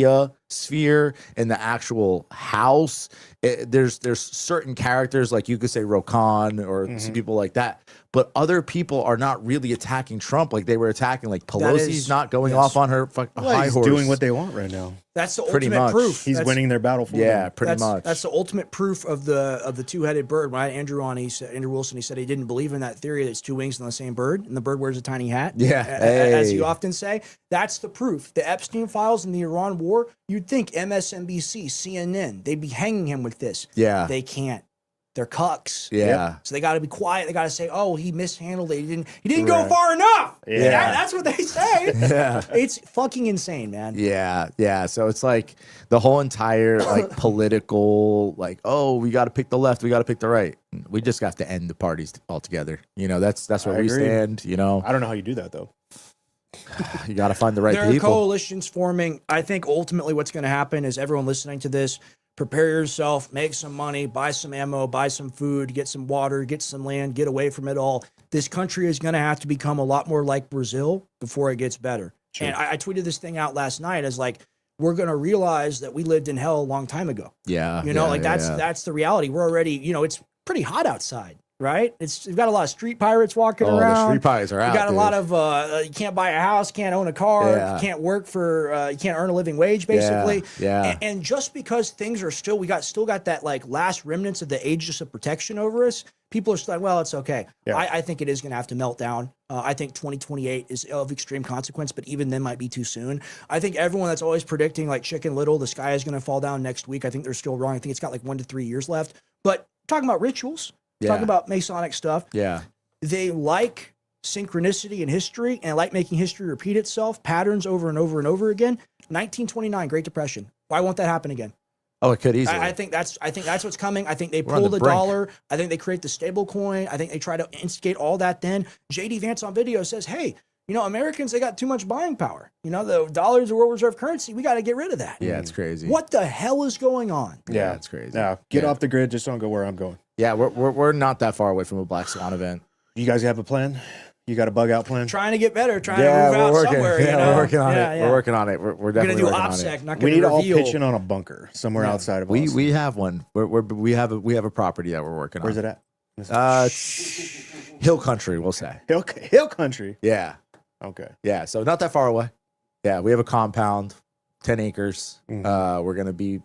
sphere, in the actual house, there's certain characters, like you could say Rokan or some people like that, but other people are not really attacking Trump like they were attacking. Like Pelosi's is- not going yes. off on her high He's horse. doing what they want right now. That's the Pretty ultimate much. proof. He's That's- winning their battle for Yeah, them. pretty much. That's the ultimate proof of the two-headed bird. When I had Andrew on, Andrew Wilson, he said he didn't believe in that theory that it's two wings on the same bird, and the bird wears a tiny hat. Yeah, as hey. you often say. That's the proof. The Epstein files and the Iran war. You'd think MSNBC, CNN, they'd be hanging him with this. Yeah. They can't. They're cucks. Yeah. So they got to be quiet. They got to say, "Oh, he mishandled it. He didn't go Right. far enough." Yeah. That's what they say. Yeah. It's fucking insane, man. Yeah, yeah. So it's like the whole entire like political, like, oh, we got to pick the left, we got to pick the right. We just have to end the parties altogether. You know, that's where I we agree. stand. You know, I don't know how you do that though. you got to find the right There are people. coalitions forming. I think ultimately what's going to happen is everyone listening to this, prepare yourself, make some money, buy some ammo, buy some food, get some water, get some land, get away from it all. This country is going to have to become a lot more like Brazil before it gets better. Sure. And I tweeted this thing out last night as like, we're going to realize that we lived in hell a long time ago. Yeah, You know, yeah, like yeah, that's the reality. We're already, you know, it's pretty hot outside, right? We've got a lot of street pirates walking Oh, around. the street pirates are You out. got a dude. lot of you can't buy a house, can't own a car, Yeah. you can't work for, you can't earn a living wage, basically. yeah. And just because things are still got that like last remnants of the aegis of protection over us. People are still like, well, it's okay. Yeah. I think it is going to have to melt down. I think 2028 is of extreme consequence, but even then might be too soon. I think everyone that's always predicting like Chicken Little, the sky is going to fall down next week. I think they're still wrong. I think it's got like 1 to 3 years left. But talking about rituals, talking about Masonic stuff, Yeah, they like synchronicity in history and like making history repeat itself, patterns over and over and over again. 1929, Great Depression. Why won't that happen again? oh, it could easily. I think that's what's coming. I think they We're on pull the the brink. dollar. I think they create the stable coin. I think they try to instigate all that. Then JD Vance on video says, "Hey, you know, Americans, they got too much buying power. You know, the dollar is the world reserve currency. We got to get rid of that." yeah, it's crazy. What the hell is going on? Yeah, it's crazy. Yeah, get Yeah. off the grid. Just don't go where I'm going. Yeah, we're not that far away from a Black Swan event. You guys have a plan? You got a bug out plan? Trying to get better. Trying Yeah, to move we're out working. somewhere. Yeah, You know? we're working on Yeah, it. yeah. We're working on it. We're We're gonna definitely do working on OPSEC. it. Not We gonna need to all reveal. pitch in on a bunker somewhere outside of Austin. We have one. We have a property that we're working Where's on. it at? It's Hill Country, we'll say. Hill Country. Yeah. Okay. Yeah. So not that far away. Yeah. We have a compound, 10 acres. Mhm. We're going to be,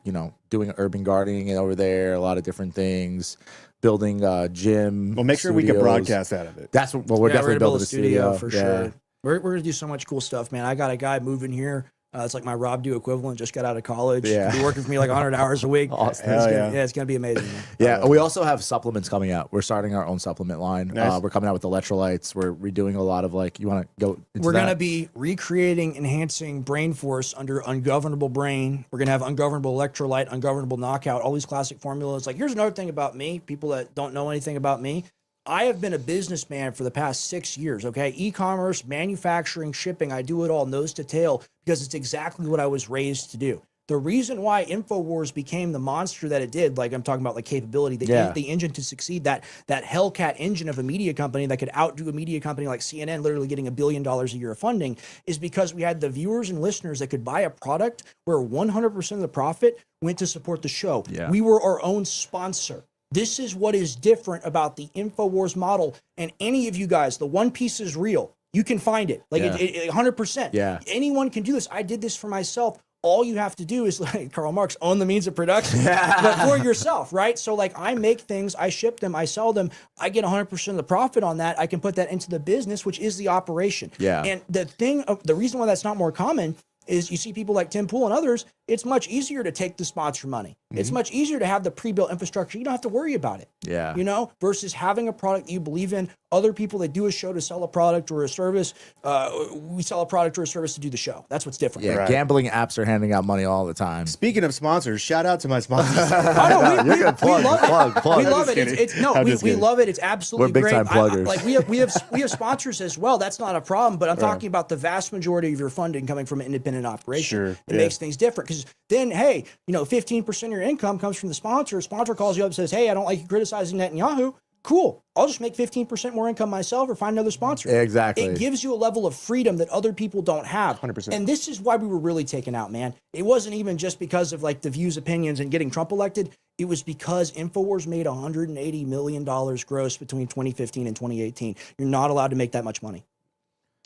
doing urban gardening over there, a lot of different things, building a gym. Well, make sure we can studios. broadcast out of it. That's what, well, we're Yeah, definitely gonna build building a a studio for Yeah. sure. We're gonna do so much cool stuff, man. I got a guy moving here. It's like my Rob Dew equivalent. Just got out of college. Yeah. Be working for me like 100 hours a week. Awesome. It's Hell gonna, yeah. it's gonna be amazing. Man. Yeah, we also have supplements coming out. We're starting our own supplement line. Nice. We're coming out with electrolytes. We're redoing a lot of you want to go into We're that? gonna be recreating, enhancing brain force under ungovernable brain. We're gonna have ungovernable electrolyte, ungovernable knockout, all these classic formulas. Like, here's another thing about me. People that don't know anything about me. I have been a businessman for the past 6 years, okay? E-commerce, manufacturing, shipping, I do it all nose to tail because it's exactly what I was raised to do. The reason why InfoWars became the monster that it did, like I'm talking about, like capability, the engine to succeed, that Hellcat engine of a media company that could outdo a media company like CNN, literally getting $1 billion a year of funding, is because we had the viewers and listeners that could buy a product where 100% of the profit went to support the show. Yeah. We were our own sponsor. This is what is different about the InfoWars model. And any of you guys, the One Piece is real. You can find it. Like, Yeah. it 100%. Yeah. Anyone can do this. I did this for myself. All you have to do is, like Karl Marx, own the means of production, but for yourself, right? So, like, I make things, I ship them, I sell them, I get 100% of the profit on that. I can put that into the business, which is the operation. Yeah. And the reason why that's not more common is you see people like Tim Pool and others, it's much easier to take the sponsor money. It's much easier to have the pre-built infrastructure. You don't have to worry about it. Yeah. Versus having a product that you believe in. Other people that do a show to sell a product or a service, we sell a product or a service to do the show. That's what's different. Yeah, Right. gambling apps are handing out money all the time. Speaking of sponsors, shout out to my sponsors. Oh, no, we love it. plug. We love just it. kidding. We love it. It's absolutely We're big great. time pluggers. Like we have sponsors as well. That's not a problem. But I'm talking about the vast majority of your funding coming from an independent operation. Sure, It yeah. makes things different because then, hey, 15% of your income comes from the sponsor. Sponsor calls you up and says, "Hey, I don't like you criticizing Netanyahu." Cool. I'll just make 15% more income myself or find another sponsor. Exactly. It gives you a level of freedom that other people don't have. 100%. And this is why we were really taken out, man. It wasn't even just because of like the views, opinions, and getting Trump elected. It was because InfoWars made $180 million gross between 2015 and 2018. You're not allowed to make that much money.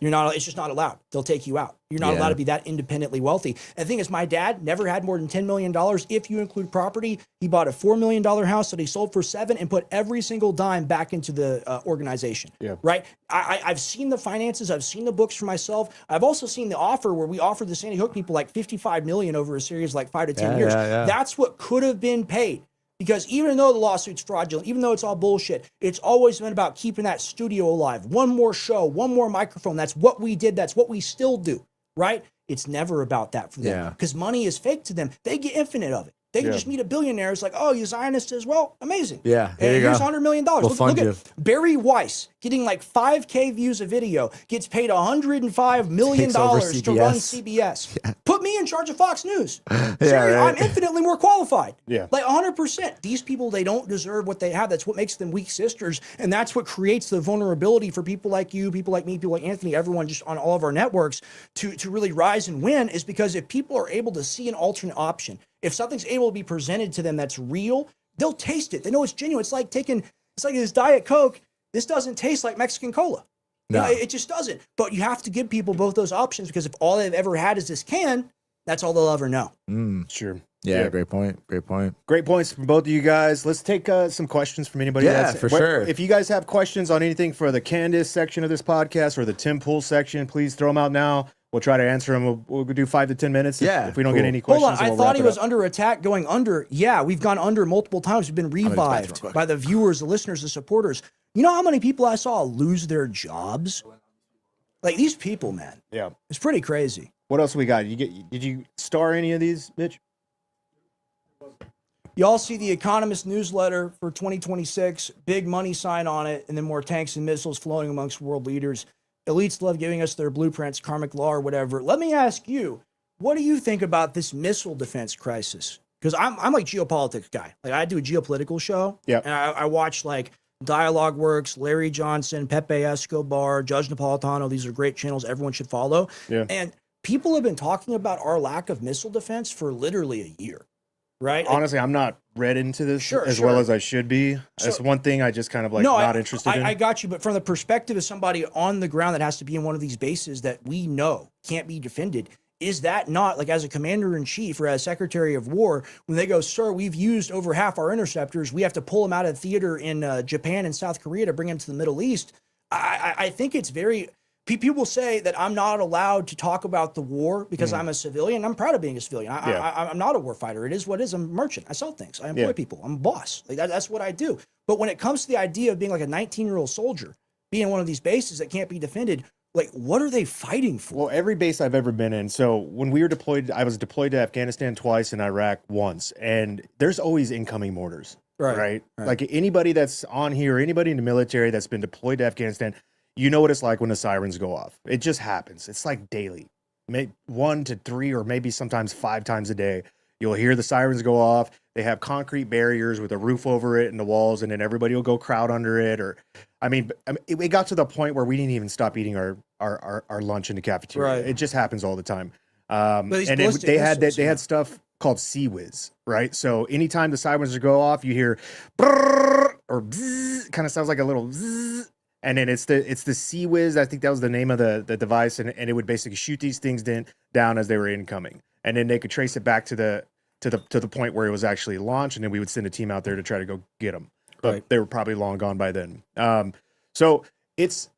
You're not, it's just not allowed. They'll take you out. You're not allowed to be that independently wealthy. And the thing is, my dad never had more than $10 million. If you include property, he bought a $4 million house that he sold for $7 million and put every single dime back into the organization. Yeah. Right. I've seen the finances. I've seen the books for myself. I've also seen the offer where we offered the Sandy Hook people like $55 million over a series like 5 to 10 years. That's what could have been paid. Because even though the lawsuit's fraudulent, even though it's all bullshit, it's always been about keeping that studio alive. One more show, one more microphone. That's what we did. That's what we still do, right? It's never about that for them. Because money is fake to them. They get infinite of it. They can just meet a billionaire. It's like, oh, you Zionist as well? Amazing. Yeah, and here's go. $100 million. We'll Look at Barry Weiss getting like 5K views a video, gets paid $105 million to run CBS. Put me in charge of Fox News. Seriously, I'm infinitely more qualified. Like 100%. These people, they don't deserve what they have. That's what makes them weak sisters. And that's what creates the vulnerability for people like you, people like me, people like Anthony, everyone just on all of our networks to really rise and win, is because if people are able to see an alternate option, if something's able to be presented to them that's real, they'll taste it. They know it's genuine. It's like this Diet Coke. This doesn't taste like Mexican cola. No, it just doesn't. But you have to give people both those options, because if all they've ever had is this can, that's all they'll ever know. Sure. Yeah, great point. Great point. Great points from both of you guys. Let's take some questions from anybody. Sure. If you guys have questions on anything for the Candace section of this podcast or the Tim Pool section, please throw them out now. We'll try to answer them. We'll do 5 to 10 minutes. If we don't get any questions. Hold on. I thought he was under attack going under. Yeah, we've gone under multiple times. We've been revived by the viewers, the listeners, the supporters. You know how many people I saw lose their jobs? Like these people, man. Yeah. It's pretty crazy. What else we got? Did you star any of these, Mitch? Y'all see the Economist newsletter for 2026, big money sign on it, and then more tanks and missiles flowing amongst world leaders. Elites love giving us their blueprints, karmic law or whatever. Let me ask you, what do you think about this missile defense crisis? Because I'm like geopolitics guy. Like I do a geopolitical show. Yeah. And I watch like Dialogue Works, Larry Johnson, Pepe Escobar, Judge Napolitano. These are great channels everyone should follow. Yeah. And people have been talking about our lack of missile defense for literally a year. Right. Honestly, I'm not read into this as well as I should be. That's one thing I just kind of like not interested in. I got you. But from the perspective of somebody on the ground that has to be in one of these bases that we know can't be defended, is that not like as a commander in chief or as secretary of war, when they go, sir, we've used over half our interceptors, we have to pull them out of theater in Japan and South Korea to bring them to the Middle East. I think it's very... People say that I'm not allowed to talk about the war because I'm a civilian. I'm proud of being a civilian. I'm not a war fighter. It is what it is. I'm a merchant. I sell things. I employ people. I'm a boss. Like that's what I do. But when it comes to the idea of being like a 19-year-old soldier, being in one of these bases that can't be defended, like what are they fighting for? Well, every base I've ever been in. So when we were deployed, I was deployed to Afghanistan twice and Iraq once. And there's always incoming mortars. Right. Like anybody that's on here, anybody in the military that's been deployed to Afghanistan, you know what it's like when the sirens go off. It just happens. It's like daily. 1 to 3 or maybe sometimes 5 times a day. You'll hear the sirens go off. They have concrete barriers with a roof over it and the walls, and then everybody will go crowd under it. Or, it got to the point where we didn't even stop eating our lunch in the cafeteria. Right. It just happens all the time. They had stuff called Sea-Whiz, right? So anytime the sirens go off, you hear brrr or bzzz, kind of sounds like a little bzzz. And then it's the Sea-Whiz. I think that was the name of the device, and it would basically shoot these things down as they were incoming, and then they could trace it back to the point where it was actually launched, and then we would send a team out there to try to go get them. But they were probably long gone by then. So it's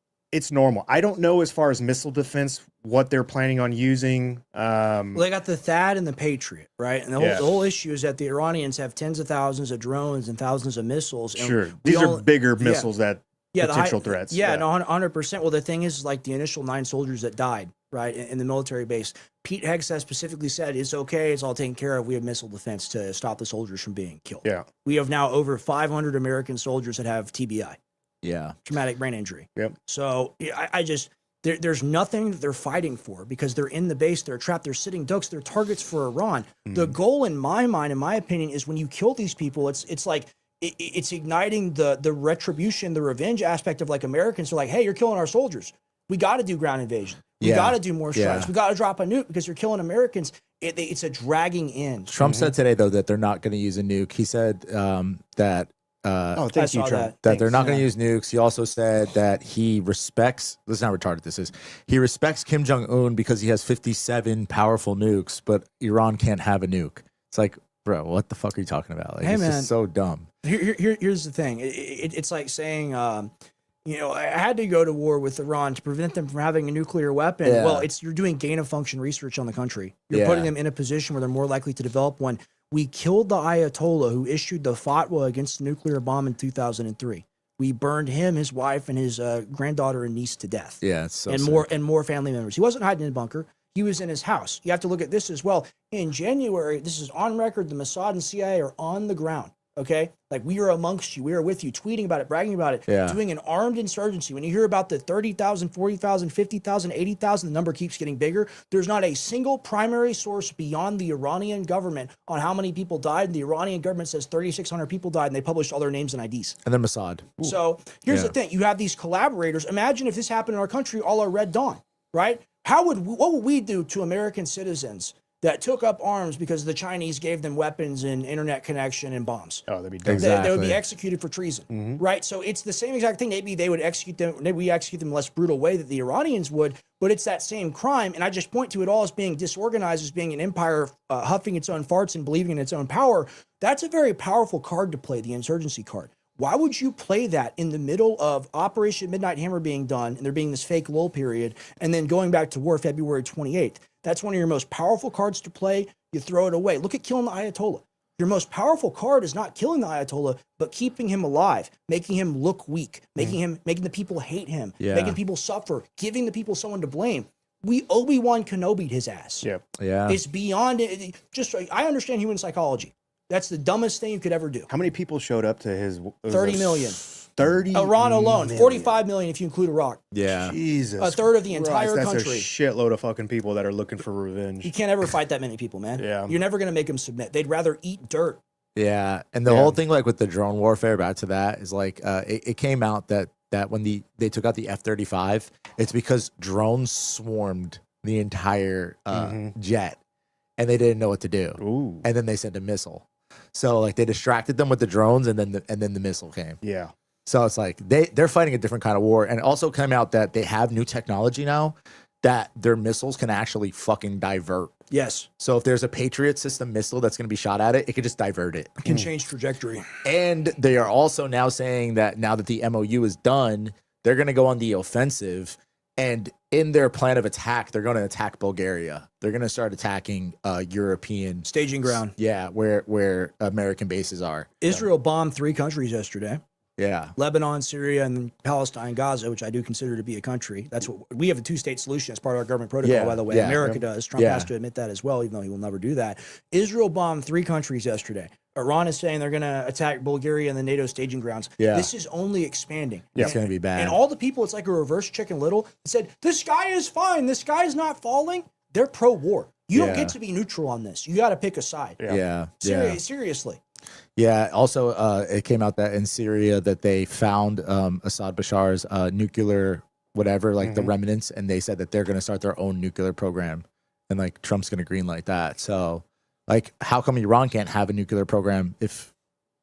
normal. I don't know as far as missile defense what they're planning on using. Well, they got the THAAD and the Patriot, right? And the whole issue is that the Iranians have tens of thousands of drones and thousands of missiles. And these are bigger missiles that. Potential threats. No, 100%. Well, the thing is, like the initial 9 soldiers that died, right, in the military base, Pete Hegseth specifically said, it's okay, it's all taken care of. We have missile defense to stop the soldiers from being killed. Yeah. We have now over 500 American soldiers that have TBI. Yeah. Traumatic brain injury. Yep. So there's nothing that they're fighting for because they're in the base, they're trapped, they're sitting ducks, they're targets for Iran. The goal in my mind, in my opinion, is when you kill these people, it's like it's igniting the retribution, the revenge aspect of like Americans are like, hey, you're killing our soldiers. We got to do ground invasion. We got to do more strikes. We got to drop a nuke because you're killing Americans. It's a dragging in. Trump said today, though, that they're not going to use a nuke. He said that Thank you, Trump. that they're not going to use nukes. He also said that he respects, listen how retarded this is. He respects Kim Jong-un because he has 57 powerful nukes, but Iran can't have a nuke. It's like, bro, what the fuck are you talking about? Like, Hey, it's man. just so dumb. Here's the thing. It's like saying, I had to go to war with Iran to prevent them from having a nuclear weapon. Yeah. Well, you're doing gain of function research on the country. You're putting them in a position where they're more likely to develop one. We killed the Ayatollah who issued the fatwa against the nuclear bomb in 2003. We burned him, his wife, and his granddaughter and niece to death. Yeah, it's so and sick. more family members. He wasn't hiding in a bunker. He was in his house. You have to look at this as well. In January, this is on record, the Mossad and CIA are on the ground. Okay? Like, we are amongst you. We are with you, tweeting about it, bragging about it, doing an armed insurgency. When you hear about the 30,000, 40,000, 50,000, 80,000, the number keeps getting bigger. There's not a single primary source beyond the Iranian government on how many people died. The Iranian government says 3,600 people died, and they published all their names and IDs. And then Mossad. So here's the thing. You have these collaborators. Imagine if this happened in our country, all our Red Dawn, right? What would we do to American citizens that took up arms because the Chinese gave them weapons and internet connection and bombs? Oh, that'd be dead. They would be executed for treason, right? So it's the same exact thing. Maybe they would execute them. Maybe we execute them in a less brutal way that the Iranians would, but it's that same crime. And I just point to it all as being disorganized, as being an empire huffing its own farts and believing in its own power. That's a very powerful card to play, the insurgency card. Why would you play that in the middle of Operation Midnight Hammer being done and there being this fake lull period and then going back to war February 28th? That's one of your most powerful cards to play. You throw it away. Look at killing the Ayatollah. Your most powerful card is not killing the Ayatollah, but keeping him alive, making him look weak, making the people hate him, making people suffer, giving the people someone to blame. Obi-Wan Kenobi'd his ass. Yeah. It's beyond it. I understand human psychology. That's the dumbest thing you could ever do. How many people showed up to his? 30 million. 30 Iran alone, million. 45 million if you include Iraq. Yeah. Jesus. A third of the Christ, entire that's country. a shitload of fucking people that are looking for revenge. You can't ever fight that many people, man. Yeah. You're never going to make them submit. They'd rather eat dirt. Yeah. And the whole thing, like with the drone warfare, back to that, is like it came out that when they took out the F-35, it's because drones swarmed the entire jet and they didn't know what to do. Ooh. And then they sent a missile. So like they distracted them with the drones and then the missile came. Yeah. So it's like they're fighting a different kind of war. And it also came out that they have new technology now that their missiles can actually fucking divert. Yes. So if there's a Patriot system missile that's going to be shot at it, it could just divert it. It can change trajectory. And they are also now saying that now that the MOU is done, they're going to go on the offensive. And in their plan of attack, they're going to attack Bulgaria. They're going to start attacking European Staging ground. Yeah, where American bases are. Israel bombed 3 countries yesterday. Yeah. Lebanon, Syria, and Palestine, Gaza, which I do consider to be a country. That's what we have a 2-state solution as part of our government protocol, by the way. America does. Trump has to admit that as well, even though he will never do that. Israel bombed 3 countries yesterday. Iran is saying they're going to attack Bulgaria and the NATO staging grounds. Yeah. This is only expanding. It's going to be bad. And all the people, it's like a reverse Chicken Little, that said, the sky is fine, the sky is not falling. They're pro-war. You don't get to be neutral on this. You got to pick a side. Seriously. Yeah. Also, it came out that in Syria that they found Assad Bashar's nuclear whatever, like the remnants, and they said that they're going to start their own nuclear program, and like Trump's going to greenlight that. So, like, how come Iran can't have a nuclear program if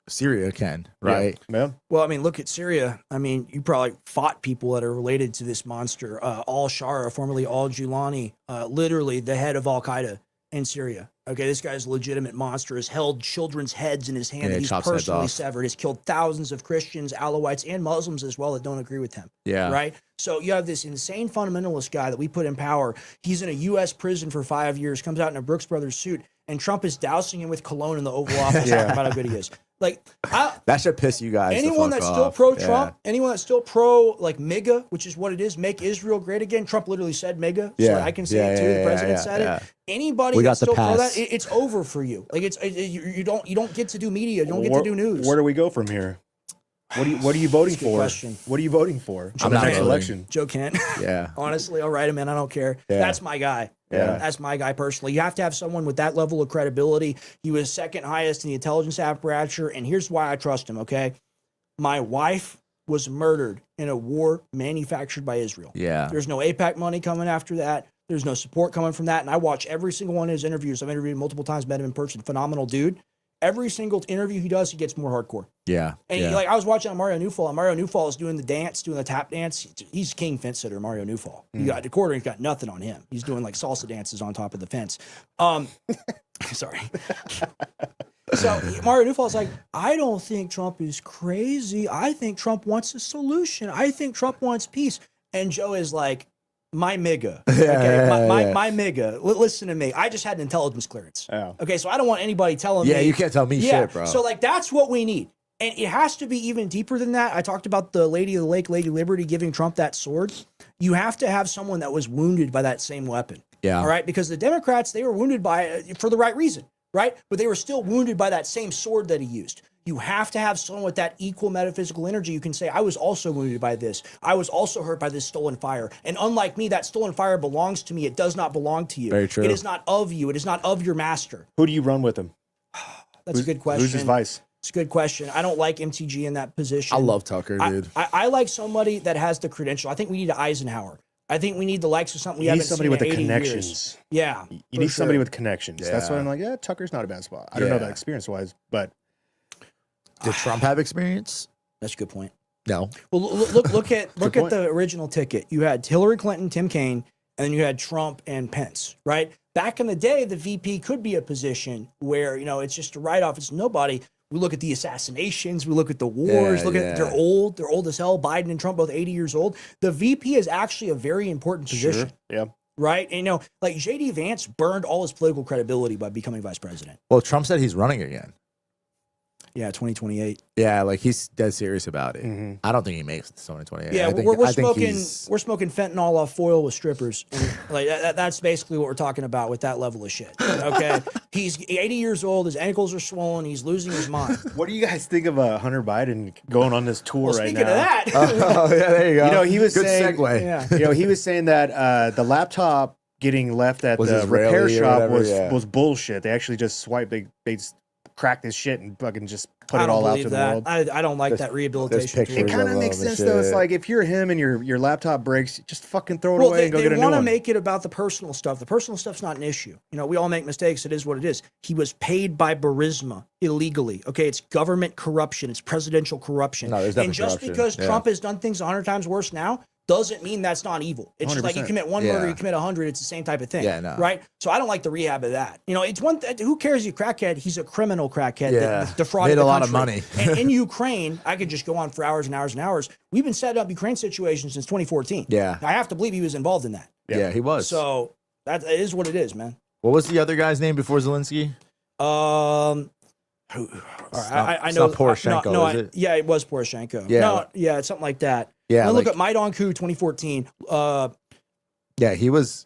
Syria can, right? Yeah. Well, I mean, look at Syria. I mean, you probably fought people that are related to this monster. Al-Shara, formerly Al-Julani, literally the head of Al-Qaeda in Syria. Okay, this guy's a legitimate monster, has held children's heads in his hand that he's personally severed, has killed thousands of Christians, Alawites, and Muslims as well that don't agree with him. Yeah. Right? So you have this insane fundamentalist guy that we put in power. He's in a U.S. prison for 5 years, comes out in a Brooks Brothers suit, and Trump is dousing him with cologne in the Oval Office talking about how good he is. Like, that should piss you guys. Anyone that's still pro-Trump, anyone that's still pro like MAGA, which is what it is, make Israel great again. Trump literally said MAGA, so I can say it too. The president said it. Anybody that's still pro that, it's over for you. Like you don't get to do media, you don't get to do news. Where do we go from here? What are you voting for? Question. What are you voting for? I'm the not next voting. election? Joe Kent. Yeah. Honestly, I'll write him in. I don't care. Yeah. That's my guy. Yeah. That's my guy personally. You have to have someone with that level of credibility. He was second highest in the intelligence apparatus, and here's why I trust him, okay? My wife was murdered in a war manufactured by Israel. Yeah. There's no AIPAC money coming after that. There's no support coming from that. And I watch every single one of his interviews. I've interviewed him multiple times, met him in person. Phenomenal dude. Every single interview he does, he gets more hardcore. Yeah. And yeah. like I was watching Mario Newfall, and Mario Newfall is doing the dance, doing the tap dance. He's king fence sitter, Mario Newfall. You got the quarter, he's got nothing on him. He's doing like salsa dances on top of the fence. Sorry. So Mario Newfall is like, I don't think Trump is crazy. I think Trump wants a solution. I think Trump wants peace. And Joe is like, my MIGA. Okay, my MIGA. Listen to me. I just had an intelligence clearance. Yeah. Okay, so I don't want anybody telling me. Yeah, you can't tell me shit, bro. So like that's what we need. And it has to be even deeper than that. I talked about the Lady of the Lake, Lady Liberty, giving Trump that sword. You have to have someone that was wounded by that same weapon. Yeah. All right. Because the Democrats, they were wounded by it for the right reason, right? But they were still wounded by that same sword that he used. You have to have someone with that equal metaphysical energy. You can say, I was also wounded by this. I was also hurt by this stolen fire. And unlike me, that stolen fire belongs to me. It does not belong to you. Very true. It is not of you. It is not of your master. Who do you run with him? That's a good question. Who's his vice? It's a good question. I don't like MTG in that position. I love Tucker, dude. I like somebody that has the credential. I think we need an Eisenhower. I think we need the likes of something we You need haven't somebody seen with in the 80 connections. years. Yeah. You need somebody with connections. That's Yeah. why I'm like, yeah, Tucker's not a bad spot. I don't know Yeah. that experience wise, but Did Trump have experience? That's a good point. No. Well, look at point. the original ticket. You had Hillary Clinton, Tim Kaine, and then you had Trump and Pence, right? Back in the day, the VP could be a position where, it's just a write-off. It's nobody. We look at the assassinations. We look at the wars. Yeah, look yeah. at they're old. They're old as hell. Biden and Trump both 80 years old. The VP is actually a very important position, yeah. right? And, like J.D. Vance burned all his political credibility by becoming vice president. Well, Trump said he's running again. Yeah, 2028. Yeah, like he's dead serious about it. Mhm. I don't think he makes it to 2028. Yeah, I think, we're I think smoking he's- we're smoking fentanyl off foil with strippers. And like that's basically what we're talking about with that level of shit. Okay, he's 80 years old. His ankles are swollen. He's losing his mind. What do you guys think of Hunter Biden going on this tour Well, right speaking now? of that, Oh, yeah, there you go. He was Good saying, segue. yeah. he was saying that the laptop getting left at Was the Israeli repair or shop whatever, was bullshit. They actually just swiped. They cracked his shit and fucking just put I it don't all out believe to the that. world. I don't like that rehabilitation. pictures tour. It kind of of makes them and sense though. It's shit. like if you're him and your laptop breaks, just fucking throw it Well, away they and go get a new want to one. make it about the personal stuff. The personal stuff's not an issue. We all make mistakes. It is what it is. He was paid by Burisma illegally. Okay, it's government corruption. It's presidential corruption. No, there's and definitely just corruption. because Yeah. Trump has done things 100 times worse now doesn't mean that's not evil. It's just like you 100%. commit one Yeah. murder, you commit 100. It's the same type of thing. Yeah, no. Right? So I don't like the rehab of that. It's one. Who cares? He's a crackhead. He's a criminal crackhead Yeah. that defrauded Made a the lot of country. money. And in Ukraine, I could just go on for hours and hours and hours. We've been setting up Ukraine situations since 2014. Yeah. I have to believe he was involved in that. Yeah, he was. So that it is what it is, man. What was the other guy's name before Zelensky? All right, I it's know. not Poroshenko, is it? Yeah, it was Poroshenko. Yeah. No, yeah, it's something like that. Yeah, Look like- at Maidan coup 2014. Yeah, he was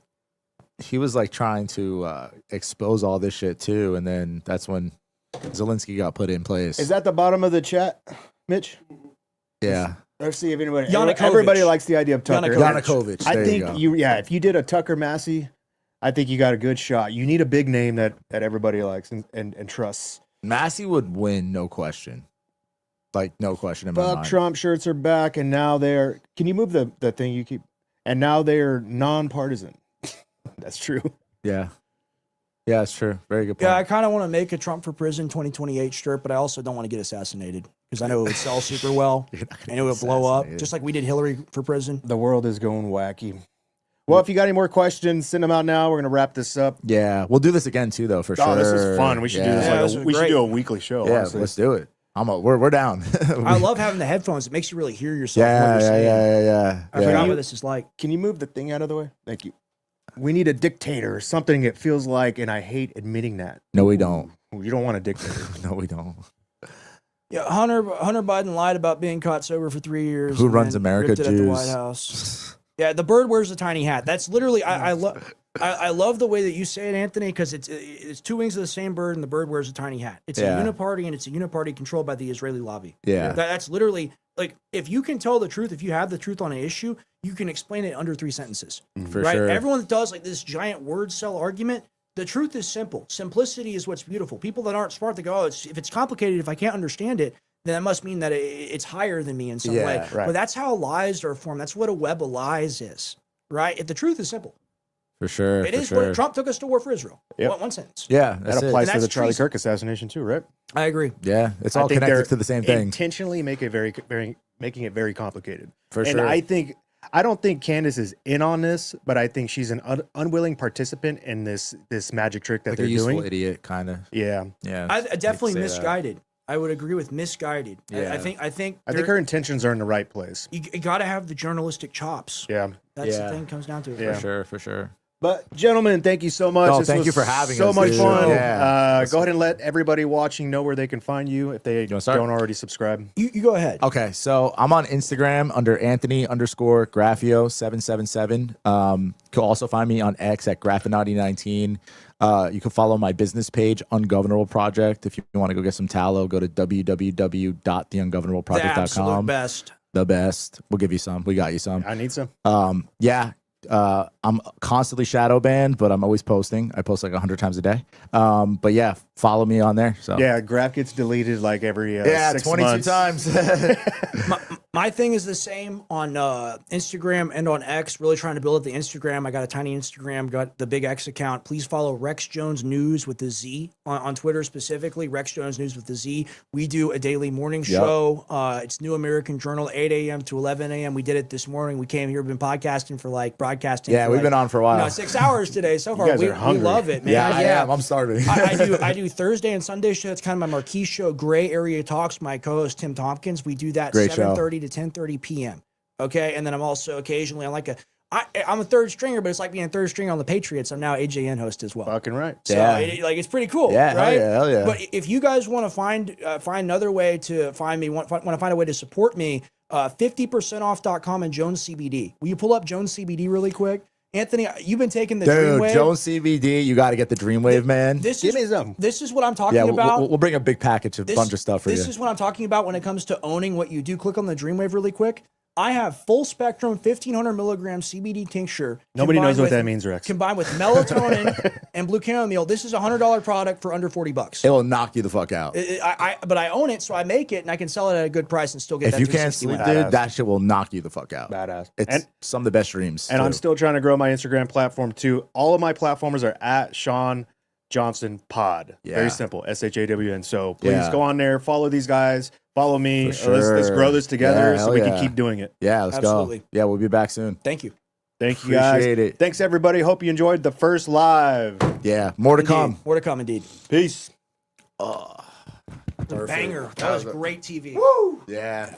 like trying to expose all this shit too, and then that's when Zelensky got put in place. Is that the bottom of the chat, Mitch? yeah, Let's see if anybody. Yanukovych. Everybody likes the idea of Tucker. Yanukovych. Yanukovych? I There think you go. if you did a Tucker Massey, I think you got a good shot. You need a big name that everybody likes and trusts. Massey would win, no question. Like no question in my Fuck mind. Trump shirts are back, and now they're. Can you move the thing you keep? And now they're nonpartisan. That's true. Yeah, yeah, it's true. Very good point. Yeah, I kind of want to make a Trump for prison 2028 shirt, but I also don't want to get assassinated because I know it would sell super well You're not gonna and it would get blow up, assassinated. just like we did Hillary for prison. The world is going wacky. Well, if you got any more questions, send them out now. We're gonna wrap this up. Yeah, we'll do this again too, though, for sure. Oh, this is fun. We should do this. Yeah, this was We should great. do a weekly show. Yeah, honestly. let's do it. We're down. I love having the headphones. It makes you really hear yourself. and what Yeah, you're yeah, saying. yeah. I forgot Yeah. what this is like. Can you move the thing out of the way? Thank you. We need a dictator or something. It feels like, and I hate admitting that. No, we don't. Ooh, you don't want a dictator. No, we don't. Yeah, Hunter Biden lied about being caught sober for 3 years. Who and runs then America? ripped it at the Jews. White House. Yeah, the bird wears a tiny hat. That's literally I love the way that you say it, Anthony, because it's two wings of the same bird, and the bird wears a tiny hat. It's Yeah. a uniparty, and it's a uniparty controlled by the Israeli lobby. Yeah. That's literally like if you can tell the truth, if you have the truth on an issue, you can explain it under 3 sentences. For right? sure. Everyone that does like this giant word cell argument, the truth is simple. Simplicity is what's beautiful. People that aren't smart, they go, if it's complicated, if I can't understand it, then that must mean that it's higher than me in some way. right. But that's how lies are formed. That's what a web of lies is, right? If the truth is simple. For sure. It for is sure. what Trump took us to war for Israel. Yep. One sentence. Yeah, That applies to And the that's Charlie treason. Kirk assassination too, right? I agree. Yeah, it's I all think connected they're to the same thing. Intentionally making it very complicated. For and sure. I don't think Candace is in on this, but I think she's an unwilling participant in this magic trick that Like they're a useful doing. idiot, kind of. Yeah, Yeah. I definitely say that. misguided. I would agree with misguided. Yeah. I think I think there- her intentions are in the right place. you got to have the journalistic chops. Yeah. That's Yeah. the thing. Comes down to it. Yeah. For sure. For sure. But gentlemen, thank you so much. Oh, This thank was you for having so us, much dude. fun. Yeah. Go ahead and let everybody watching know where they can find you if they wanna start? don't already subscribe. You go ahead. Okay, so I'm on Instagram under Anthony_Graffeo777. You can also find me on X at Graffinati19. You can follow my business page, Ungovernable Project. If you want to go get some tallow, go to The www.theungovernableproject.com. absolute best. The best. We'll give you some. We got you some. I need some. Yeah. I'm constantly shadow banned, but I'm always posting. I post like 100 times a day. But yeah, follow me on there. So Yeah, Graph gets deleted like every 6 22 months. times. My thing is the same on Instagram and on X. Really trying to build up the Instagram. I got a tiny Instagram, got the big X account. Please follow Rex Jones News with the Z on Twitter specifically. Rex Jones News with the Z. We do a daily morning show. It's New American Journal, 8 a.m. to 11 a.m. We did it this morning. We came here, been podcasting for broadcasting. Yeah, for we've been on for a while. 6 hours today so far. guys We are hungry. love it, man. yeah, I am. I'm starving. I do Thursday and Sunday show. It's kind of my marquee show. Gray Area Talks. My co-host Tim Tompkins. We do that Great show. 7:30 to 10:30 p.m. Okay, and then I'm also occasionally I'm a third stringer, but it's like being a third stringer on the Patriots. I'm now AJN host as well. Fucking right. So Yeah. it's pretty cool, Yeah, hell right? yeah, hell yeah. But if you guys want to find another way to find me, want to find a way to support me, 50percentoff.com and Jones CBD. Will you pull up Jones CBD really quick? Anthony, you've been taking the Dude, Dreamwave. Jones CBD, you got to get the Dreamwave, man. This Give me is some. this is what I'm talking Yeah, about. we'll bring a big package, bunch of stuff for you. This is what I'm talking about when it comes to owning what you do. Click on the Dreamwave really quick. I have full spectrum 1,500 milligram CBD tincture. Nobody knows combined what with- that means, Rex. Combined with melatonin and blue chamomile. This is a $100 product for under $40. It will knock you the fuck out. But I own it, so I make it, and I can sell it at a good price and still get If that you can't 360 sleep, win. dude, Badass. that shit will knock you the fuck out. Badass. It's And- some of the best dreams. And I'm too. still trying to grow my Instagram platform too. All of my platformers are at Shawn Johnson Pod. Yeah. Very simple. SHAWN. So please Yeah. go on there, follow these guys, follow me. For Let's sure. grow this together Yeah, so hell we yeah. can keep doing it. Yeah, let's Absolutely. go. Yeah, we'll be back soon. Thank you. Thank you guys. Appreciate it. Thanks everybody. Hope you enjoyed the first live. Yeah, more to Indeed. come. More to come, indeed. Peace. Banger. That was great TV. Yeah.